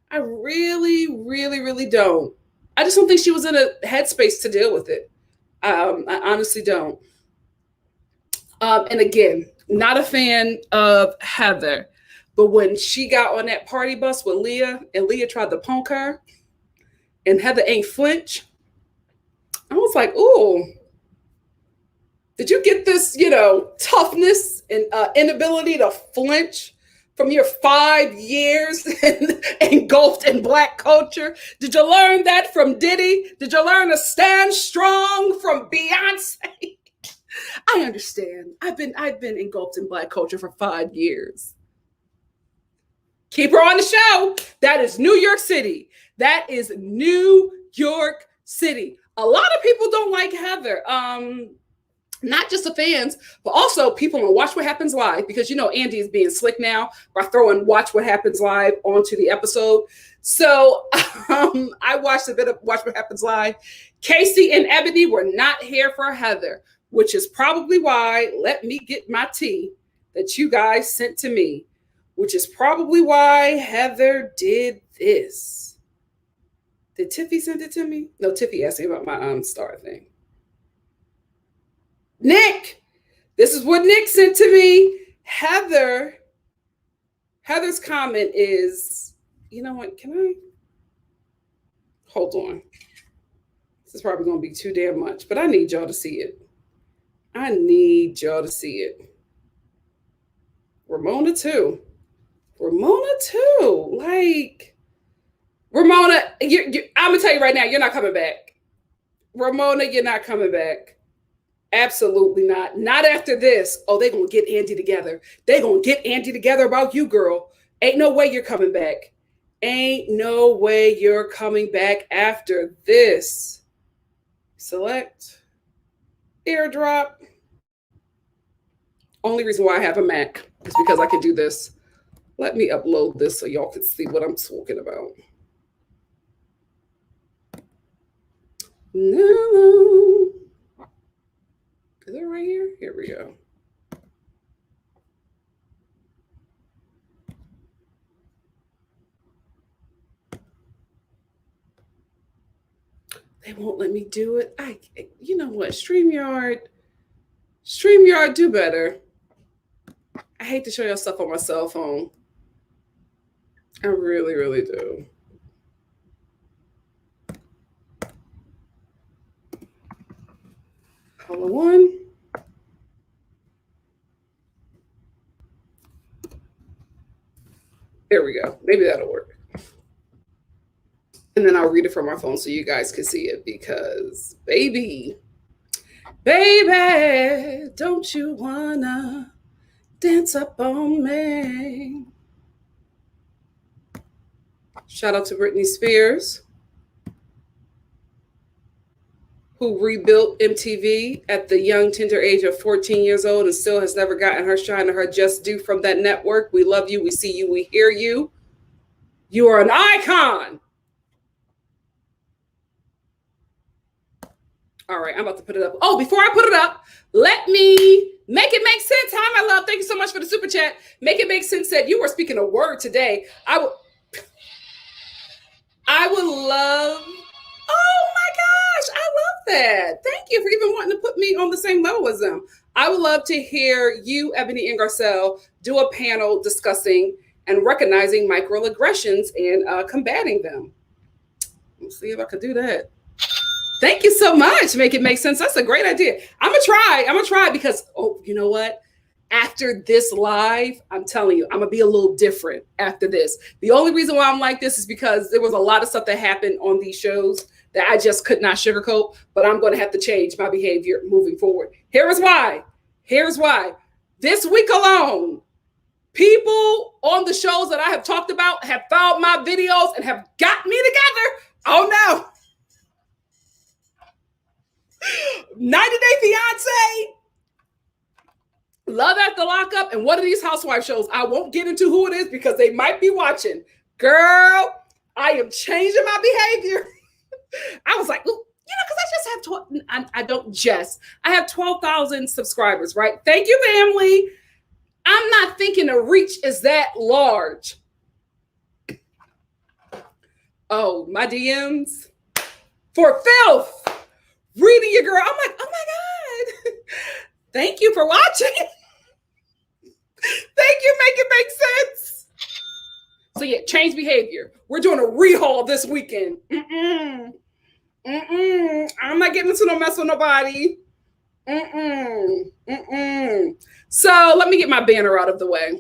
I really, really, really don't. I just don't think she was in a headspace to deal with it. I honestly don't. And again, not a fan of Heather, but when she got on that party bus with Leah and Leah tried to punk her and Heather ain't flinch, I was like, ooh, did you get this, toughness and inability to flinch from your 5 years engulfed in Black culture? Did you learn that from Diddy? Did you learn to stand strong from Beyonce? I understand. I've been engulfed in Black culture for 5 years. Keep her on the show. That is New York City. That is New York City. A lot of people don't like Heather. Not just the fans, but also people on Watch What Happens Live, because Andy is being slick now by throwing Watch What Happens Live onto the episode. So I watched a bit of Watch What Happens Live. Casey and Ebony were not here for Heather, which is probably why, let me get my tea that you guys sent to me, which is probably why Heather did this. Did Tiffy send it to me? No, Tiffy asked me about my star thing. Nick, this is what Nick sent to me. Heather's comment is, you know what, can I? Hold on. This is probably going to be too damn much, but I need y'all to see it. I need y'all to see it. Ramona too. Like, Ramona, I'm going to tell you right now, you're not coming back. Ramona, you're not coming back. Absolutely not. Not after this. Oh, they're going to get Andy together. They're going to get Andy together about you, girl. Ain't no way you're coming back. Ain't no way you're coming back after this. Select. AirDrop. Only reason why I have a Mac is because I can do this. Let me upload this so y'all can see what I'm talking about. No. Is it right here? Here we go. They won't let me do it. You know what? StreamYard, do better. I hate to show y'all stuff on my cell phone. I really, really do. Hold on. There we go. Maybe that'll work. And then I'll read it from my phone so you guys can see it because, baby, don't you wanna dance up on me? Shout out to Britney Spears, who rebuilt MTV at the young, tender age of 14 years old and still has never gotten her shine or her just due from that network. We love you. We see you. We hear you. You are an icon. All right, I'm about to put it up. Oh, before I put it up, let me make it make sense. Hi, my love. Thank you so much for the super chat. Make it make sense that you were speaking a word today. I would love. Oh my gosh, I love that. Thank you for even wanting to put me on the same level as them. I would love to hear you, Ebony and Garcelle, do a panel discussing and recognizing microaggressions and combating them. Let's see if I could do that. Thank you so much. Make it make sense. That's a great idea. I'm gonna try because, oh, you know what? After this live, I'm telling you, I'm gonna be a little different after this. The only reason why I'm like this is because there was a lot of stuff that happened on these shows that I just could not sugarcoat, but I'm gonna have to change my behavior moving forward. Here's why. This week alone, people on the shows that I have talked about have found my videos and have got me together. Oh no. 90 Day Fiance, Love After Lockup, and one of these housewife shows. I won't get into who it is because they might be watching. Girl, I am changing my behavior. I was like, ooh, because I just have 12. I have 12,000 subscribers, right? Thank you, family. I'm not thinking the reach is that large. Oh, my DMs for filth. Reading your girl. I'm like, oh my God. Thank you for watching. Thank you. Make it make sense. So yeah, change behavior. We're doing a rehaul this weekend. I'm not getting into no mess with nobody. So let me get my banner out of the way.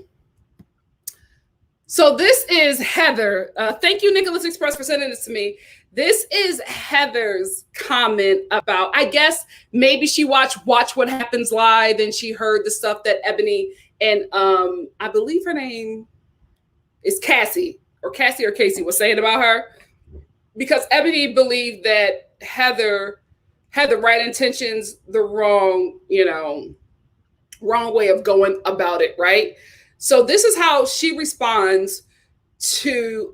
So this is Heather. Thank you, Nicholas Express, for sending this to me. This is Heather's comment about, I guess maybe she watched Watch What Happens Live and she heard the stuff that Ebony and I believe her name is Cassie or Casey was saying about her, because Ebony believed that Heather had the right intentions, the wrong way of going about it, right? So this is how she responds to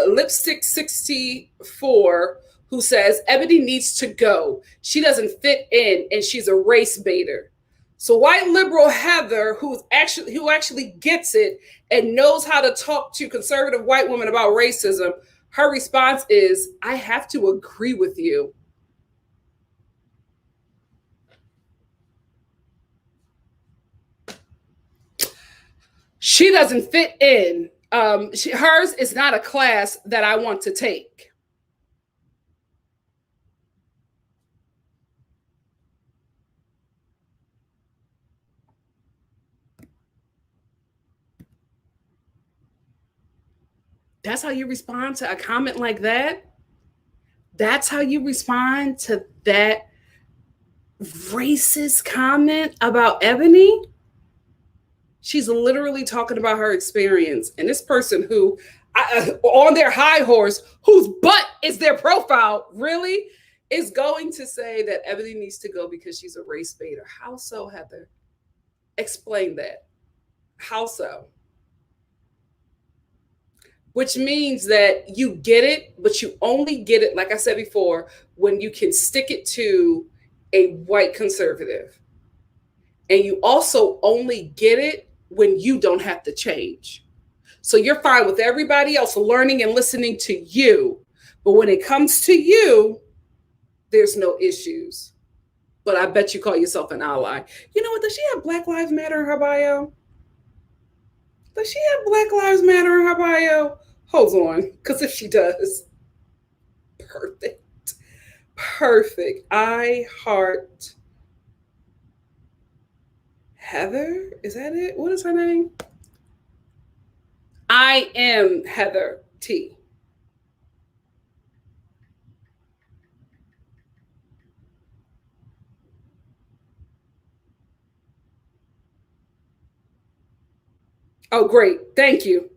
Lipstick 64, who says Ebony needs to go. She doesn't fit in and she's a race baiter. So white liberal Heather, who actually gets it and knows how to talk to conservative white women about racism, her response is, I have to agree with you. She doesn't fit in. Hers is not a class that I want to take. That's how you respond to a comment like that? That's how you respond to that racist comment about Ebony? She's literally talking about her experience. And this person who, on their high horse, whose butt is their profile, really is going to say that Ebony needs to go because she's a race baiter. How so, Heather? Explain that. How so? Which means that you get it, but you only get it, like I said before, when you can stick it to a white conservative. And you also only get it when you don't have to change. So you're fine with everybody else learning and listening to you. But when it comes to you, there's no issues. But I bet you call yourself an ally. You know what? Does she have Black Lives Matter in her bio? Does she have Black Lives Matter in her bio? Hold on, because if she does, perfect. I heart Heather? Is that it? What is her name? I am Heather T. Oh, great. Thank you.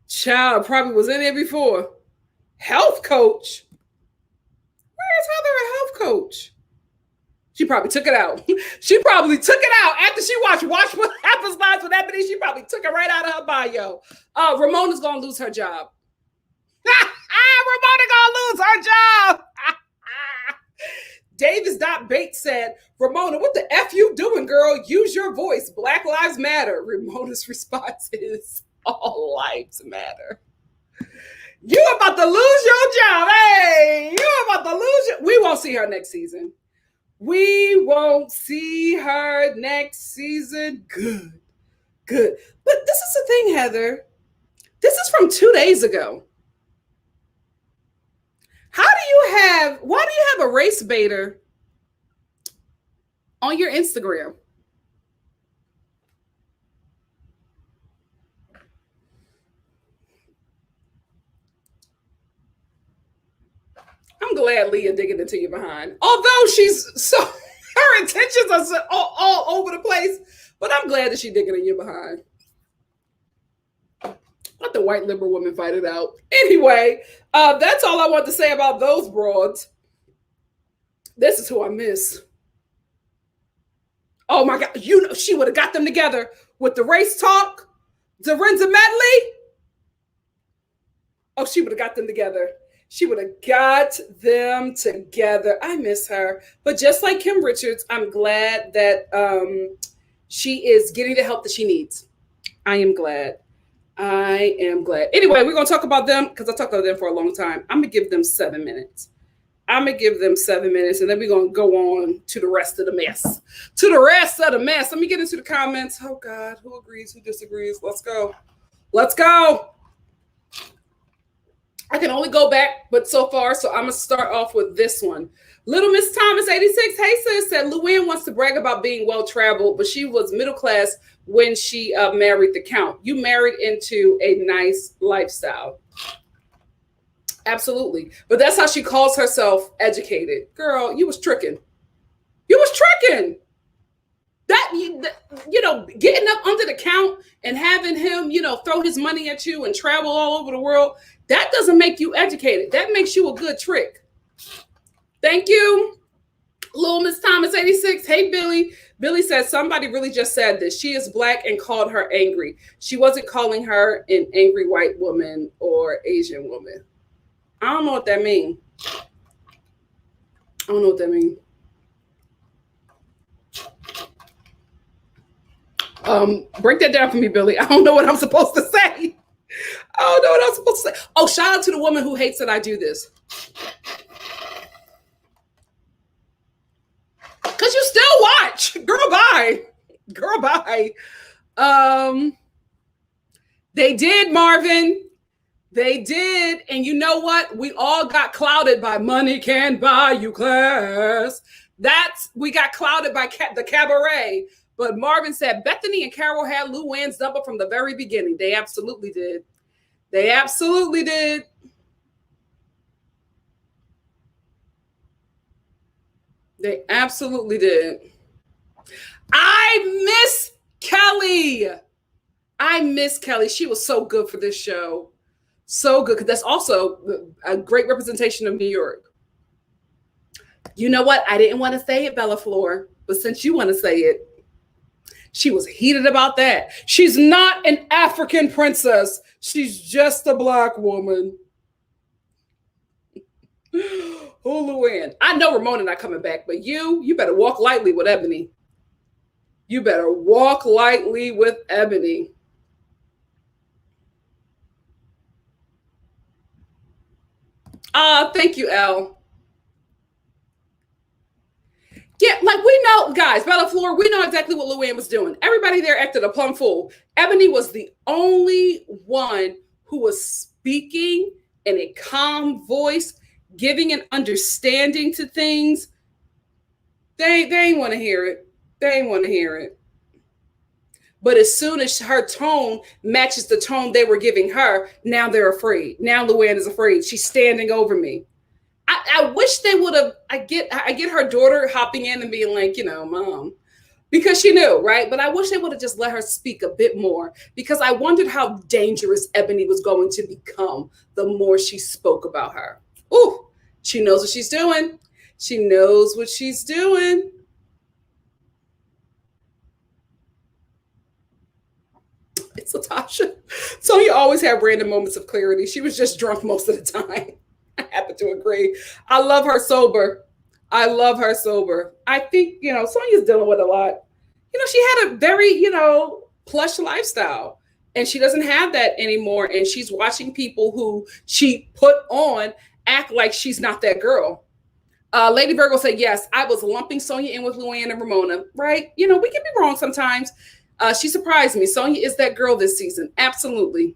Child probably was in there before. Health coach? Where is Heather a health coach? She probably took it out. She probably took it out after she watched What Happens Live with Ebony. She probably took it right out of her bio. Ramona's going to lose her job. Ramona going to lose her job. Davis.Bates said, Ramona, what the F you doing, girl? Use your voice. Black Lives Matter. Ramona's response is, all lives matter. You about to lose your job. Hey, you about to lose your... We won't see her next season. We won't see her next season. Good. But this is the thing, Heather. This is from 2 days ago. Why do you have a race baiter on your Instagram? I'm glad Leah digging into you behind. Although she's so, her intentions are so, all over the place, but I'm glad that she's digging in your behind. Let the white liberal woman fight it out. Anyway, that's all I want to say about those broads. This is who I miss. Oh my God, she would have got them together with the race talk, Dorinda Medley. Oh, she would have got them together. She would have got them together. I miss her. But just like Kim Richards, I'm glad that she is getting the help that she needs. I am glad. Anyway, we're going to talk about them because I talked about them for a long time. I'm going to give them 7 minutes. And then we're going to go on to the rest of the mess. Let me get into the comments. Oh, God. Who agrees? Who disagrees? Let's go. I can only go back, but so far, so I'm going to start off with this one. Little Miss Thomas 86, hey sis, said Luann wants to brag about being well-traveled, but she was middle class when she married the Count. You married into a nice lifestyle. Absolutely. But that's how she calls herself educated. Girl, you was tricking. Getting up under the Count and having him, throw his money at you and travel all over the world, that doesn't make you educated. That makes you a good trick. Thank you. Little Miss Thomas 86. Hey, Billy. Billy says somebody really just said this. She is black and called her angry. She wasn't calling her an angry white woman or Asian woman. I don't know what that means. Break that down for me, Billy. I don't know what I'm supposed to say. Oh, shout out to the woman who hates that I do this. Because you still watch. Girl, bye. They did, Marvin. They did. And you know what? We all got clouded by money can buy you class. We got clouded by the cabaret. But Marvin said Bethany and Carol had Luann's number from the very beginning. They absolutely did. I miss Kelly. She was so good for this show. So good. Because that's also a great representation of New York. You know what? I didn't want to say it, Bella Flor. But since you want to say it, she was heated about that. She's not an African princess. She's just a black woman. Oh, Luann. I know Ramona not coming back, but you better walk lightly with Ebony. Thank you, Elle. Yeah, like we know, guys, Bella Flor, we know exactly what Luann was doing. Everybody there acted a plumb fool. Ebony was the only one who was speaking in a calm voice, giving an understanding to things. They ain't want to hear it. But as soon as her tone matches the tone they were giving her, now they're afraid. Now Luann is afraid. She's standing over me. I wish they would have. I get her daughter hopping in and being like, Mom, because she knew, right? But I wish they would have just let her speak a bit more, because I wondered how dangerous Ebony was going to become the more she spoke about her. Ooh, she knows what she's doing. She knows what she's doing. It's Latasha. Sonya always had random moments of clarity. She was just drunk most of the time. I happen to agree. I love her sober. I love her sober. I think, Sonya's dealing with a lot. She had a very, plush lifestyle, and she doesn't have that anymore. And she's watching people who she put on act like she's not that girl. Lady Virgo said, yes, I was lumping Sonya in with Luann and Ramona, right? We can be wrong sometimes. She surprised me. Sonya is that girl this season. Absolutely.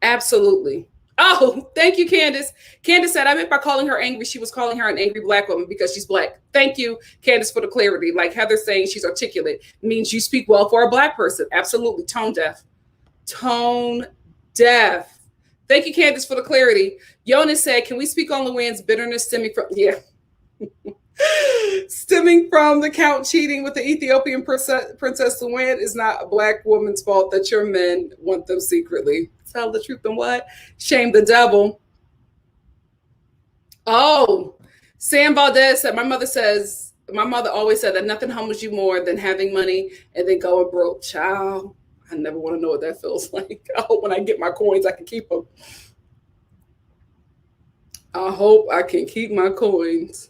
Absolutely. Oh, thank you, Candace. Candace said, I meant by calling her angry, she was calling her an angry Black woman because she's Black. Thank you, Candace, for the clarity. Like Heather saying she's articulate means you speak well for a Black person. Absolutely. Tone deaf. Tone deaf. Thank you, Candace, for the clarity. Jonas said, can we speak on Luann's bitterness stemming from, stemming from the count cheating with the Ethiopian princess? Luann is not a Black woman's fault that your men want them secretly. Tell the truth and what? Shame the devil. Oh, Sam Valdez said, my mother always said that nothing humbles you more than having money and then going broke. Child, I never want to know what that feels like. I hope when I get my coins, I can keep them. I hope I can keep my coins.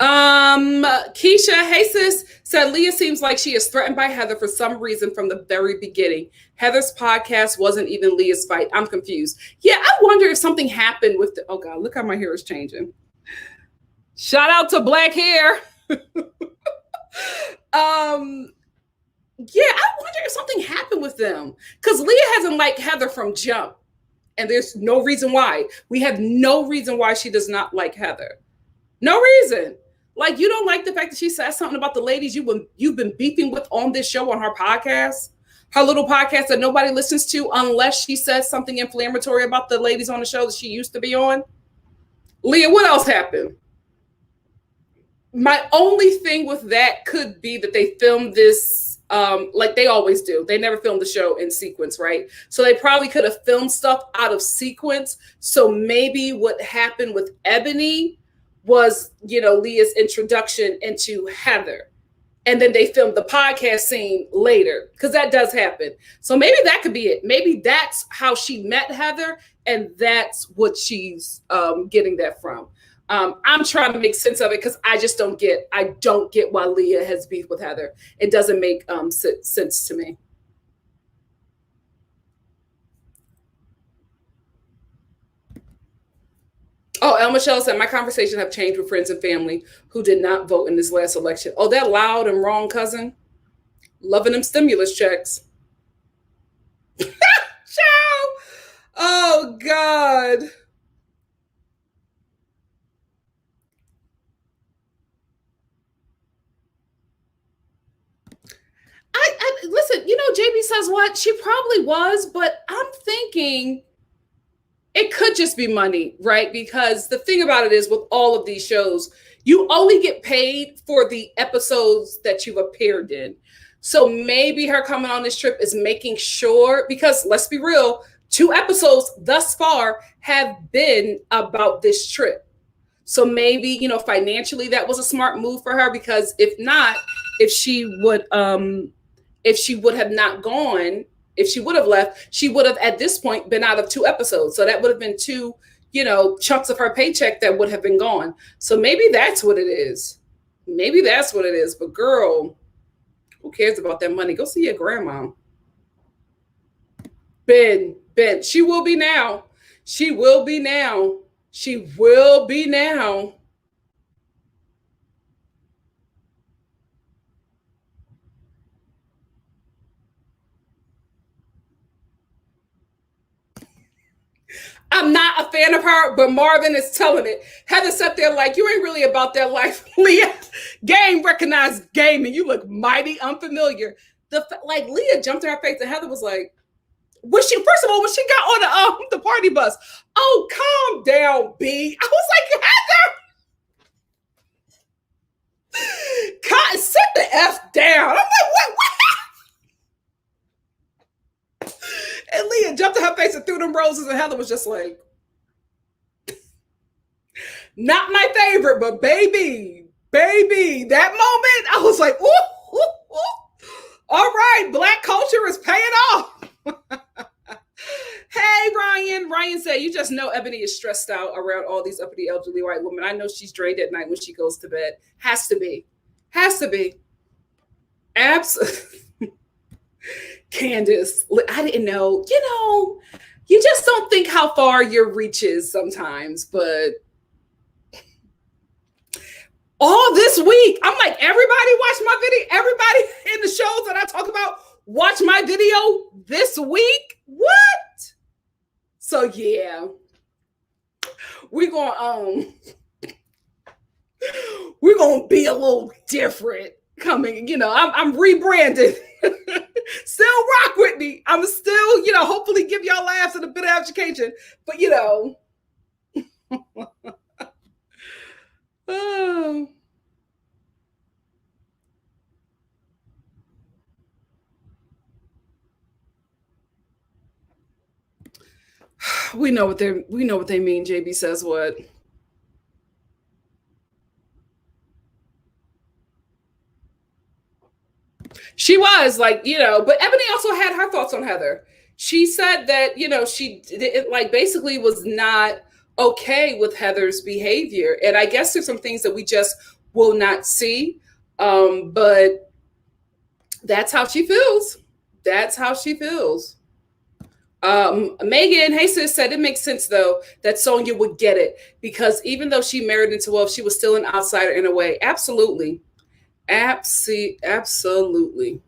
Keisha, hey sis, said Leah seems like she is threatened by Heather for some reason from the very beginning. Heather's podcast wasn't even Leah's fight. I'm confused. Yeah, I wonder if something happened with oh God, look how my hair is changing. Shout out to black hair. Yeah, I wonder if something happened with them, because Leah hasn't liked Heather from jump, and there's no reason why. We have no reason why she does not like Heather. No reason. Like, you don't like the fact that she said something about the ladies you've been beefing with on this show, on her podcast, her little podcast that nobody listens to unless she says something inflammatory about the ladies on the show that she used to be on. Leah, what else happened? My only thing with that could be that they filmed this like they always do. They never film the show in sequence, right? So they probably could have filmed stuff out of sequence. So maybe what happened with Ebony was, Leah's introduction into Heather. And then they filmed the podcast scene later, because that does happen. So maybe that could be it. Maybe that's how she met Heather, and that's what she's getting that from. I'm trying to make sense of it, because I don't get why Leah has beef with Heather. It doesn't make sense to me. Oh, El Michelle said, my conversation have changed with friends and family who did not vote in this last election. Oh, that loud and wrong cousin. Loving them stimulus checks. Ciao. Oh, God. Listen, JB says what? She probably was, but I'm thinking it could just be money, right? Because the thing about it is, with all of these shows, you only get paid for the episodes that you've appeared in. So maybe her coming on this trip is making sure, because let's be real, 2 episodes thus far have been about this trip. So maybe, financially that was a smart move for her, because if not, if she would have not gone, if she would have left, she would have at this point been out of 2 episodes. So that would have been 2, chunks of her paycheck that would have been gone. So maybe that's what it is. Maybe that's what it is. But girl, who cares about that money? Go see your grandma. Ben, she will be now. She will be now. She will be now. I'm not a fan of her, but Marvin is telling it. Heather sat there like, you ain't really about that life, Leah. Game recognized game, and you look mighty unfamiliar. like Leah jumped in her face and Heather was like, first of all, when she got on the party bus, oh, calm down, B. I was like, Heather, sit the F down. I'm like, what? And Leah jumped in her face and threw them roses, and Heather was just like, not my favorite, but baby, that moment, I was like, ooh, ooh, ooh. All right, Black culture is paying off. Hey, Ryan. Ryan said, you just know Ebony is stressed out around all these uppity elderly white women. I know she's drained at night when she goes to bed. Has to be. Absolutely. Candace, I didn't know. You just don't think how far your reach is sometimes, but all this week, I'm like, everybody watch my video. Everybody in the shows that I talk about watch my video this week. What? So yeah, we're gonna be a little different coming. I'm rebranded. Still rock with me. I'm still, hopefully give y'all laughs and a bit of education. But oh. We know what they mean. JB says what? She was like, but Ebony also had her thoughts on Heather. She said that, she basically was not okay with Heather's behavior. And I guess there's some things that we just will not see. But that's how she feels. Megan, hey sis, said it makes sense though that Sonia would get it because even though she married into wealth, she was still an outsider in a way. Absolutely. Absolutely.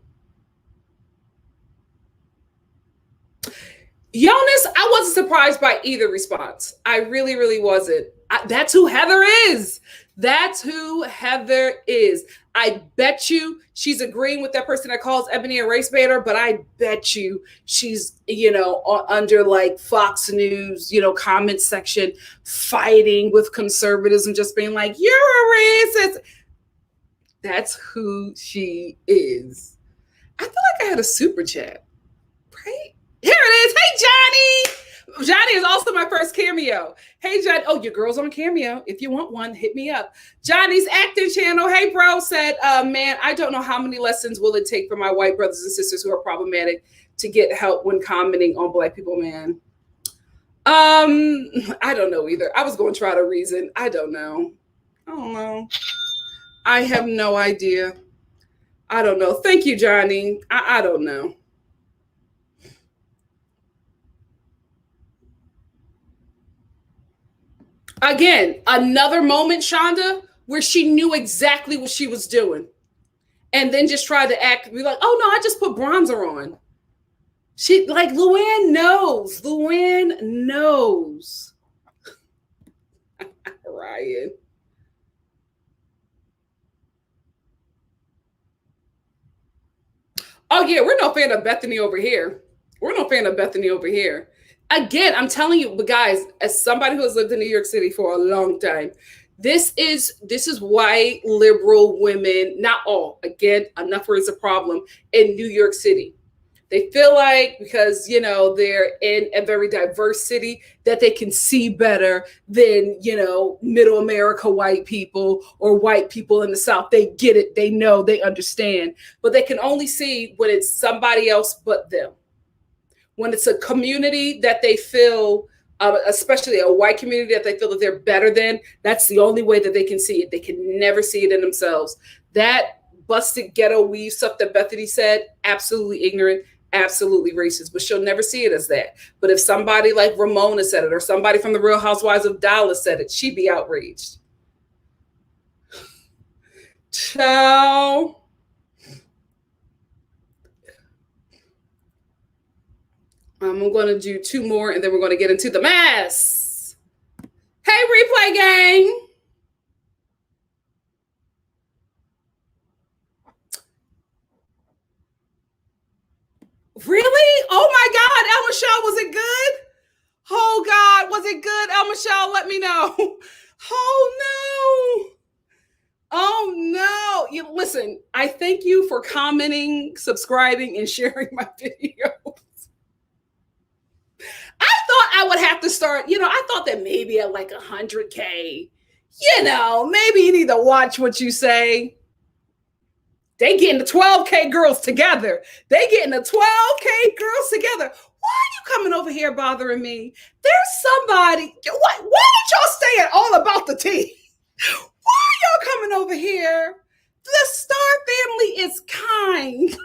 Jonas, I wasn't surprised by either response. I really, really wasn't. That's who Heather is. I bet you she's agreeing with that person that calls Ebony a race baiter, but I bet you she's, under like Fox News, comment section fighting with conservatives and just being like, you're a racist. That's who she is. I feel like I had a super chat, right? Here it is. Hey, Johnny. Johnny is also my first cameo. Hey, Johnny. Oh, your girl's on Cameo. If you want one, hit me up. Johnny's acting channel. Hey, bro, said, man, I don't know how many lessons will it take for my white brothers and sisters who are problematic to get help when commenting on Black people, man. I don't know either. I was going to try to reason. I don't know. I have no idea. I don't know. Thank you, Johnny. I don't know. Again, another moment, Shonda, where she knew exactly what she was doing. And then just tried to be like, oh no, I just put bronzer on. She like Luann knows. Ryan. Oh yeah, we're no fan of Bethany over here. Again, I'm telling you, but guys, as somebody who has lived in New York City for a long time, this is white liberal women, not all. Again, enough where it's a problem in New York City. They feel like because they're in a very diverse city that they can see better than middle America white people or white people in the South. They get it, they know, they understand, but they can only see when it's somebody else but them. When it's a community that they feel, especially a white community that they feel that they're better than, that's the only way that they can see it. They can never see it in themselves. That busted ghetto weave stuff that Bethany said, absolutely ignorant, absolutely racist, but she'll never see it as that. But if somebody like Ramona said it or somebody from the Real Housewives of Dallas said it, she'd be outraged. Ciao. I'm going to do two more and then we're going to get into the mess. Hey, replay gang. Michelle, was it good? Oh God, was it good? El Michelle, let me know. Oh no. Oh no. You listen, I thank you for commenting, subscribing, and sharing my video. I thought I would have to start, I thought that maybe at like 100K, maybe you need to watch what you say. They getting the 12K girls together. They getting the 12K girls together. Why are you coming over here bothering me? There's somebody. Why did y'all stay at all about the tea? Why are y'all coming over here? The Star family is kind.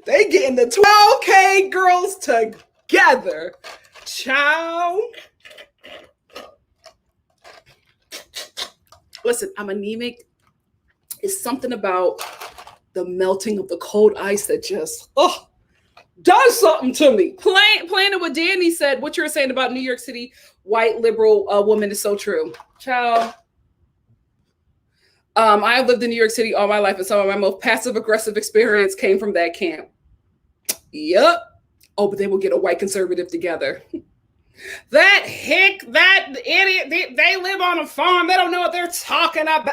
They getting the 12K girls together. Ciao. Listen, I'm anemic. It's something about the melting of the cold ice that just does something to me. Playing it with Danny said, what you're saying about New York City white liberal woman is so true. Ciao. I have lived in New York City all my life, and some of my most passive-aggressive experience came from that camp. Yep. Oh, but they will get a white conservative together. That idiot, they live on a farm. They don't know what they're talking about.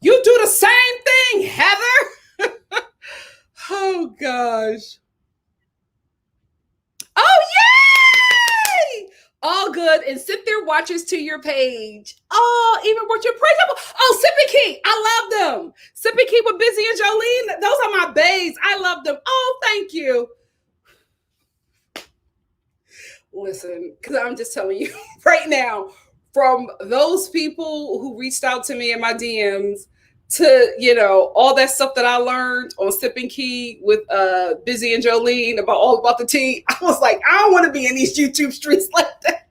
You do the same thing, Heather. Oh, gosh. Oh, yay! All good. And sit there watchers to your page. Oh, even with your praise. Oh, Sip and Key. I love them. Sip and Key with Busy and Jolene. Those are my babes. I love them. Oh, thank you. Listen, because I'm just telling you right now, from those people who reached out to me in my DMs to, all that stuff that I learned on Sip and Key with Busy and Jolene about the tea, I was like, I don't want to be in these YouTube streets like that.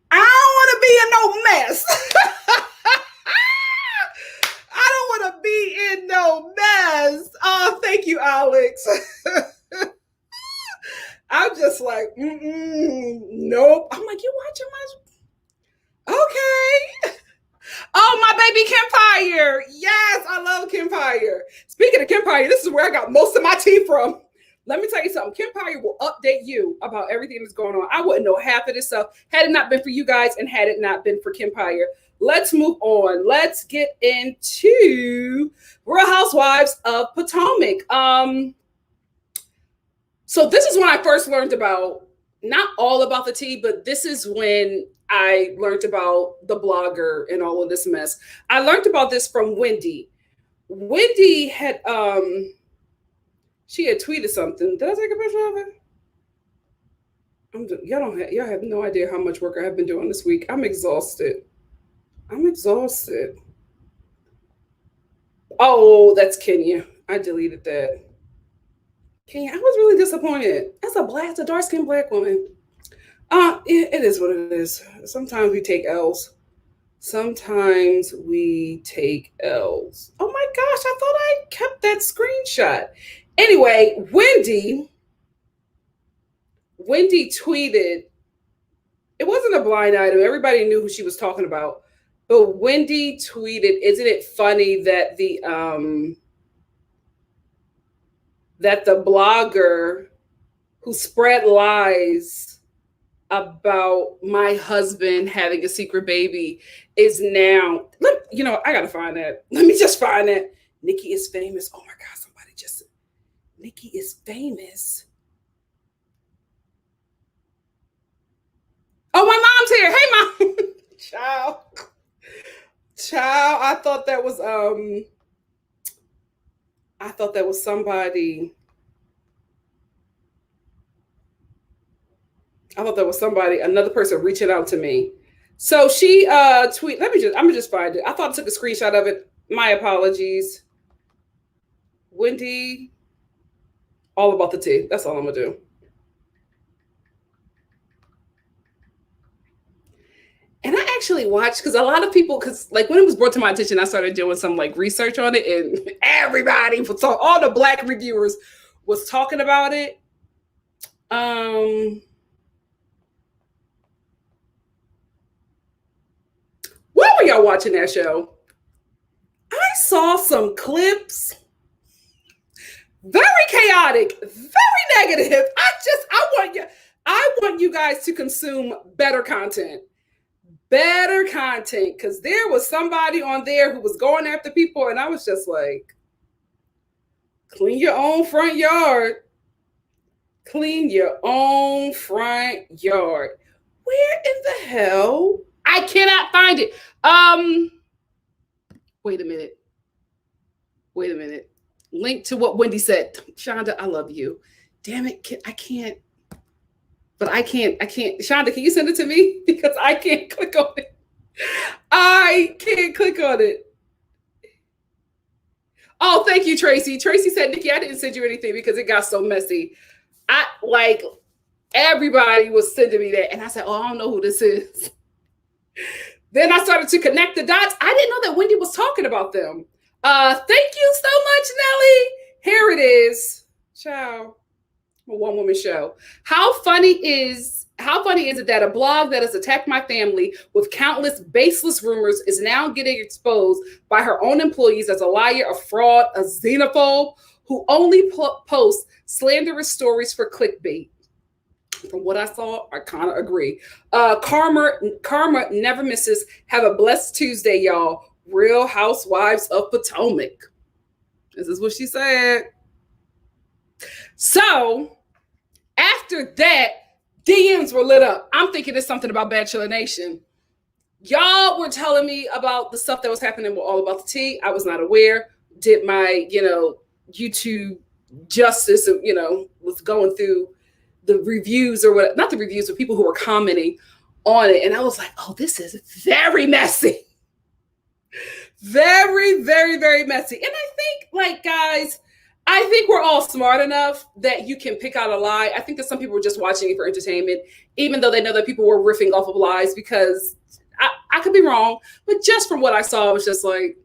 I don't want to be in no mess. I don't want to be in no mess. Oh, thank you, Alex. I'm just like, nope. I'm like, you watching my... Okay. Oh, my baby Kempire. Yes, I love Kempire. Speaking of Kempire, this is where I got most of my tea from. Let me tell you something. Kempire will update you about everything that's going on. I wouldn't know half of this stuff had it not been for you guys and had it not been for Kempire. Let's move on. Let's get into Real Housewives of Potomac. So this is when I first learned about, not all about the tea, but this is when I learned about the blogger and all of this mess. I learned about this from Wendy. Wendy had, she had tweeted something. Did I take a picture of it? Y'all have no idea how much work I have been doing this week. I'm exhausted. Oh, that's Kenya. I deleted that. Kenya, I was really disappointed. That's a dark-skinned Black woman. It is what it is. Sometimes we take L's. Oh my gosh, I thought I kept that screenshot. Anyway, Wendy tweeted, it wasn't a blind item. Everybody knew who she was talking about. But Wendy tweeted, isn't it funny that the blogger who spread lies about my husband having a secret baby is now, I gotta find that. Let me just find that. Nikki is famous. Oh my God, somebody just, Nikki is famous. Oh, my mom's here. Hey, Mom. Ciao. I thought that was somebody. Another person reaching out to me. So she I'm gonna just find it. I thought I took a screenshot of it. My apologies. Wendy, all about the tea. That's all I'm gonna do. And I actually watched, because a lot of people, when it was brought to my attention, I started doing some research on it, and everybody, all the Black reviewers was talking about it. Why were y'all watching that show? I saw some clips. very chaotic, very negative. I want you guys to consume better content. Better content. Because there was somebody on there who was going after people, and I was just like, clean your own front yard. Clean your own front yard. Where in the hell? I cannot find it. Wait a minute. Wait a minute. Link to what Wendy said. Shonda, I love you. Damn it. I can't. But I can't. Shonda, can you send it to me? Because I can't click on it. I can't click on it. Oh, thank you, Tracy. Tracy said, Nikki, I didn't send you anything because it got so messy. Everybody was sending me that. And I said, oh, I don't know who this is. Then I started to connect the dots. I didn't know that Wendy was talking about them. Thank you so much, Nelly. Here it is. Ciao. A one-woman show. How funny is it that a blog that has attacked my family with countless baseless rumors is now getting exposed by her own employees as a liar, a fraud, a xenophobe who only posts slanderous stories for clickbait? From what I saw, I kind of agree. Karma never misses. Have a blessed Tuesday, y'all. Real Housewives of Potomac. This is what she said. So after that, DMs were lit up. I'm thinking it's something about Bachelor Nation. Y'all were telling me about the stuff that was happening with All About the Tea. I was not aware. Did my, YouTube justice, was going through the reviews or what, not the reviews, but people who were commenting on it. And I was like, oh, this is very messy. Very, very, very messy. And I think, guys, I think we're all smart enough that you can pick out a lie. I think that some people were just watching it for entertainment, even though they know that people were riffing off of lies, because I could be wrong. But just from what I saw, I was just like,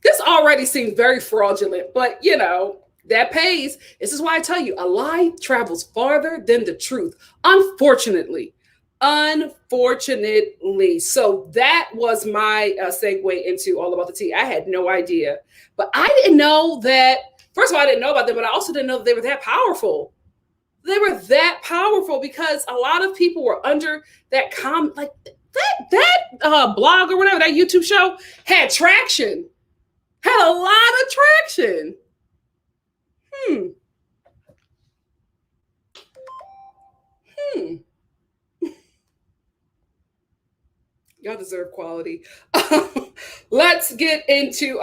this already seemed very fraudulent. But, that pays. This is why I tell you, a lie travels farther than the truth. Unfortunately. So that was my segue into All About the Tea. I had no idea. But I didn't know that, first of all, I didn't know about them, but I also didn't know that they were that powerful. They were that powerful because a lot of people were under that that blog or whatever, that YouTube show had traction. Had a lot of traction. Y'all deserve quality. Let's get into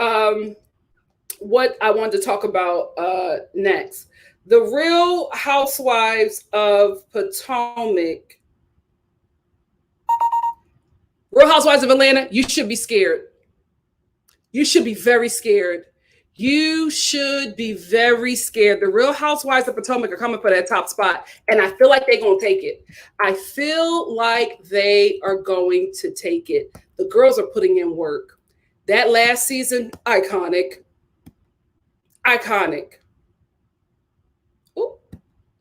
what I wanted to talk about next. The Real Housewives of Potomac. Real Housewives of Atlanta, you should be scared. You should be very scared. You should be very scared. The Real Housewives of Potomac are coming for that top spot, and I feel like they're going to take it. I feel like they are going to take it. The girls are putting in work. That last season, iconic. Iconic. Oh,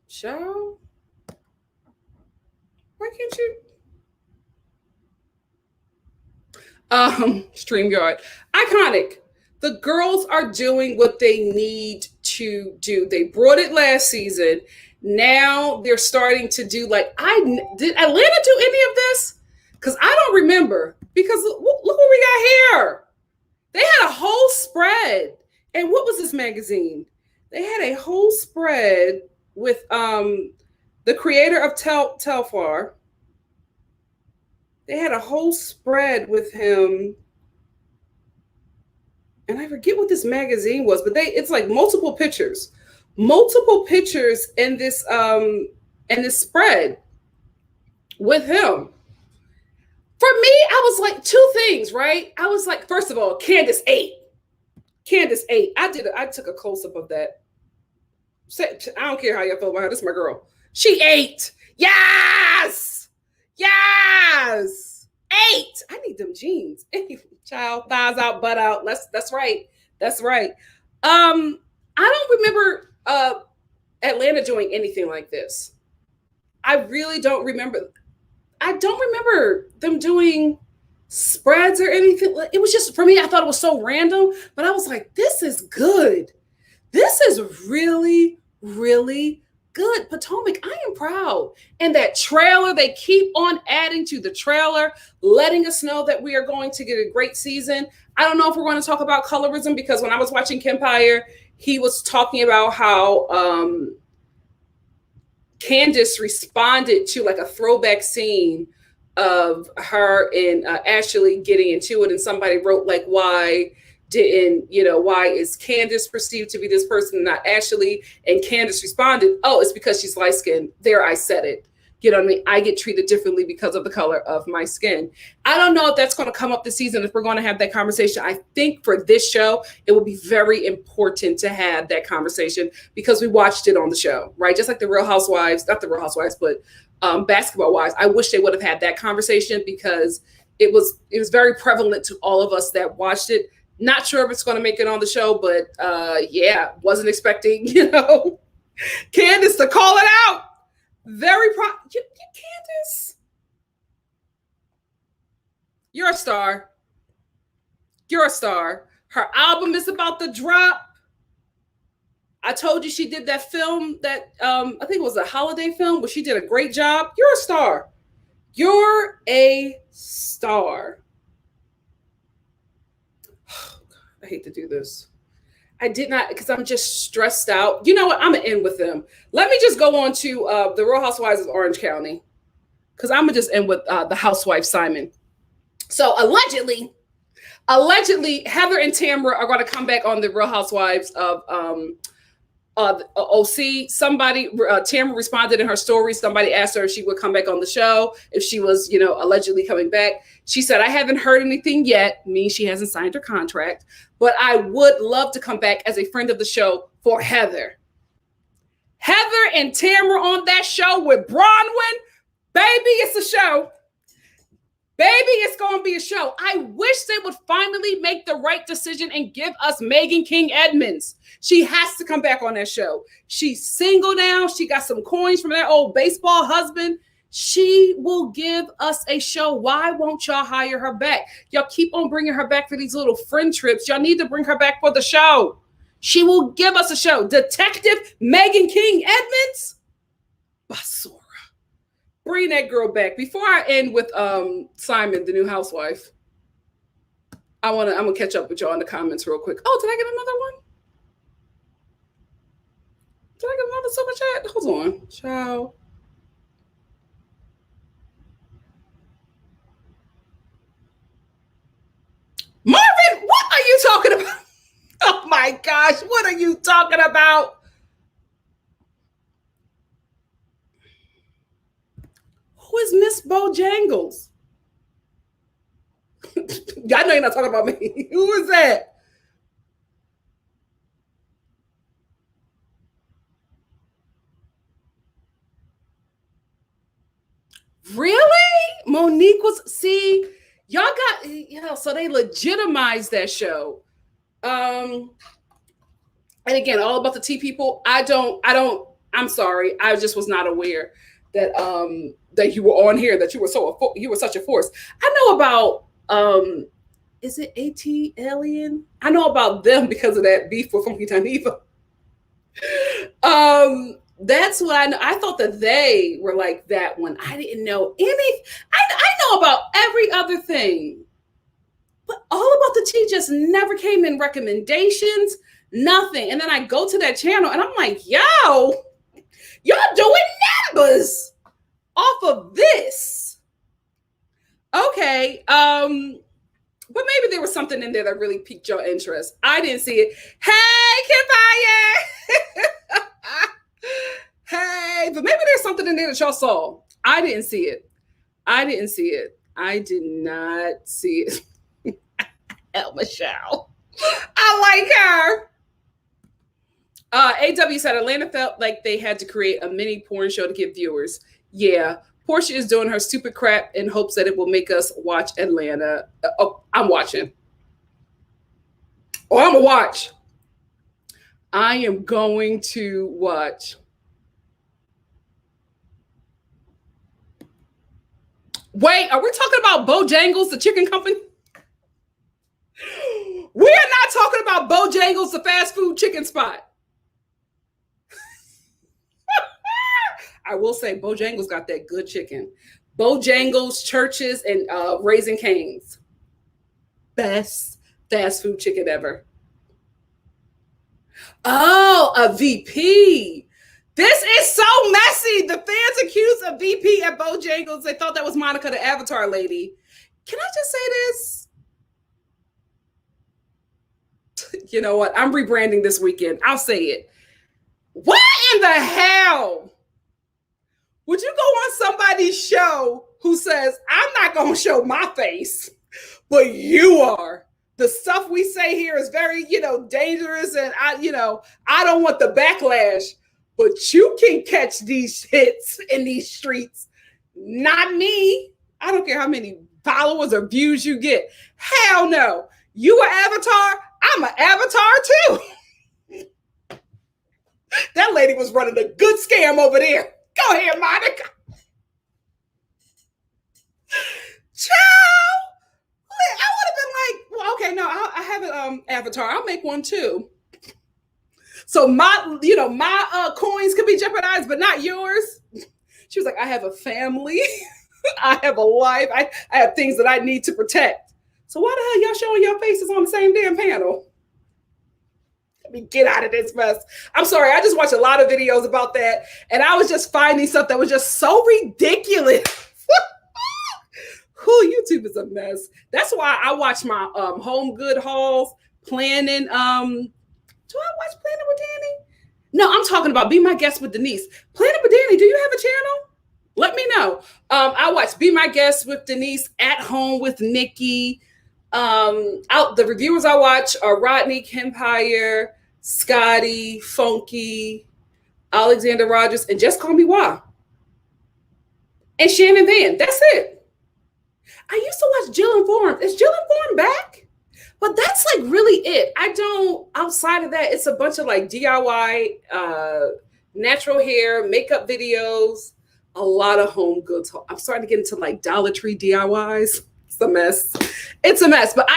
child. Why can't you? StreamYard. Iconic. The girls are doing what they need to do. They brought it last season. Now they're starting to do did Atlanta do any of this? Because I don't remember. Because look what we got here. They had a whole spread. And what was this magazine? They had a whole spread with the creator of Telfar. They had a whole spread with him. And I forget what this magazine was, but it's like multiple pictures in this spread with him. For me, I was like, two things, right? I was like, first of all, Candace ate. I took a close-up of that. I don't care how y'all feel about her. This is my girl. She ate. Yes. Ate. I need them jeans. Child, thighs out, butt out. That's right. I don't remember Atlanta doing anything like this. I really don't remember. I don't remember them doing spreads or anything. It was just, for me, I thought it was so random, but I was like, this is good. This is really, really good. Potomac, I am proud. And that trailer, they keep on adding to the trailer, letting us know that we are going to get a great season. I don't know if we're going to talk about colorism, because when I was watching Kempire, he was talking about how Candace responded to like a throwback scene of her and Ashley getting into it, and somebody wrote like, why is Candace perceived to be this person and not Ashley? And Candace responded, oh, it's because she's light skinned. There, I said it. You know what I mean? I get treated differently because of the color of my skin. I don't know if that's going to come up this season, if we're going to have that conversation. I think for this show, it will be very important to have that conversation because we watched it on the show, right? Just like the Real Housewives, not the Real Housewives, but Basketball Wives. I wish they would have had that conversation because it was very prevalent to all of us that watched it. Not sure if it's going to make it on the show, but yeah, wasn't expecting, Candace to call it out. Very proud. Candace, you're a star. You're a star. Her album is about to drop. I told you she did that film that I think it was a holiday film where she did a great job. You're a star. You're a star. I hate to do this. I did not, because I'm just stressed out. You know what? I'm going to end with them. Let me just go on to the Real Housewives of Orange County, because I'm going to just end with the housewife Simon. So allegedly, Heather and Tamara are going to come back on the Real Housewives of OC. Somebody, Tamara responded in her story. Somebody asked her if she would come back on the show, if she was, allegedly coming back. She said, I haven't heard anything yet, meaning she hasn't signed her contract, but I would love to come back as a friend of the show for Heather. Heather and Tamara on that show with Bronwyn, baby, it's a show. Baby, it's going to be a show. I wish they would finally make the right decision and give us Megan King Edmonds. She has to come back on that show. She's single now. She got some coins from that old baseball husband. She will give us a show. Why won't y'all hire her back? Y'all keep on bringing her back for these little friend trips. Y'all need to bring her back for the show. She will give us a show. Detective Megan King Edmonds. Basura. Bring that girl back. Before I end with Simon, the new housewife, I'm gonna catch up with y'all in the comments real quick. Oh, did I get another one? Did I get another super chat? Hold on. Ciao. Marvin, what are you talking about? Oh my gosh, what are you talking about? Who is Miss Bojangles? I know you're not talking about me. Who is that? Really? Monique was, see, y'all got, so they legitimized that show. And again, all about the tea people. I'm sorry. I just was not aware that that you were on here, that you were such a force. I know about is it AT Alien? I know about them because of that beef with Funky Taniva. That's what I know. I thought that they were like that one. I didn't know any. I know about every other thing, but all about the tea just never came in recommendations. Nothing. And then I go to that channel and I'm like, yo, y'all doing numbers off of this. Okay. But maybe there was something in there that really piqued your interest. I didn't see it. Hey, Kempire. Hey, but maybe there's something in there that y'all saw. I didn't see it. I did not see it. El Michelle. I like her. AW said Atlanta felt like they had to create a mini porn show to get viewers. Yeah. Portia is doing her stupid crap in hopes that it will make us watch Atlanta. Oh, I'm watching. Oh, I'm going to watch. I am going to watch. Wait, are we talking about Bojangles, the chicken company? We are not talking about Bojangles, the fast food chicken spot. I will say Bojangles got that good chicken. Bojangles, Churches, and Raising Cane's. Best fast food chicken ever. Oh, a VP. This is so messy. The fans accused a VP at Bojangles. They thought that was Monica, the Avatar lady. Can I just say this? You know what? I'm rebranding this weekend. I'll say it. What in the hell? Would you go on somebody's show who says, I'm not going to show my face, but you are? The stuff we say here is very, dangerous. And I don't want the backlash, but you can catch these hits in these streets. Not me. I don't care how many followers or views you get. Hell no. You an avatar? I'm an avatar too. That lady was running a good scam over there. Go ahead, Monica. Ciao. I would have been like, well, okay, no, I have an avatar. I'll make one too. So my coins could be jeopardized, but not yours. She was like, I have a family. I have a life. I have things that I need to protect. So why the hell y'all showing your faces on the same damn panel? Let me get out of this mess. I'm sorry. I just watched a lot of videos about that. And I was just finding stuff that was just so ridiculous. YouTube is a mess. That's why I watch my home good hauls, planning. Do I watch Planning with Danny? No, I'm talking about Be My Guest with Denise. Planning with Danny, do you have a channel? Let me know. I watch Be My Guest with Denise, At Home with Nikki. The reviewers I watch are Rodney, Kempire, Scotty, Funky, Alexander Rogers, and Just Call Me Why. And Shannon Van. That's it. I used to watch Jill and Form. Is Jill and Form back? But that's like really it. I don't, outside of that, it's a bunch of like DIY, natural hair, makeup videos, a lot of home goods. I'm starting to get into like Dollar Tree DIYs. It's a mess. It's a mess. But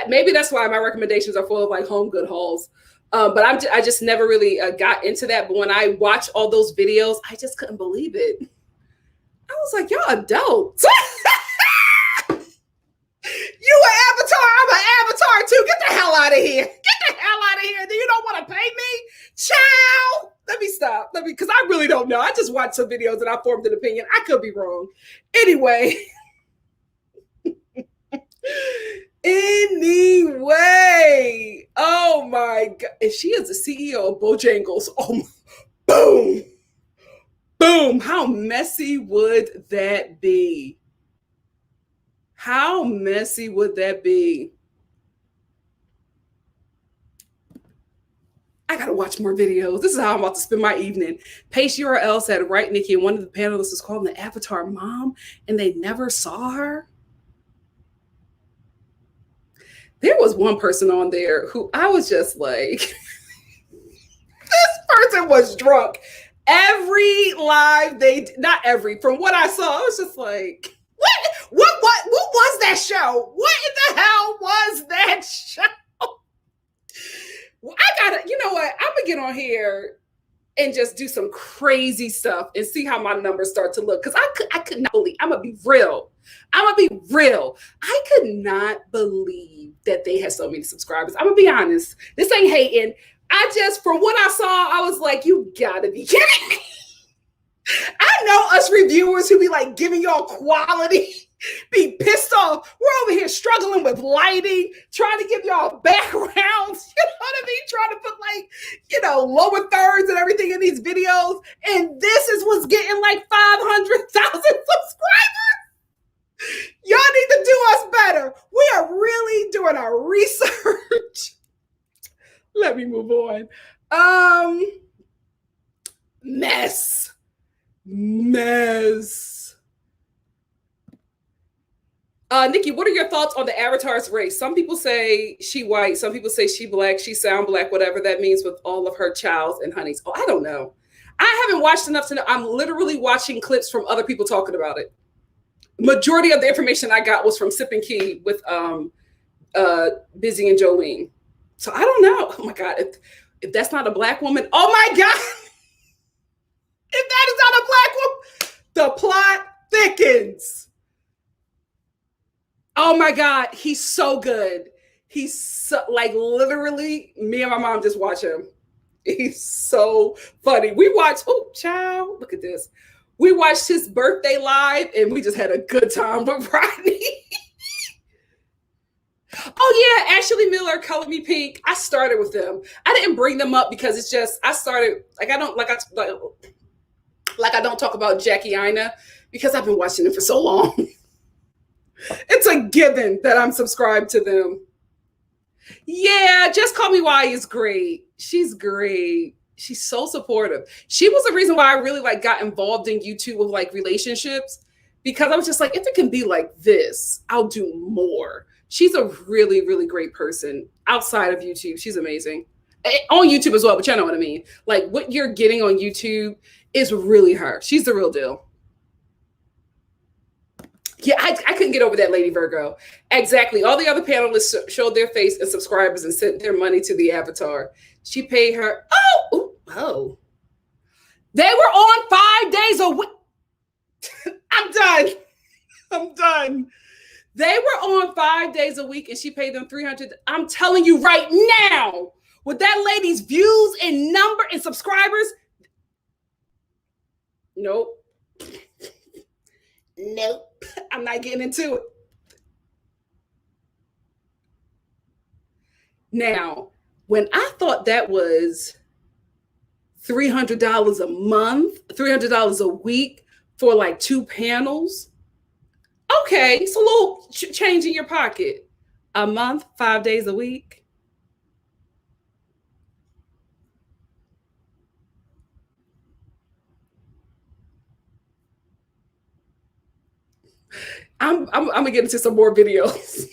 maybe that's why my recommendations are full of like home good hauls. But I just never really got into that. But when I watched all those videos, I just couldn't believe it. I was like, y'all adults. You an avatar, I'm an avatar too. Get the hell out of here. Get the hell out of here. Do you don't want to pay me? Ciao. Let me stop. Because I really don't know. I just watched some videos and I formed an opinion. I could be wrong. Anyway. Oh my God. And she is the CEO of Bojangles. Oh, boom. Boom. How messy would that be? How messy would that be? I gotta watch more videos. This is how I'm about to spend my evening. Paste URL said, right, Nikki, and one of the panelists was calling the Avatar mom, and they never saw her. There was one person on there who I was just like, this person was drunk. Every live from what I saw, I was just like, what was that show? What in the hell was that show? Well, you know what? I'm gonna get on here and just do some crazy stuff and see how my numbers start to look. Because I could not believe, I'm gonna be real. I could not believe that they had so many subscribers. I'm gonna be honest. This ain't hating. From what I saw, I was like, you gotta be kidding me. I know us reviewers who be like giving y'all quality, be pissed off. We're over here struggling with lighting, trying to give y'all backgrounds, you know what I mean? Trying to put like, lower thirds and everything in these videos. And this is what's getting like 500,000 subscribers. Y'all need to do us better. We are really doing our research. Let me move on. Mess. Nikki, what are your thoughts on the avatar's race? Some people say she white. Some people say she black. She sound black, whatever that means with all of her chows and honeys. Oh, I don't know. I haven't watched enough to know. I'm literally watching clips from other people talking about it. Majority of the information I got was from Sip and Key with Busy and Jolene. So I don't know. Oh my God. If that's not a Black woman, oh my God. If that is not a Black woman, the plot thickens. Oh my God. He's so good. He's so, like, literally, me and my mom just watch him. He's so funny. We watched, oh, child, look at this. We watched his birthday live and we just had a good time with Rodney. Oh yeah, Ashley Miller, Color Me Pink. I started with them. I didn't bring them up because it's just, I started, like, I don't talk about Jackie Ina because I've been watching them for so long. It's a given that I'm subscribed to them. Yeah, Just Call Me Y is great. She's great. She's so supportive. She was the reason why I really like got involved in YouTube with like relationships, because I was just like, if it can be like this, I'll do more. She's a really, really great person outside of YouTube. She's amazing. On YouTube as well, but you know what I mean. Like, what you're getting on YouTube is really her. She's the real deal. Yeah, I couldn't get over that Lady Virgo. Exactly. All the other panelists showed their face and subscribers and sent their money to the avatar. She paid her. Oh. They were on 5 days a week. I'm done. They were on 5 days a week and she paid them $300. I'm telling you right now, with that lady's views and number and subscribers, nope. I'm not getting into it. Now, when I thought that was $300 a month, $300 a week for like 2 panels, okay, it's a little change in your pocket. A month, 5 days a week. I'm gonna get into some more videos.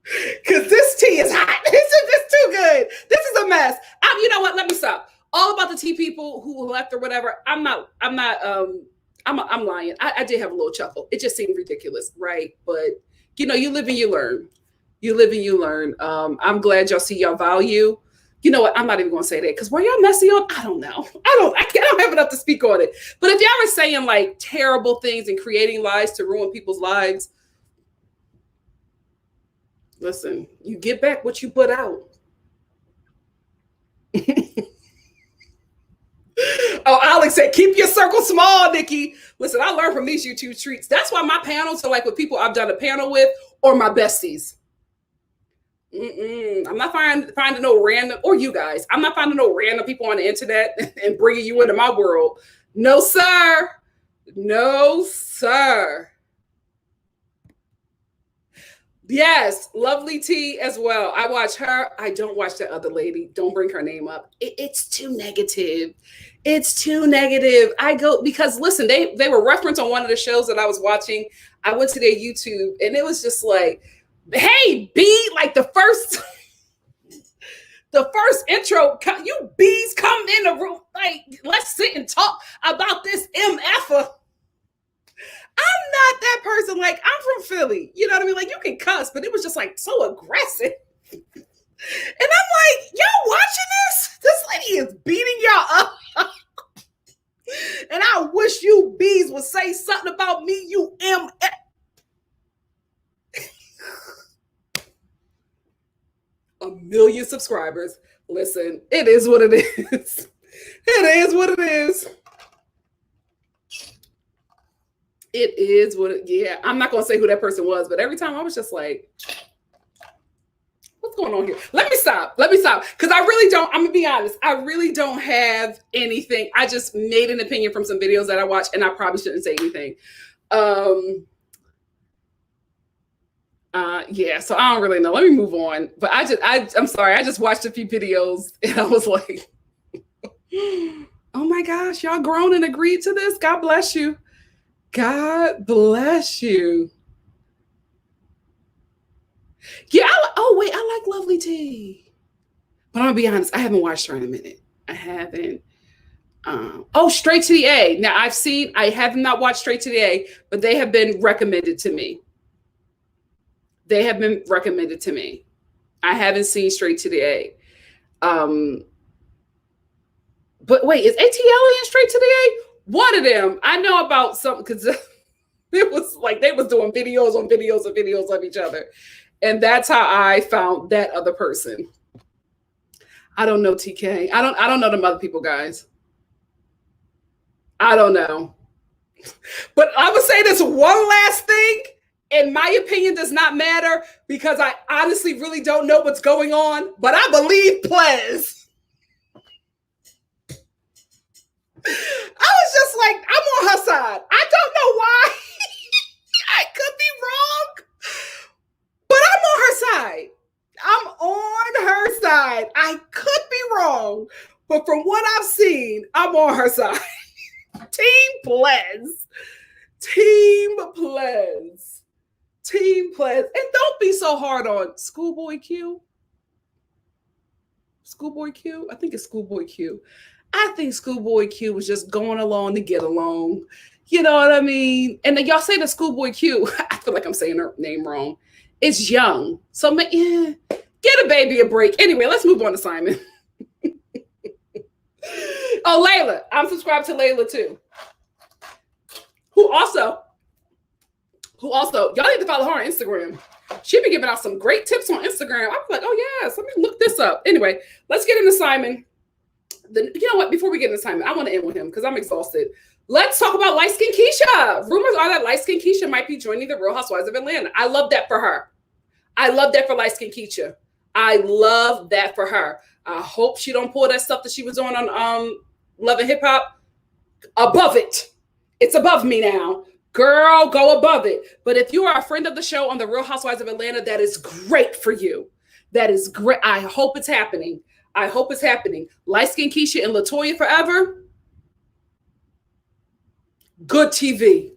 Because this tea is hot. This is too good. This is a mess. You know what? Let me stop. All about the tea people who left or whatever. I'm lying. I did have a little chuckle. It just seemed ridiculous, right? But you know, you live and you learn. I'm glad y'all see y'all value. You know what? I'm not even gonna say that because were y'all messy on? I don't know. I don't have enough to speak on it. But if y'all are saying like terrible things and creating lies to ruin people's lives, listen, you get back what you put out. Oh, Alex said, keep your circle small, Nikki. Listen, I learned from these YouTube treats. That's why my panels are like with people I've done a panel with or my besties. I'm not finding no random, or you guys, I'm not finding no random people on the internet and bringing you into my world. No, sir. No, sir. Yes, Lovely T as well. I watch her. I don't watch that other lady. Don't bring her name up. It's too negative. It's too negative. I go because listen, they were referenced on one of the shows that I was watching. I went to their YouTube and it was just like, hey, B, like the first intro, you bees come in the room. Like, let's sit and talk about this MFer. I'm not that person. Like, I'm from Philly. You know what I mean? Like, you can cuss, but it was just like so aggressive. And I'm like, y'all watching this? This lady is beating y'all up. And I wish you bees would say something about me, you MF. A million subscribers. Listen, it is what it is. It is what it is. It is what it, yeah. I'm not gonna say who that person was, but every time I was just like, what's going on here? Let me stop. Because I really don't, I'm gonna be honest, I really don't have anything. I just made an opinion from some videos that I watched, and I probably shouldn't say anything. Yeah, so I don't really know. Let me move on. But I'm sorry, I just watched a few videos and I was like, oh my gosh, y'all grown and agreed to this? God bless you. God bless you. Yeah, I like Lovely T. But I'm gonna be honest, I haven't watched her in a minute. I haven't. Oh, Straight to the A. Now I have not watched Straight to the A, but they have been recommended to me. They have been recommended to me. I haven't seen Straight to the A. But wait, is ATL in Straight to the A? One of them. I know about something because it was like they was doing videos on videos and videos of each other. And that's how I found that other person. I don't know, TK. I don't know them other people, guys. I don't know. But I would say this one last thing. In my opinion, does not matter because I honestly really don't know what's going on, but I believe Plez. I was just like, I'm on her side. I don't know why. I could be wrong, but I'm on her side. I'm on her side. I could be wrong, but from what I've seen, I'm on her side. Team Plez. Team Plez. Team Plez. And don't be so hard on Schoolboy Q. Schoolboy Q? I think it's Schoolboy Q. I think Schoolboy Q was just going along to get along. You know what I mean? And then y'all say the Schoolboy Q. I feel like I'm saying her name wrong. It's young. So yeah, get a baby a break. Anyway, let's move on to Simon. Oh, Layla. I'm subscribed to Layla too. Who also, y'all need to follow her on Instagram. She be giving out some great tips on Instagram. I'm like, oh yes, let me look this up. Anyway, let's get into Simon. You know what? Before we get into Simon, I want to end with him because I'm exhausted. Let's talk about light skin Keisha. Rumors are that light skin Keisha might be joining the Real Housewives of Atlanta. I love that for her. I love that for light skin Keisha. I love that for her. I hope she don't pull that stuff that she was on Love and Hip Hop. Above it. It's above me now. Girl, go above it. But if you are a friend of the show on the Real Housewives of Atlanta, that is great for you. That is great. I hope it's happening. I hope it's happening. Light skin Keisha and LaToya forever. Good TV.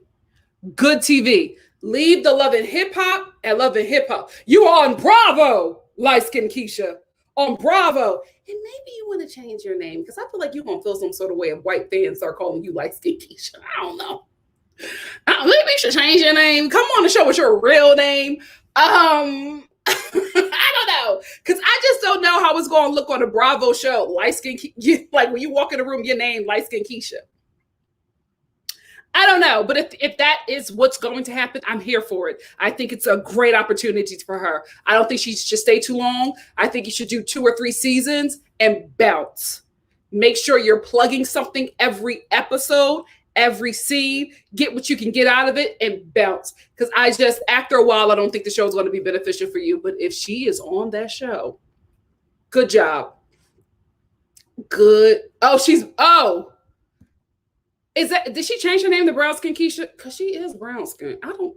Good TV. Leave the Love and Hip Hop at Love and Hip Hop. You are on Bravo, light skin Keisha. On Bravo. And maybe you want to change your name because I feel like you're going to feel some sort of way if white fans start calling you light skin Keisha. I don't know. Maybe you should change your name. Come on the show with your real name. I don't know. Because I just don't know how it's going to look on a Bravo show. Light skin, like when you walk in the room, your name, light skin Keisha. I don't know. But if that is what's going to happen, I'm here for it. I think it's a great opportunity for her. I don't think she should stay too long. I think you should do 2 or 3 seasons and bounce. Make sure you're plugging something every episode, every scene, get what you can get out of it and bounce. Because after a while, I don't think the show is going to be beneficial for you. But if she is on that show, good job. Good. Did she change her name to Brown Skin Keisha? Because she is brown skin. I told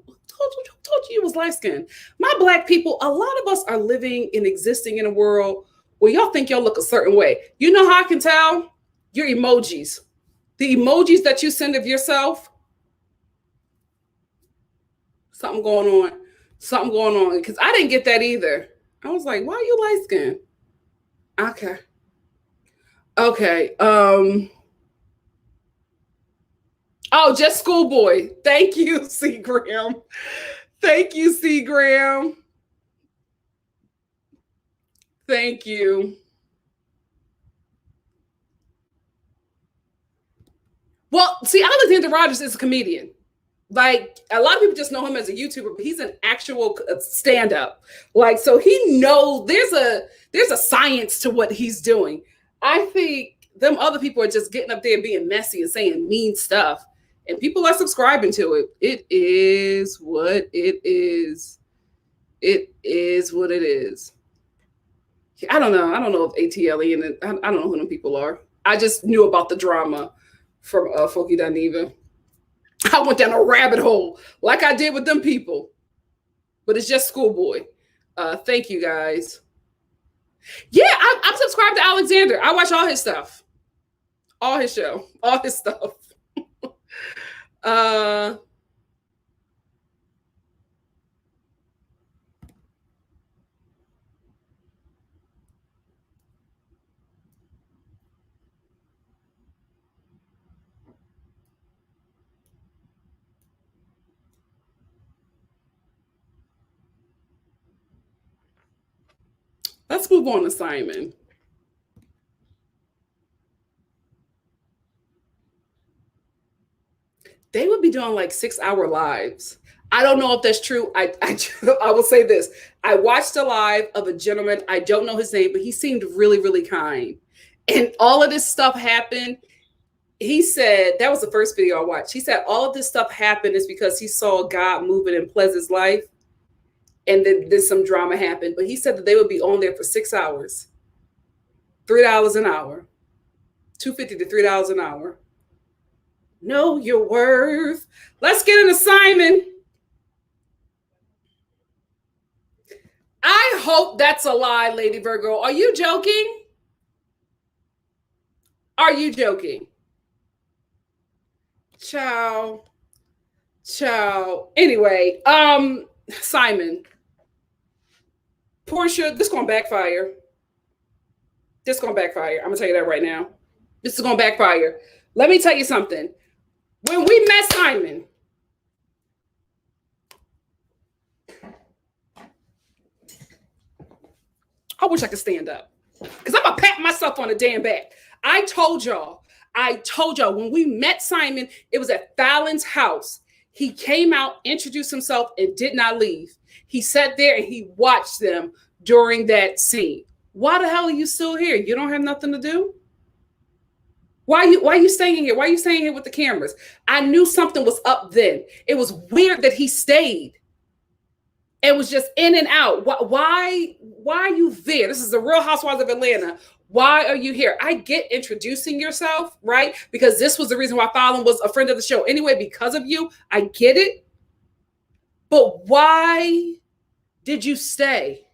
you it was light skin. My black people, a lot of us are living and existing in a world where y'all think y'all look a certain way. You know how I can tell? Your emojis. The emojis that you send of yourself. Something going on. Because I didn't get that either. I was like, why are you light skin? Okay. Oh, just Schoolboy. Thank you, C. Graham. Thank you, C. Graham. Thank you. Well, see, Alexander Rogers is a comedian. Like, a lot of people just know him as a YouTuber, but he's an actual stand-up. Like, so he knows there's a science to what he's doing. I think them other people are just getting up there and being messy and saying mean stuff. And people are subscribing to it. It is what it is. It is what it is. I don't know. I don't know if ATLE and I don't know who them people are. I just knew about the drama from Foki Daniva. I went down a rabbit hole like I did with them people. But it's just Schoolboy. Thank you, guys. Yeah, I'm subscribed to Alexander. I watch all his stuff. All his show. All his stuff. Let's move on to Simon. They would be doing like 6-hour lives. I don't know if that's true. I will say this. I watched a live of a gentleman. I don't know his name, but he seemed really, really kind. And all of this stuff happened. He said, that was the first video I watched. He said all of this stuff happened is because he saw God moving in Pleasant's life. And then some drama happened. But he said that they would be on there for 6 hours. $3 an hour. $2.50 to $3 an hour. Know your worth. Let's get into Simon. I hope that's a lie, Lady Virgo. Are you joking? Are you joking? Ciao. Anyway, Simon. Portia, this is going to backfire. I'm going to tell you that right now. This is going to backfire. Let me tell you something. When we met Simon, I wish I could stand up because I'm going to pat myself on the damn back. I told y'all when we met Simon, it was at Fallon's house. He came out, introduced himself, and did not leave. He sat there and he watched them during that scene. Why the hell are you still here? You don't have nothing to do? Why are you staying here? Why are you staying here with the cameras? I knew something was up then. It was weird that he stayed. It was just in and out. Why are you there? This is the Real Housewives of Atlanta. Why are you here? I get introducing yourself, right? Because this was the reason why Fallon was a friend of the show. Anyway, because of you, I get it. But why did you stay?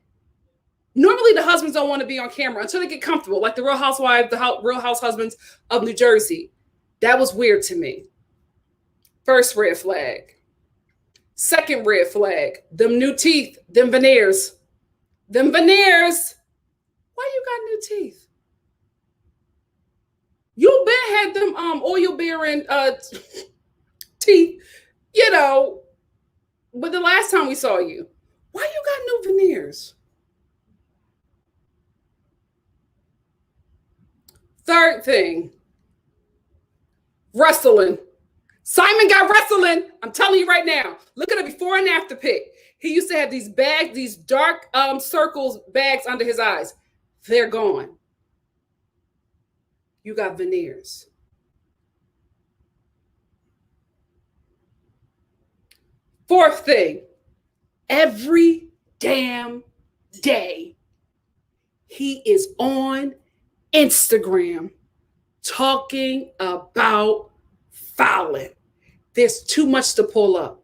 Normally, the husbands don't want to be on camera until they get comfortable, like the Real Housewives, Real House husbands of New Jersey. That was weird to me. First red flag. Second red flag. Them new teeth, them veneers. Them veneers. Why you got new teeth? You been had them oil-bearing teeth, you know, but the last time we saw you, why you got new veneers? Third thing, wrestling. Simon got wrestling. I'm telling you right now. Look at a before and after pic. He used to have these bags, these dark circles, bags under his eyes. They're gone. You got veneers. Fourth thing, every damn day, he is on Instagram talking about Fallon. There's too much to pull up.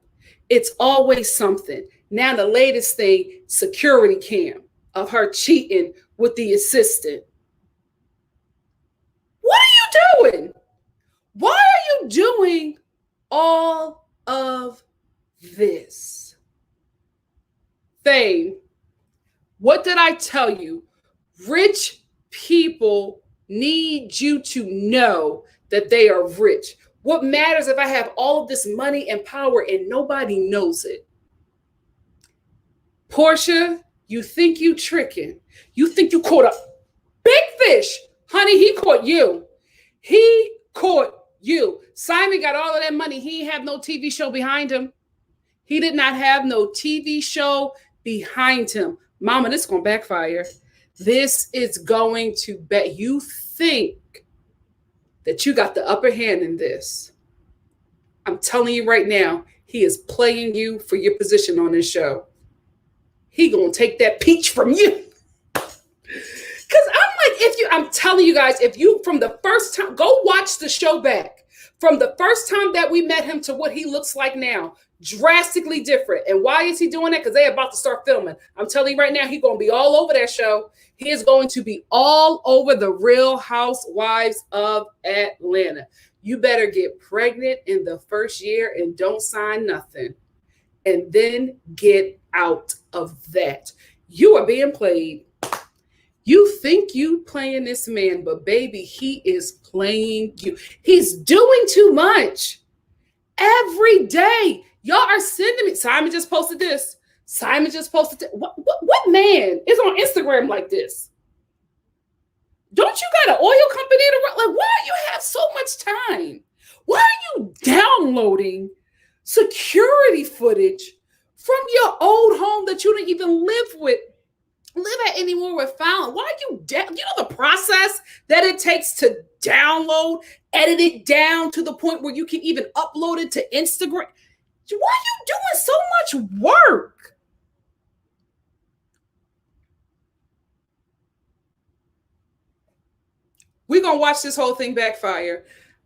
It's always something. Now the latest thing, security cam of her cheating with the assistant. What are you doing? Why are you doing all of this? Fame, what did I tell you? Rich people need you to know that they are rich. What matters if I have all of this money and power and nobody knows it? Portia, you think you tricking. You think you caught a big fish. Honey, he caught you. He caught you. Simon got all of that money. He ain't have no TV show behind him. He did not have no TV show behind him. Mama, this is going to backfire. This is going to bet. You think that you got the upper hand in this. I'm telling you right now, he is playing you for your position on this show. He gonna take that peach from you. Because I'm telling you guys, if you, from the first time, go watch the show back. From the first time that we met him to what he looks like now, drastically different. And why is he doing that? Because they're about to start filming. I'm telling you right now, he's going to be all over that show. He is going to be all over the Real Housewives of Atlanta. You better get pregnant in the first year and don't sign nothing. And then get out of that. You are being played. You think you playing this man, but baby, he is playing you. He's doing too much. Every day. Y'all are sending me. Simon just posted this. Simon just posted. What man is on Instagram like this? Don't you got an oil company to run? Like, why do you have so much time? Why are you downloading security footage from your old home that you didn't even live at anymore with Fallon? Why are you you know the process that it takes to download, edit it down to the point where you can even upload it to Instagram? Why are you doing so much work? We're going to watch this whole thing backfire.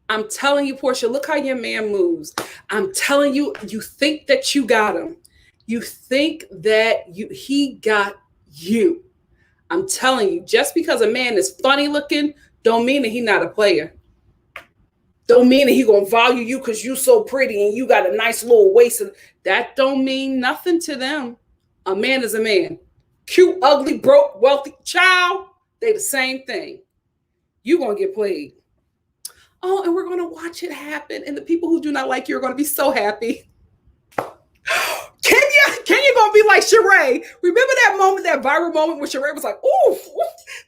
I'm telling you, Portia, look how your man moves. I'm telling you, you think that you got him. You think that he got you. I'm telling you, just because a man is funny looking, don't mean that he's not a player. Don't mean that he going to value you because you so pretty and you got a nice little waist. That don't mean nothing to them. A man is a man. Cute, ugly, broke, wealthy, child, they the same thing. You're going to get played. Oh, and we're going to watch it happen. And the people who do not like you are going to be so happy. Kenya going to be like Sheree. Remember that moment, that viral moment where Sheree was like, oof,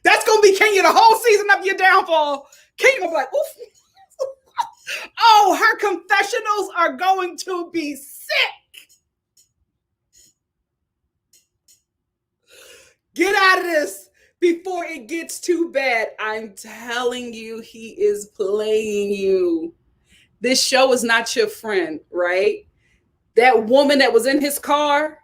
that's going to be Kenya the whole season of your downfall. Kenya going to be like, oof. Oh, her confessionals are going to be sick. Get out of this before it gets too bad. I'm telling you, he is playing you. This show is not your friend, right? That woman that was in his car,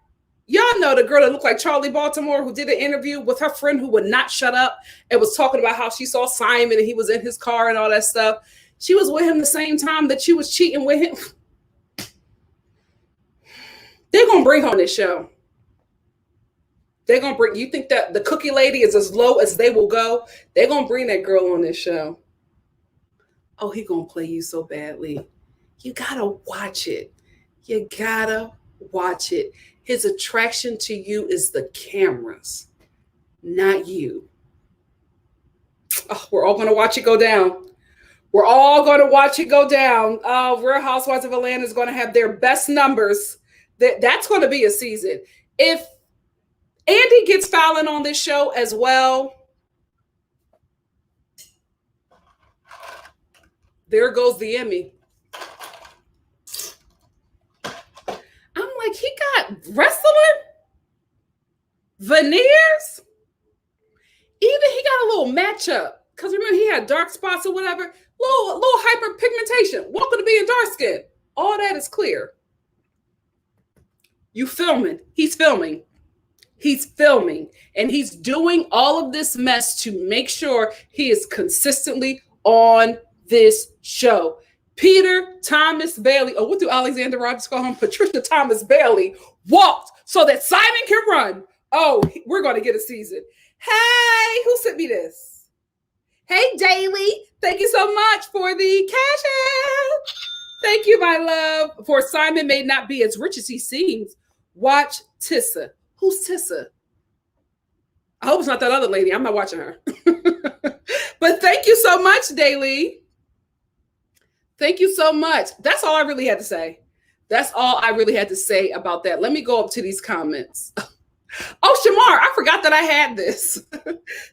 y'all know the girl that looked like Charlie Baltimore who did an interview with her friend who would not shut up and was talking about how she saw Simon and he was in his car and all that stuff. She was with him the same time that she was cheating with him. They're going to bring her on this show. They're going to bring, you think that the cookie lady is as low as they will go? They're going to bring that girl on this show. Oh, he going to play you so badly. You got to watch it. You got to watch it. His attraction to you is the cameras, not you. Oh, we're all going to watch it go down. We're all going to watch it go down. Real Housewives of Atlanta is going to have their best numbers. That's going to be a season. If Andy gets Fallon on this show as well, there goes the Emmy. I'm like, he got wrestler veneers. Even he got a little matchup. Because remember, he had dark spots or whatever. Little hyperpigmentation. Welcome to being dark skinned. All that is clear. You filming. He's filming. He's filming. And he's doing all of this mess to make sure he is consistently on this show. Peter Thomas Bailey, or what do Alexander Rogers call him? Patricia Thomas Bailey walked so that Simon can run. Oh, we're going to get a season. Hey, who sent me this? Hey, Daily. Thank you so much for the cash out. Thank you, my love. For Simon may not be as rich as he seems. Watch Tissa. Who's Tissa? I hope it's not that other lady. I'm not watching her. But thank you so much, Daily. Thank you so much. That's all I really had to say. That's all I really had to say about that. Let me go up to these comments. Oh, Shamar, I forgot that I had this.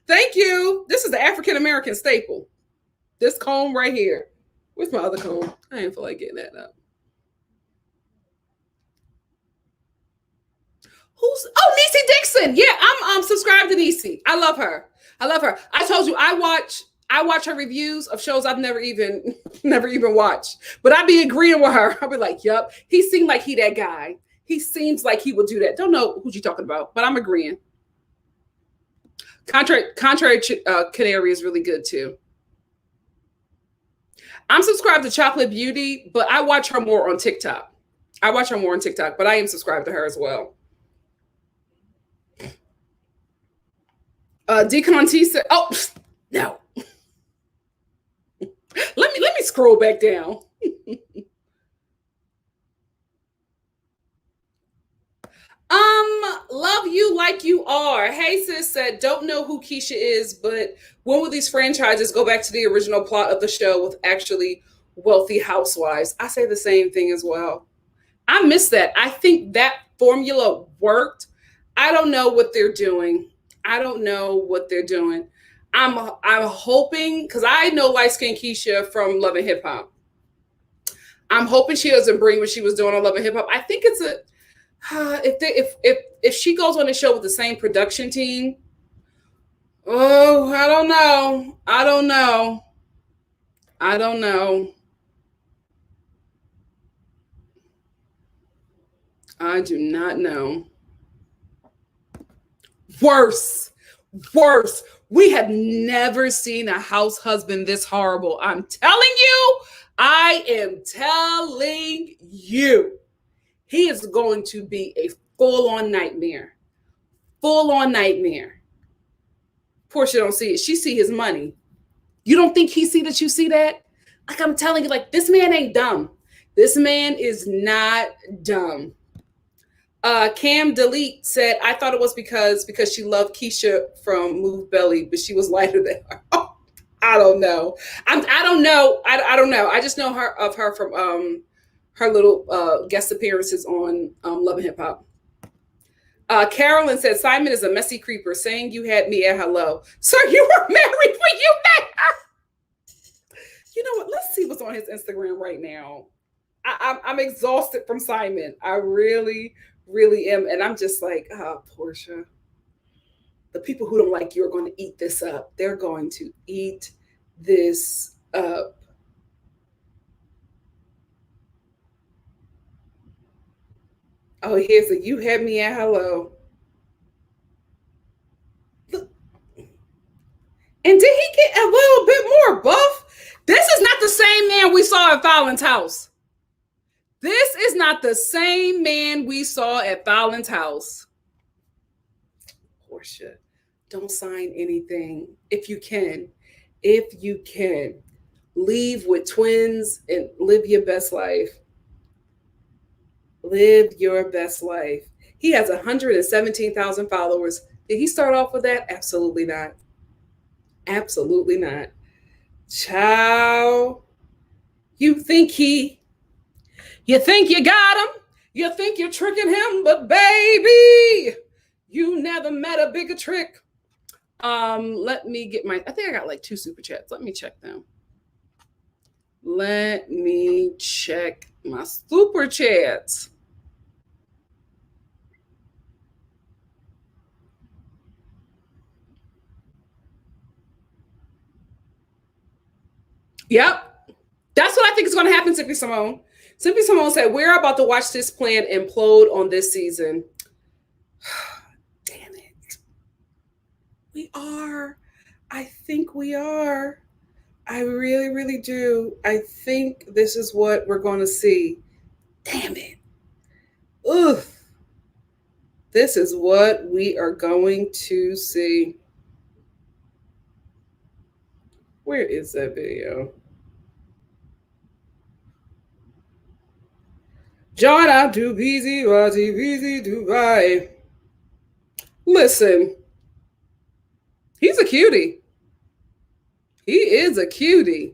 Thank you. This is the African-American staple. This comb right here. Where's my other comb? I didn't feel like getting that up. Niecy Dixon. Yeah, I'm subscribed to Niecy. I love her. I told you I watch her reviews of shows I've never even watched. But I'd be agreeing with her. I'd be like, yep. He seemed like he that guy. He seems like he would do that. Don't know who you're talking about, but I'm agreeing. Contrary Canary is really good too. I'm subscribed to Chocolate Beauty, but I watch her more on TikTok. But I am subscribed to her as well. Deacon T said, oh, no. Let me scroll back down. Love you like you are. Hey, sis said, don't know who Keisha is, but when will these franchises go back to the original plot of the show with actually wealthy housewives? I say the same thing as well. I miss that. I think that formula worked. I don't know what they're doing. I don't know what they're doing. I'm hoping, because I know light skinned Keisha from Love and Hip Hop. I'm hoping she doesn't bring what she was doing on Love and Hip Hop. I think it's a if she goes on the show with the same production team. Oh, I don't know. I don't know. I don't know. I do not know. Worse. Worse. We have never seen a house husband this horrible. I'm telling you. I am telling you. He is going to be a full-on nightmare. Full-on nightmare. Portia don't see it. She see his money. You don't think he see that you see that? Like I'm telling you, like this man ain't dumb. This man is not dumb. Cam Delete said, I thought it was because she loved Keisha from Move Belly, but she was lighter than her. I don't know. I don't know. I don't know. I just know her from her little guest appearances on Love and Hip Hop. Carolyn said, Simon is a messy creeper, saying you had me at hello. Sir, you were married when you met her. You know what? Let's see what's on his Instagram right now. I'm exhausted from Simon. I really, really am. And I'm just like, Portia, the people who don't like you are going to eat this up. They're going to eat this up. Oh, here's a you had me at hello. Look. And did he get a little bit more buff? This is not the same man we saw at Fallon's house. This is not the same man we saw at Fallon's house. Portia, don't sign anything if you can. If you can. Leave with twins and live your best life. Live your best life. He has 117,000 followers. Did he start off with that? Absolutely not. Absolutely not. Ciao. You think you got him. You think you're tricking him, but baby, you never met a bigger trick. Let me get I think I got like 2 super chats. Let me check them. Let me check my super chats. Yep. That's what I think is going to happen, Simply Simone. Simply Simone said, we're about to watch this plan implode on this season. Damn it. We are. I think we are. I really, really do. I think this is what we're going to see. Damn it. Ugh. This is what we are going to see. Where is that video? Jonna too busy, too busy to buy. Listen, he's a cutie. He is a cutie.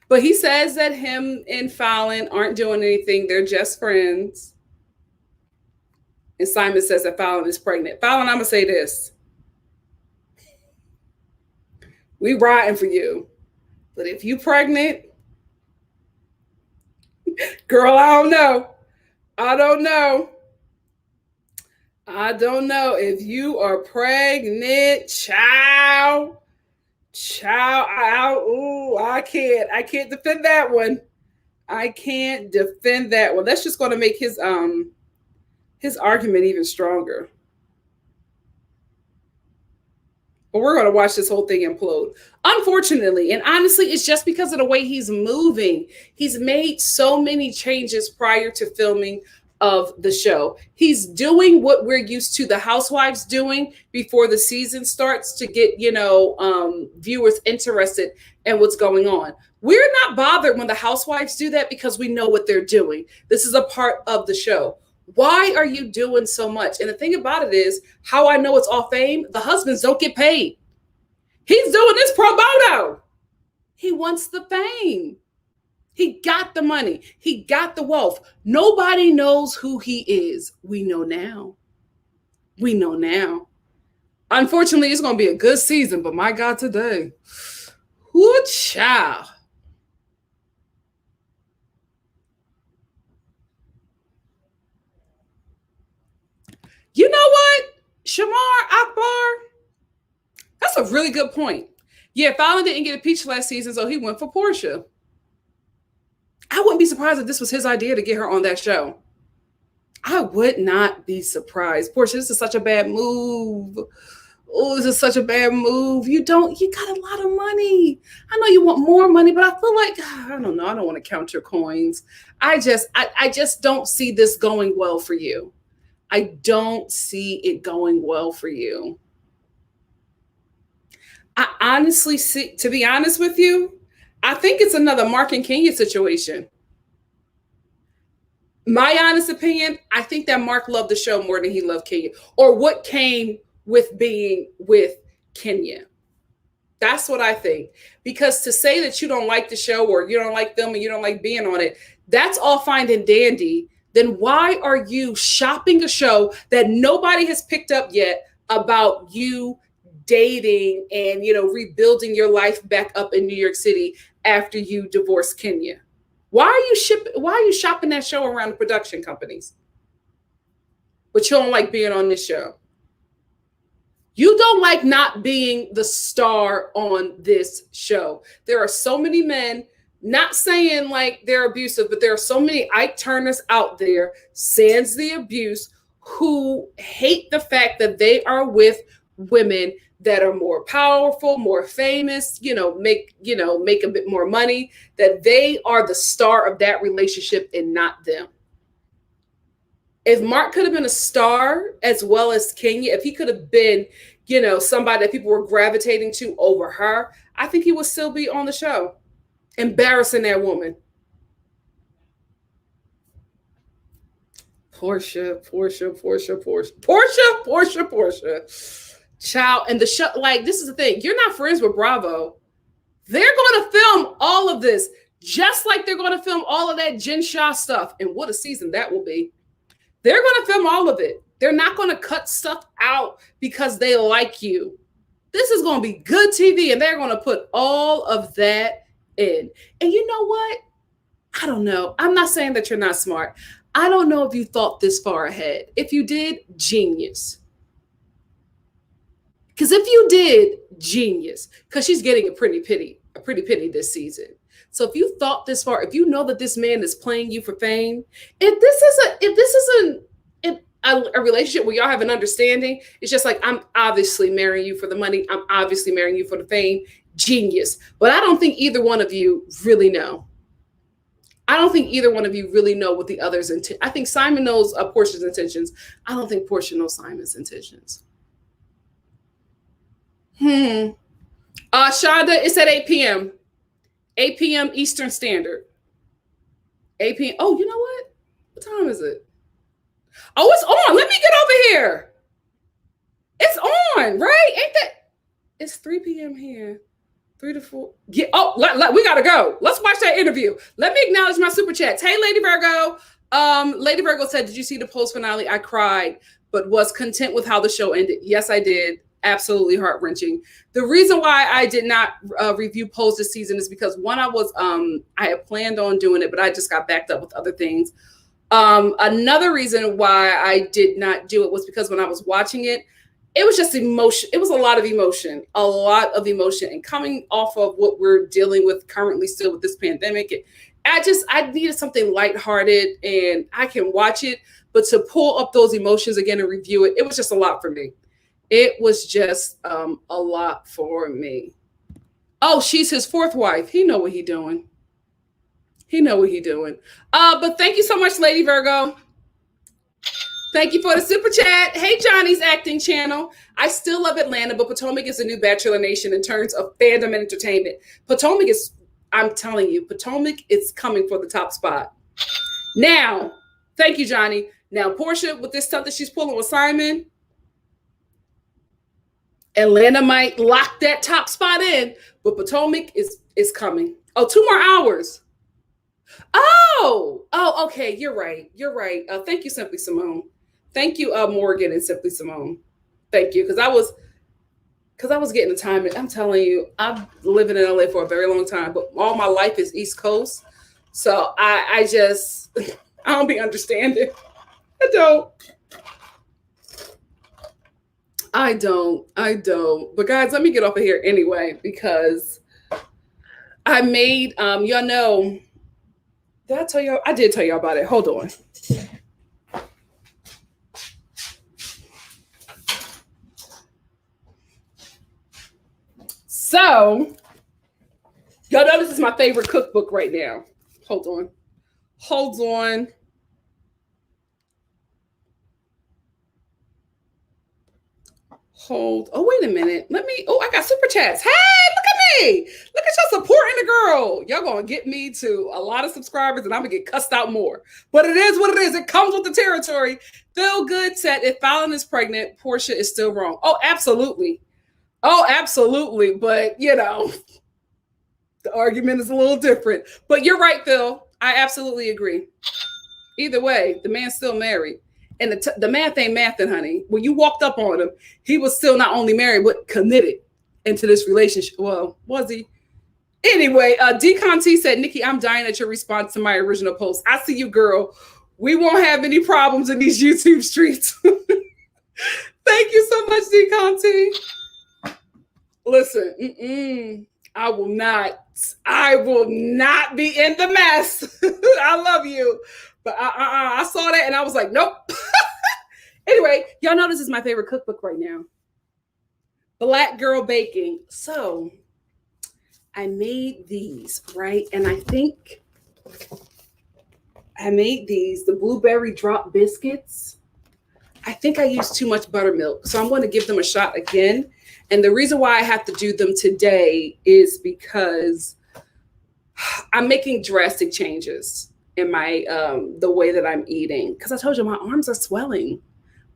But he says that him and Fallon aren't doing anything. They're just friends. And Simon says that Fallon is pregnant. Fallon, I'm going to say this. We riding for you. But if you pregnant, girl, I don't know. I don't know. I don't know. If you are pregnant, child, I can't defend that one. I can't defend that one. That's just going to make his argument even stronger. But we're going to watch this whole thing implode. Unfortunately, and honestly, it's just because of the way he's moving. He's made so many changes prior to filming of the show. He's doing what we're used to the Housewives doing before the season starts to get, viewers interested in what's going on. We're not bothered when the Housewives do that because we know what they're doing. This is a part of the show. Why are you doing so much? And the thing about it is, how I know it's all fame, the husbands don't get paid. He's doing this pro bono. He wants the fame. He got the money. He got the wealth. Nobody knows who he is. We know now. We know now. Unfortunately, it's going to be a good season, but my God, today. Whoo, child. You know what? Shamar Akbar, that's a really good point. Yeah, Fallon didn't get a peach last season, so he went for Portia. I wouldn't be surprised if this was his idea to get her on that show. I would not be surprised. Portia, this is such a bad move. Oh, this is such a bad move. You got a lot of money. I know you want more money, but I feel like, I don't know. I don't want to count your coins. I just don't see this going well for you. I don't see it going well for you. I honestly see, to be honest with you, I think it's another Mark and Kenya situation. My honest opinion, I think that Mark loved the show more than he loved Kenya, or what came with being with Kenya. That's what I think. Because to say that you don't like the show or you don't like them and you don't like being on it, that's all fine and dandy. Then why are you shopping a show that nobody has picked up yet about you dating and, rebuilding your life back up in New York City after you divorced Kenya? Why are you shopping that show around the production companies? But you don't like being on this show. You don't like not being the star on this show. There are so many men, not saying like they're abusive, but there are so many Ike Turners out there, sans the abuse, who hate the fact that they are with women that are more powerful, more famous, make a bit more money, that they are the star of that relationship and not them. If Mark could have been a star as well as Kenya, if he could have been, somebody that people were gravitating to over her, I think he would still be on the show, embarrassing that woman. Portia. Child, and the show, like, this is the thing. You're not friends with Bravo. They're going to film all of this, just like they're going to film all of that Jen Shah stuff. And what a season that will be. They're going to film all of it. They're not going to cut stuff out because they like you. This is going to be good TV, and they're going to put all of that in. And you know what? I don't know. I'm not saying that you're not smart. I don't know if you thought this far ahead. If you did, genius. Because if you did, genius. Because she's getting a pretty penny this season. So if you thought this far, if you know that this man is playing you for fame, if this isn't a relationship where y'all have an understanding, it's just like, I'm obviously marrying you for the money. I'm obviously marrying you for the fame. Genius. But I don't think either one of you really know. I don't think either one of you really know what the other's intent. I think Simon knows Portia's intentions. I don't think Portia knows Simon's intentions. Shonda, it's at 8 p.m. 8 p.m. Eastern Standard. 8 p.m. Oh, you know what? What time is it? Oh, it's on. Let me get over here. It's on, right? Ain't that? It's 3 p.m. here. 3 to 4. Yeah. Oh, we gotta go. Let's watch that interview. Let me acknowledge my super chats. Hey, Lady Virgo. Lady Virgo said, "Did you see the post finale? I cried, but was content with how the show ended." Yes, I did. Absolutely heart-wrenching. The reason why I did not review Pose this season is because one, I had planned on doing it, but I just got backed up with other things. Another reason why I did not do it was because when I was watching it, it was just emotion. It was a lot of emotion, and coming off of what we're dealing with currently still with this pandemic. I needed something lighthearted, and I can watch it, but to pull up those emotions again and review it, it was just a lot for me. It was just a lot for me. Oh, she's his fourth wife. He know what he doing. But thank you so much, Lady Virgo. Thank you for the super chat. Hey, Johnny's acting channel. I still love Atlanta, but Potomac is a new Bachelor Nation in terms of fandom and entertainment. I'm telling you, Potomac is coming for the top spot. Now, thank you, Johnny. Now, Portia, with this stuff that she's pulling with Simon, Atlanta might lock that top spot in, but Potomac is coming. Oh, 2 more hours. Oh, okay. You're right. Thank you, Simply Simone. Thank you, Morgan and Simply Simone. Thank you, because I was getting the time. I'm telling you, I've lived in LA for a very long time, but all my life is East Coast. So I just I don't be understanding. I don't. I don't. But guys, let me get off of here anyway because I made y'all know. Did I tell y'all? I did tell y'all about it. Hold on. So y'all know this is my favorite cookbook right now. Hold on. Hold on. Oh, wait a minute. I got super chats. Hey, look at me. Look at y'all supporting the girl. Y'all gonna get me to a lot of subscribers and I'm gonna get cussed out more. But it is what it is. It comes with the territory. Feel Good said if Fallon is pregnant, Portia is still wrong. Oh, absolutely. But the argument is a little different. But you're right, Phil. I absolutely agree. Either way, the man's still married. And the math ain't mathing, honey. When you walked up on him, he was still not only married, but committed into this relationship. Well, was he? Anyway, Decon T said, Nikki, I'm dying at your response to my original post. I see you, girl. We won't have any problems in these YouTube streets. Thank you so much, Decon T. Listen, I will not be in the mess. I love you. But I saw that and I was like, nope. Anyway, y'all know this is my favorite cookbook right now. Black Girl Baking. So I made these, right? And I think I made these, the blueberry drop biscuits. I think I used too much buttermilk. So I'm going to give them a shot again. And the reason why I have to do them today is because I'm making drastic changes in my the way that I'm eating. Because I told you my arms are swelling.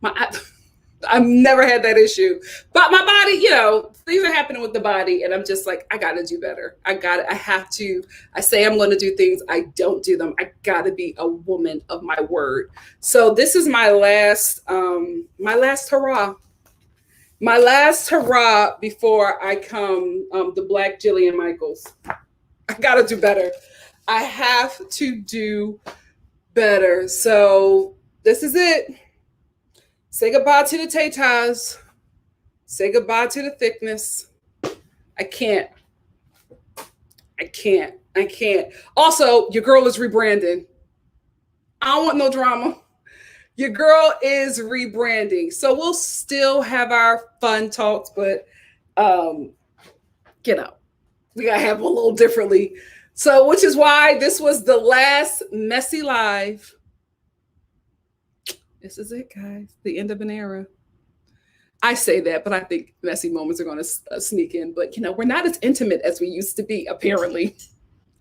I've never had that issue. But my body, things are happening with the body. And I'm just like, I got to do better. I have to. I say I'm going to do things. I don't do them. I got to be a woman of my word. So this is my last hurrah. My last hurrah before I come the Black Jillian Michaels. I got to do better. I have to do better. So this is it. Say goodbye to the tatas. Say goodbye to the thickness. I can't. Also, your girl is rebranding. I don't want no drama. Your girl is rebranding. So we'll still have our fun talks, but we gotta have them a little differently. So, which is why this was the last messy live. This is it, guys. The end of an era. I say that, but I think messy moments are going to sneak in. But, we're not as intimate as we used to be, apparently.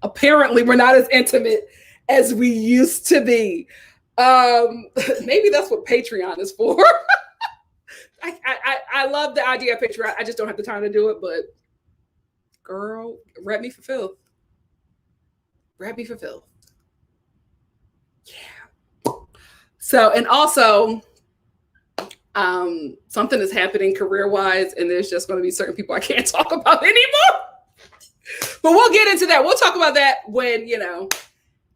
Apparently, we're not as intimate as we used to be. Maybe that's what Patreon is for. I love the idea of Patreon. I just don't have the time to do it. But, girl, rep me for filth. Rep me for filth. Yeah. So, and also, something is happening career-wise, and there's just going to be certain people I can't talk about anymore. But we'll get into that. We'll talk about that when,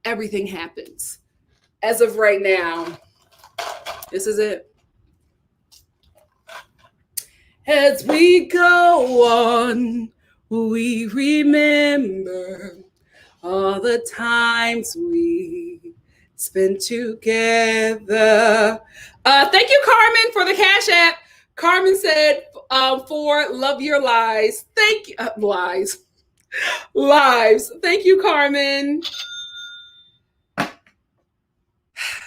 everything happens. As of right now, this is it. As we go on, we remember all the times we spent together. Thank you, Carmen, for the Cash App. Carmen said, for Love Your Lies. Thank you. Lies. Thank you, Carmen.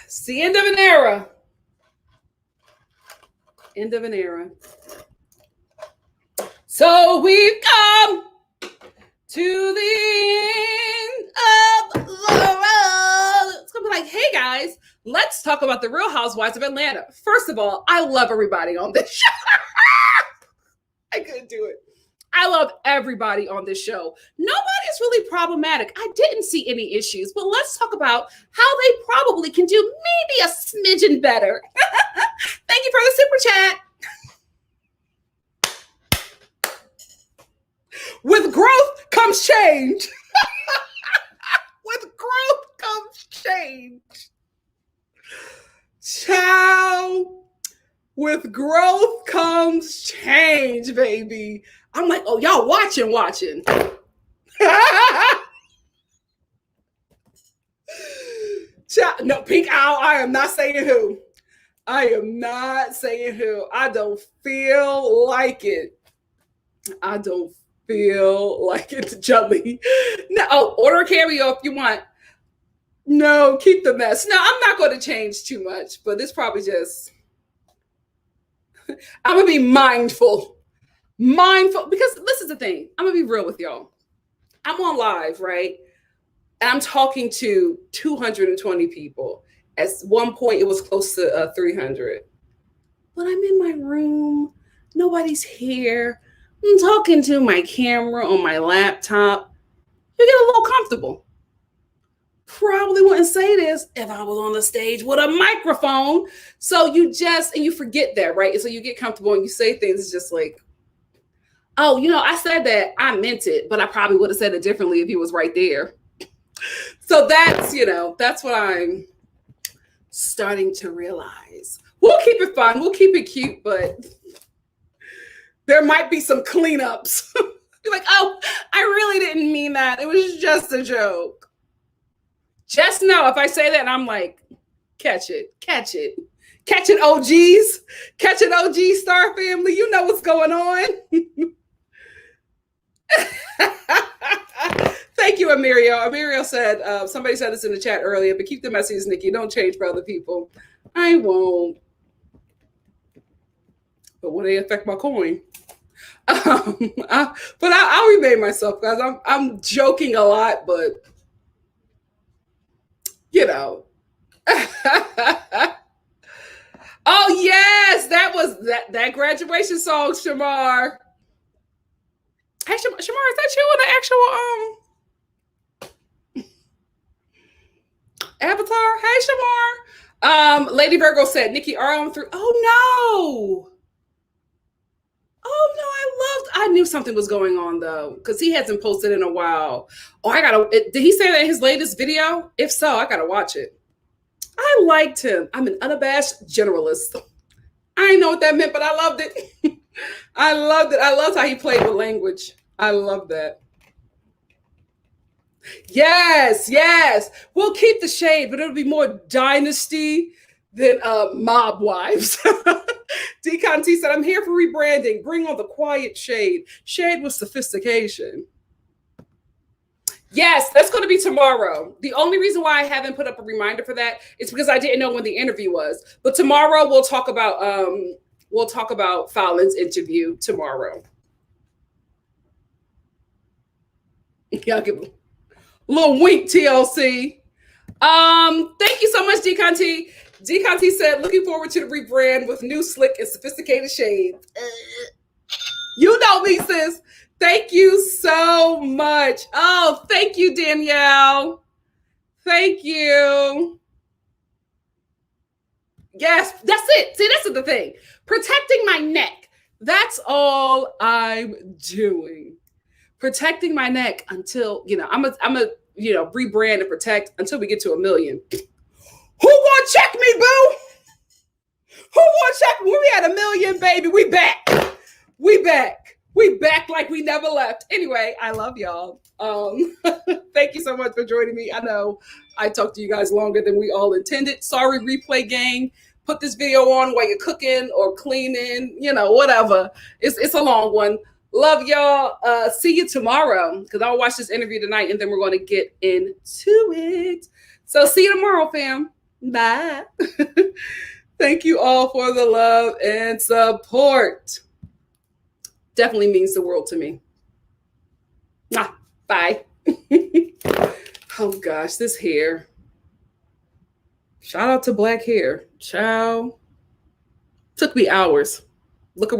It's the end of an era. End of an era. So we've come to the end of the road. It's going to be like, hey, guys, let's talk about the Real Housewives of Atlanta. First of all, I love everybody on this show. I couldn't do it. I love everybody on this show. Nobody's really problematic. I didn't see any issues, but let's talk about how they probably can do maybe a smidgen better. Thank you for the super chat. With growth comes change. With growth comes change. Ciao. With growth comes change, baby. I'm like, oh, y'all watching. No, Pink Owl, I am not saying who. I am not saying who. I don't feel like it. I don't feel like it, Jelly. No, oh, order cameo if you want. No, keep the mess. No, I'm not going to change too much, but this probably just... I'm going to be mindful. Because this is the thing. I'm going to be real with y'all. I'm on live, right? And I'm talking to 220 people. At one point, it was close to 300. But I'm in my room. Nobody's here. I'm talking to my camera on my laptop. You get a little comfortable. Probably wouldn't say this if I was on the stage with a microphone. So you forget that, right? And so you get comfortable and you say things. It's just like, oh, I said that, I meant it, but I probably would have said it differently if he was right there. So that's what I'm starting to realize. We'll keep it fun. We'll keep it cute, but there might be some cleanups. Be like, oh, I really didn't mean that. It was just a joke. Just know if I say that and I'm like, catch it. Catch it, OGs. Catch it, OG Star family. You know what's going on. Thank you, Amirio. Amirio said, somebody said this in the chat earlier, but keep the messages, Nikki. Don't change for other people. I won't. But will they affect my coin? But I'll remain myself, guys. I'm joking a lot, but Oh yes, that was that graduation song, Shamar. Hey, Shamar, is that you in the actual avatar? Hey, Shamar. Lady Virgo said, Nikki, are on through? Oh no. I knew something was going on though, because he hasn't posted in a while. Oh, did he say that in his latest video? If so, I gotta watch it. I liked him. I'm an unabashed generalist. I didn't know what that meant, but I loved it. I loved it. I loved how he played with language. I love that. Yes. We'll keep the shade, but it'll be more dynasty than mob wives. Decon T said, I'm here for rebranding. Bring on the quiet shade. Shade with sophistication. Yes, that's going to be tomorrow. The only reason why I haven't put up a reminder for that is because I didn't know when the interview was. But tomorrow we'll talk about Fallon's interview tomorrow. Yeah, I'll give a little wink, TLC. Thank you so much, Decon T. Decon T said, looking forward to the rebrand with new slick and sophisticated shades. You know me, sis. Thank you so much. Oh, thank you, Danielle. Thank you. Yes, that's it. See, that's the thing. Protecting my neck. That's all I'm doing. Protecting my neck until, I'm a rebrand and protect until we get to 1 million. Who want to check me, boo? Who want to check me? We at 1 million, baby. We back. We back like we never left. Anyway, I love y'all. Thank you so much for joining me. I know I talked to you guys longer than we all intended. Sorry, replay gang. Put this video on while you're cooking or cleaning, whatever. It's a long one. Love y'all. See you tomorrow because I'll watch this interview tonight and then we're going to get into it. So see you tomorrow, fam. Bye. Thank you all for the love and support. Definitely means the world to me. Bye. Oh gosh, this hair. Shout out to black hair. Ciao. Took me hours. Look at where